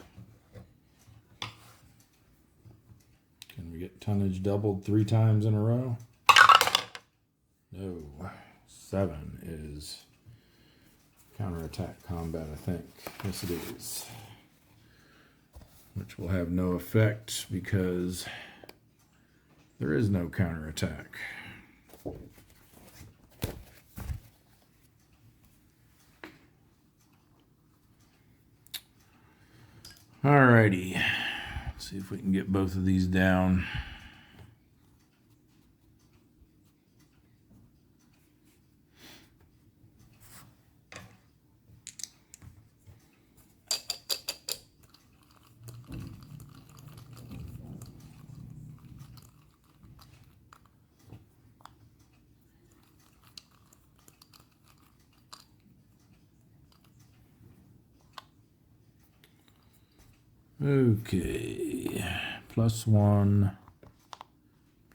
Can we get tonnage doubled 3 times in a row? No. 7 is counterattack combat, I think. Yes, it is. Which will have no effect because there is no counterattack. Alrighty, let's see if we can get both of these down. Okay, +1,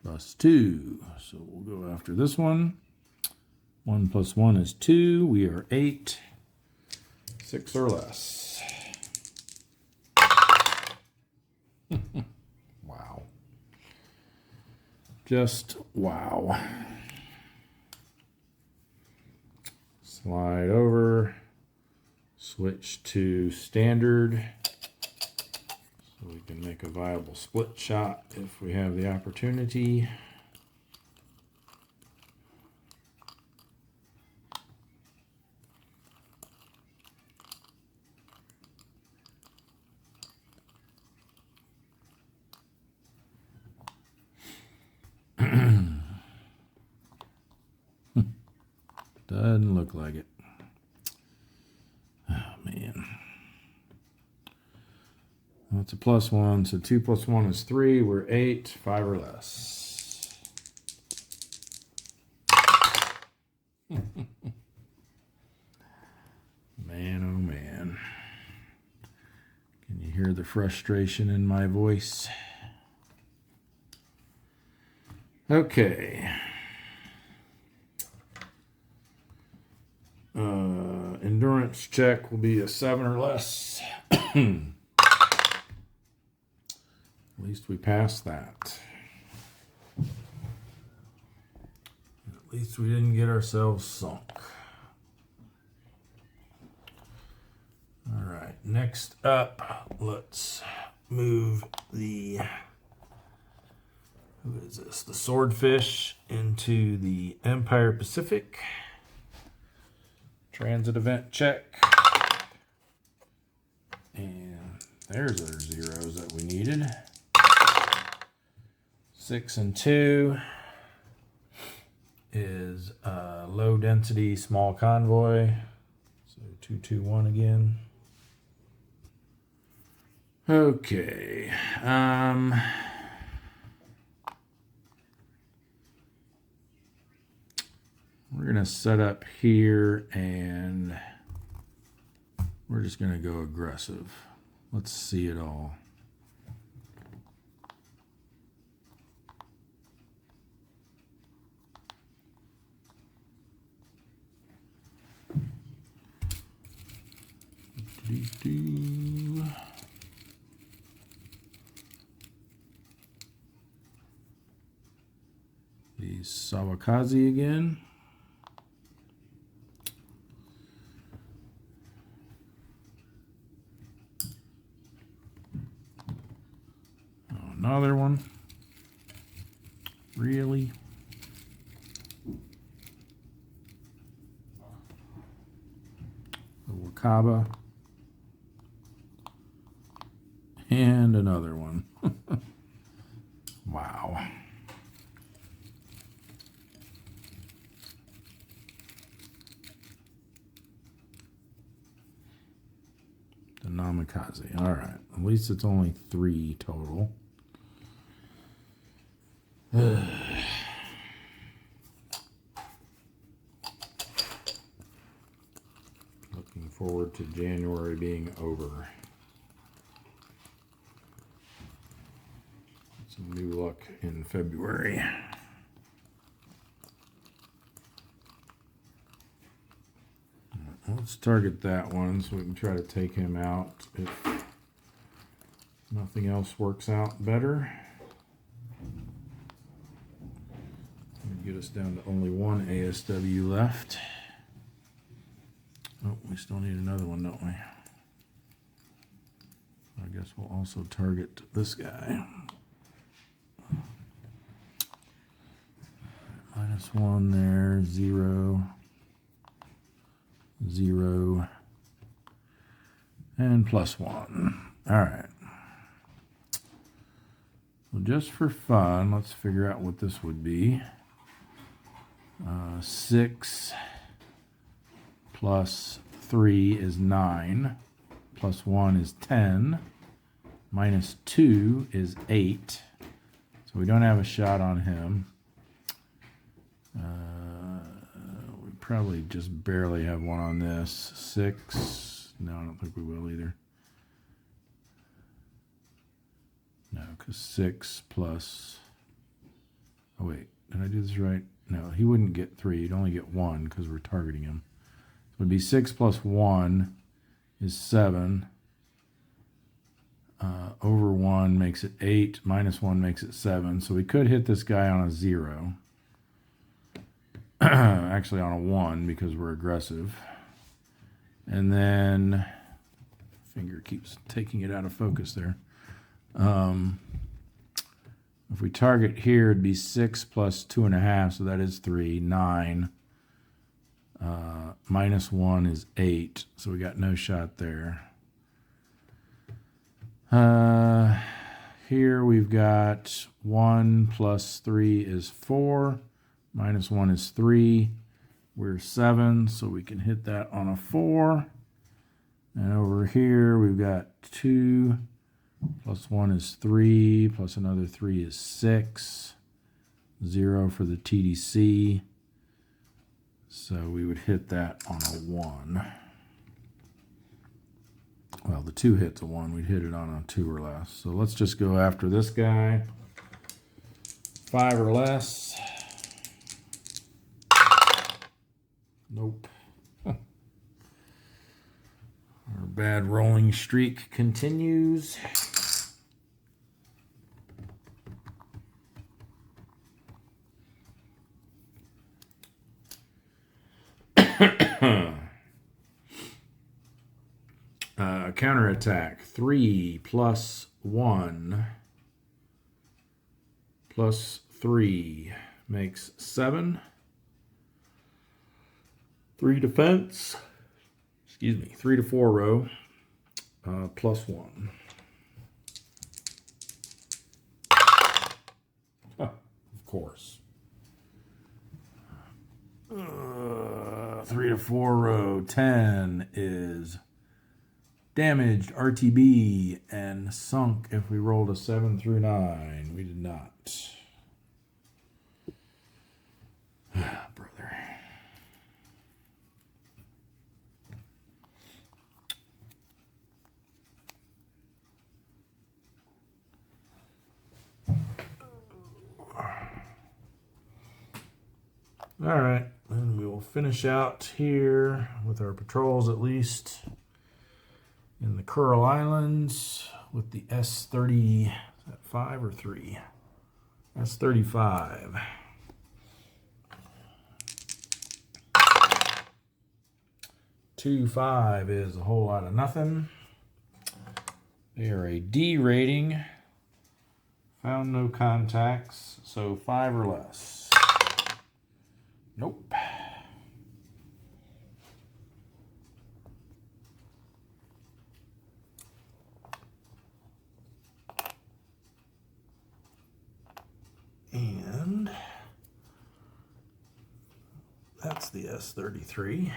+2. So we'll go after this one. 1 + 1 is 2. We are 8. 6 or less. Wow. Just wow. Slide over. Switch to standard. We can make a viable split shot if we have the opportunity. Doesn't look like it. Oh, man. Well, it's a +1, so 2 + 1 is 3. We're 8, 5 or less. Man, oh man. Can you hear the frustration in my voice? Okay. Endurance check will be a 7 or less. At least we passed that. At least we didn't get ourselves sunk. All right, next up, let's move the, who is this? The Swordfish into the Empire Pacific. Transit event check. And there's our zeros that we needed. 6 and 2 is low density small convoy. So 221 again. Okay. We're going to set up here and we're just going to go aggressive. Let's see it all. The Sawakazi again. Another one. Really? The Wakaba. And another one. Wow. The Namikaze. All right. At least it's only 3 total. Looking forward to January being over. Some new luck in February. Let's target that one so we can try to take him out if nothing else works out better. Get us down to only 1 ASW left. Oh, we still need another one, don't we? I guess we'll also target this guy. -1 there, 0, 0, and +1. All right. Well, just for fun, let's figure out what this would be. 6 plus 3 is 9, plus 1 is 10, minus 2 is 8, so we don't have a shot on him. We probably just barely have one on this. 6, no, I don't think we will either. No, because 6 plus, oh wait, did I do this right? No, he wouldn't get 3. He'd only get 1 because we're targeting him. So it would be 6 plus 1 is 7. Over 1 makes it 8. Minus 1 makes it 7. So we could hit this guy on a 0. Actually on a 1 because we're aggressive. And then, finger keeps taking it out of focus there. If we target here, it'd be 6 plus 2.5, so that is 3, 9. Minus 1 is 8, so we got no shot there. Here we've got 1 plus 3 is 4, minus 1 is 3, We're 7, so we can hit that on a 4. And over here, we've got 2, plus 1 is 3, plus another 3 is 6. 0 for the TDC. So we would hit that on a 1. Well, the 2 hits a 1. We'd hit it on a 2 or less. So let's just go after this guy. 5 or less. Nope. Our bad rolling streak continues. Counterattack. 3 plus 1 plus 3 makes 7. 3 defense. Excuse me. 3 to 4 row. Plus 1. Of course. 3 to 4 row. 10 is damaged RTB and sunk if we rolled a 7 through 9. We did not. Brother. All right, and we will finish out here with our patrols at least in the Kuril Islands with the S30, is that 5 or 3? S35. Two 5 is a whole lot of nothing. They are a D rating. Found no contacts, so 5 or less. Nope. And that's the S33.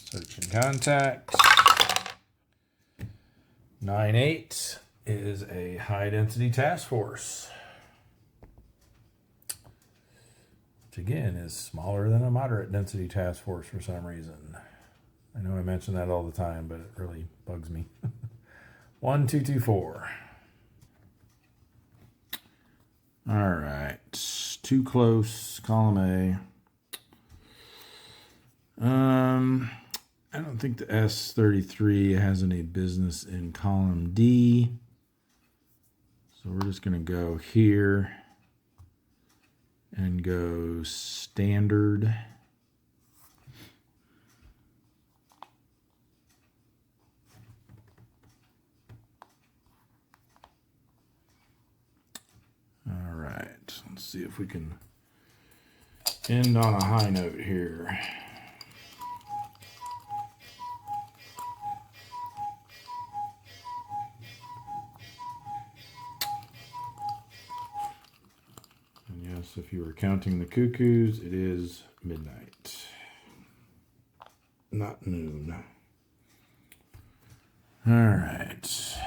Search and contact. 9-8 is a high density task force. Which again is smaller than a moderate density task force for some reason. I know I mention that all the time, but it really bugs me. 1224. All right, too close, column A. I don't think the S33 has any business in column D. So we're just going to go here and go standard. All right, let's see if we can end on a high note here. And yes, if you were counting the cuckoos, it is midnight, not noon. All right.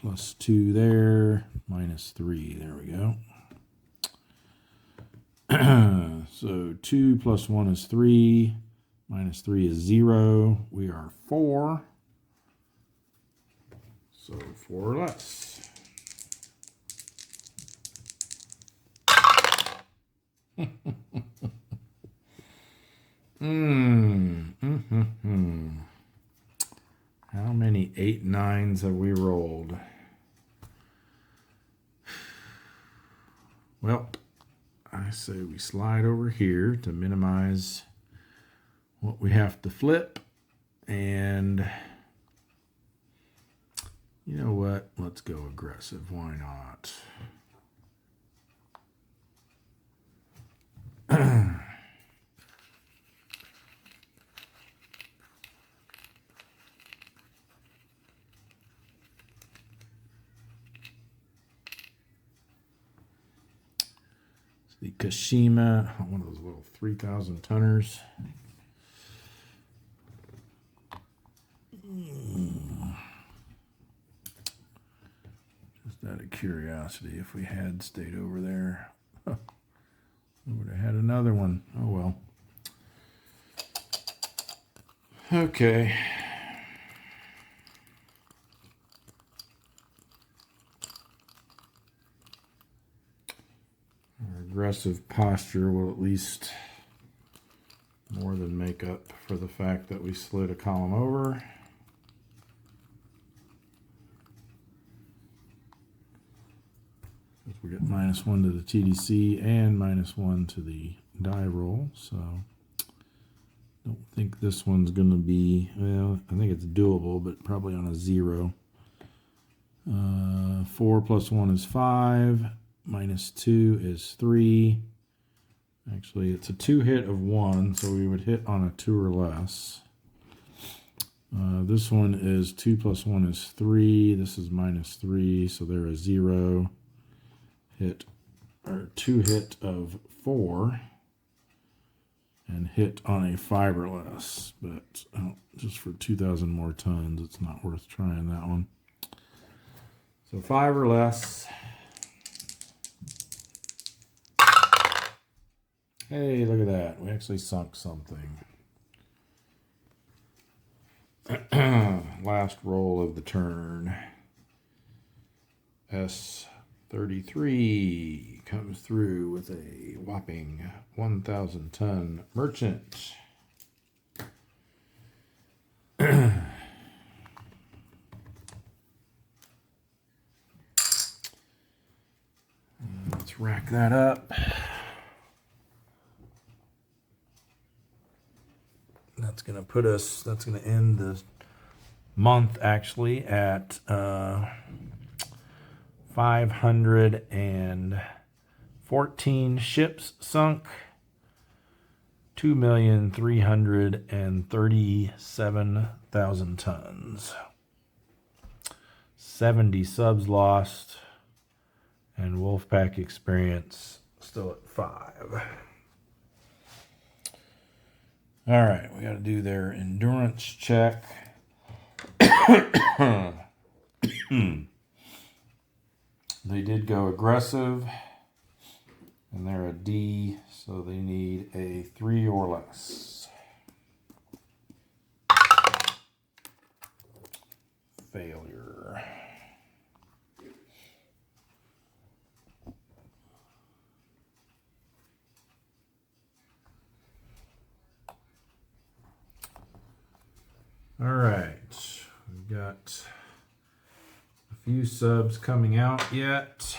+2 there, -3, there we go. So 2 plus 1 is 3, -3 is 0. We are 4. So 4 or less. How many 8 9s have we rolled? Well, I say we slide over here to minimize what we have to flip. And you know what? Let's go aggressive. Why not? The Kashima, one of those little 3,000 tonners. Just out of curiosity, if we had stayed over there, we would have had another one. Oh well. Okay. Our aggressive posture will at least more than make up for the fact that we slid a column over. We get -1 to the TDC and -1 to the die roll, so don't think this one's going to be, well, I think it's doable, but probably on a 0. 4 + 1 is 5, -2 is 3. Actually, it's a 2 hit of 1, so we would hit on a 2 or less. This one is 2 + 1 is 3. This is -3, so they're a 0. Hit, or 2 hit of 4. And hit on a 5 or less. But just for 2,000 more tons, it's not worth trying that one. So 5 or less. Hey, look at that. We actually sunk something. Last roll of the turn. S33 comes through with a whopping 1,000 ton merchant. Let's rack that up. That's going to put us, that's going to end the month actually at 514 ships sunk, 2,337,000 tons, 70 subs lost, and Wolfpack experience still at 5. All right, we got to do their endurance check. They did go aggressive, and they're a D, so they need a 3 or less. Failure. All right, we've got a few subs coming out yet.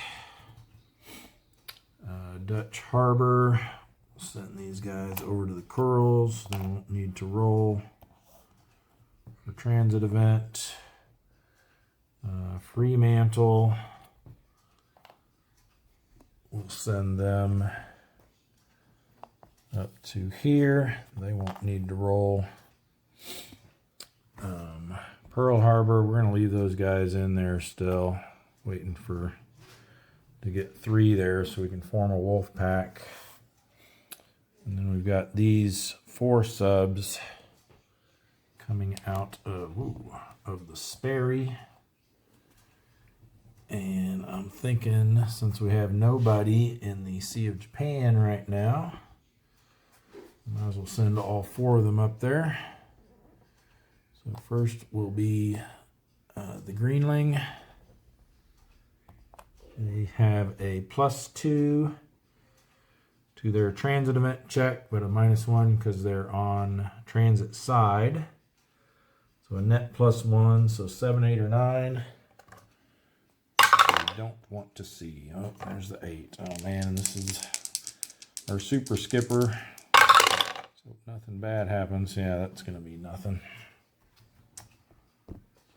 Dutch Harbor, send these guys over to the Curls. They won't need to roll for transit event. Fremantle, we'll send them up to here. They won't need to roll. Pearl Harbor, we're going to leave those guys in there still, waiting to get 3 there so we can form a wolf pack. And then we've got these 4 subs coming out of the Sperry. And I'm thinking, since we have nobody in the Sea of Japan right now, might as well send all 4 of them up there. So first will be the Greenling. They have a +2 to their transit event check, but a -1 because they're on transit side. So a net +1, so 7, 8, or 9. We don't want to see. Oh, there's the 8. Oh man, this is our super skipper. So if nothing bad happens, yeah, that's going to be nothing.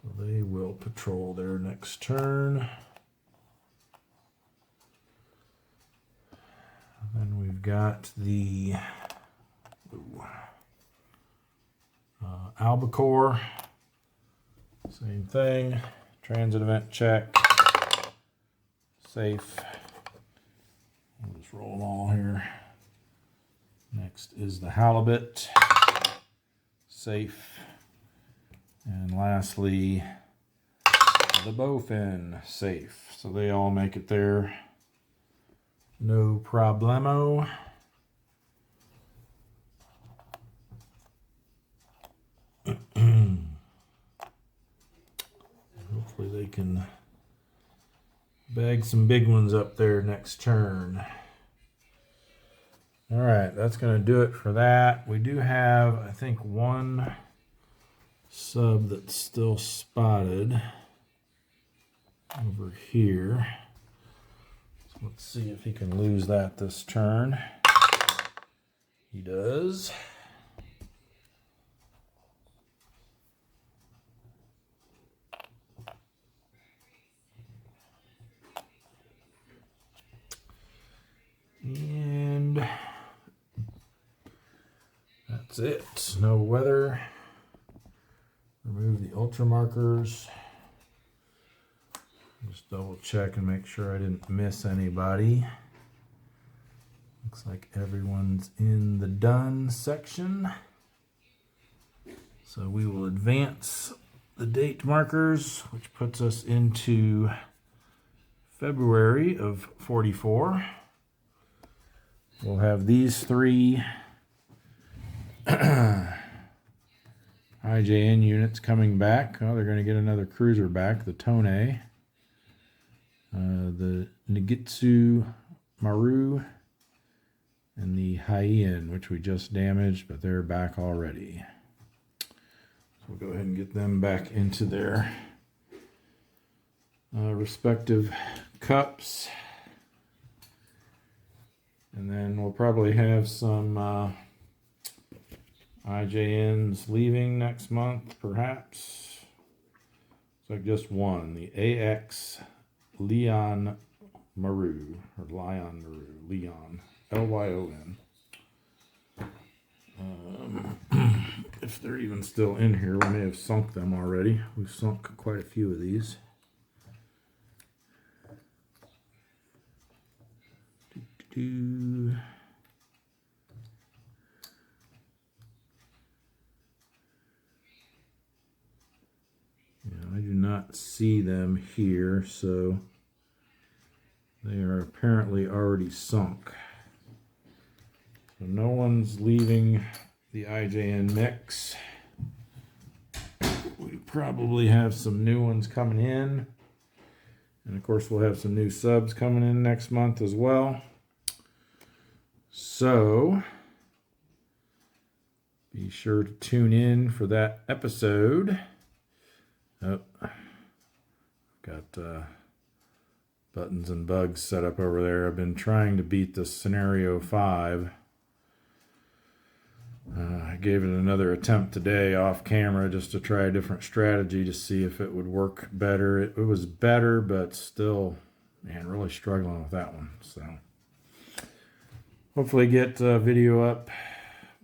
So they will patrol their next turn. Then we've got the Albacore. Same thing. Transit event check. Safe. We'll just Let's roll them all here. Next is the halibut, safe. And lastly, the bowfin, safe. So they all make it there. No problemo. Hopefully they can bag some big ones up there next turn. All right, that's going to do it for that. We do have, I think, one sub that's still spotted over here. So let's see if he can lose that this turn. He does. And that's it. No weather. Remove the ultra markers. Just double check and make sure I didn't miss anybody. Looks like everyone's in the done section. So we will advance the date markers, which puts us into February of 44. We'll have these three IJN units coming back. Oh, they're going to get another cruiser back, the Tonnage, the Nagitsu Maru, and the IJN, which we just damaged, but they're back already. So we'll go ahead and get them back into their respective cups. And then we'll probably have some IJNs leaving next month, perhaps. It's like just one, the AX Leon Maru, or Lyon Maru, Leon, Lyon. If they're even still in here, we may have sunk them already. We've sunk quite a few of these. Yeah, I do not see them here, so they are apparently already sunk. So no one's leaving the IJN mix. We probably have some new ones coming in. And of course we'll have some new subs coming in next month as well. So be sure to tune in for that episode. Oh, got buttons and bugs set up over there. I've been trying to beat this scenario 5. I gave it another attempt today off camera just to try a different strategy to see if it would work better. It was better, but still, man, really struggling with that one. So hopefully get a video up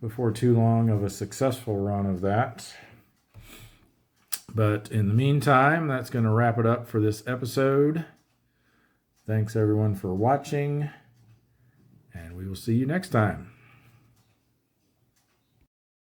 before too long of a successful run of that. But in the meantime, that's going to wrap it up for this episode. Thanks everyone for watching, and we will see you next time.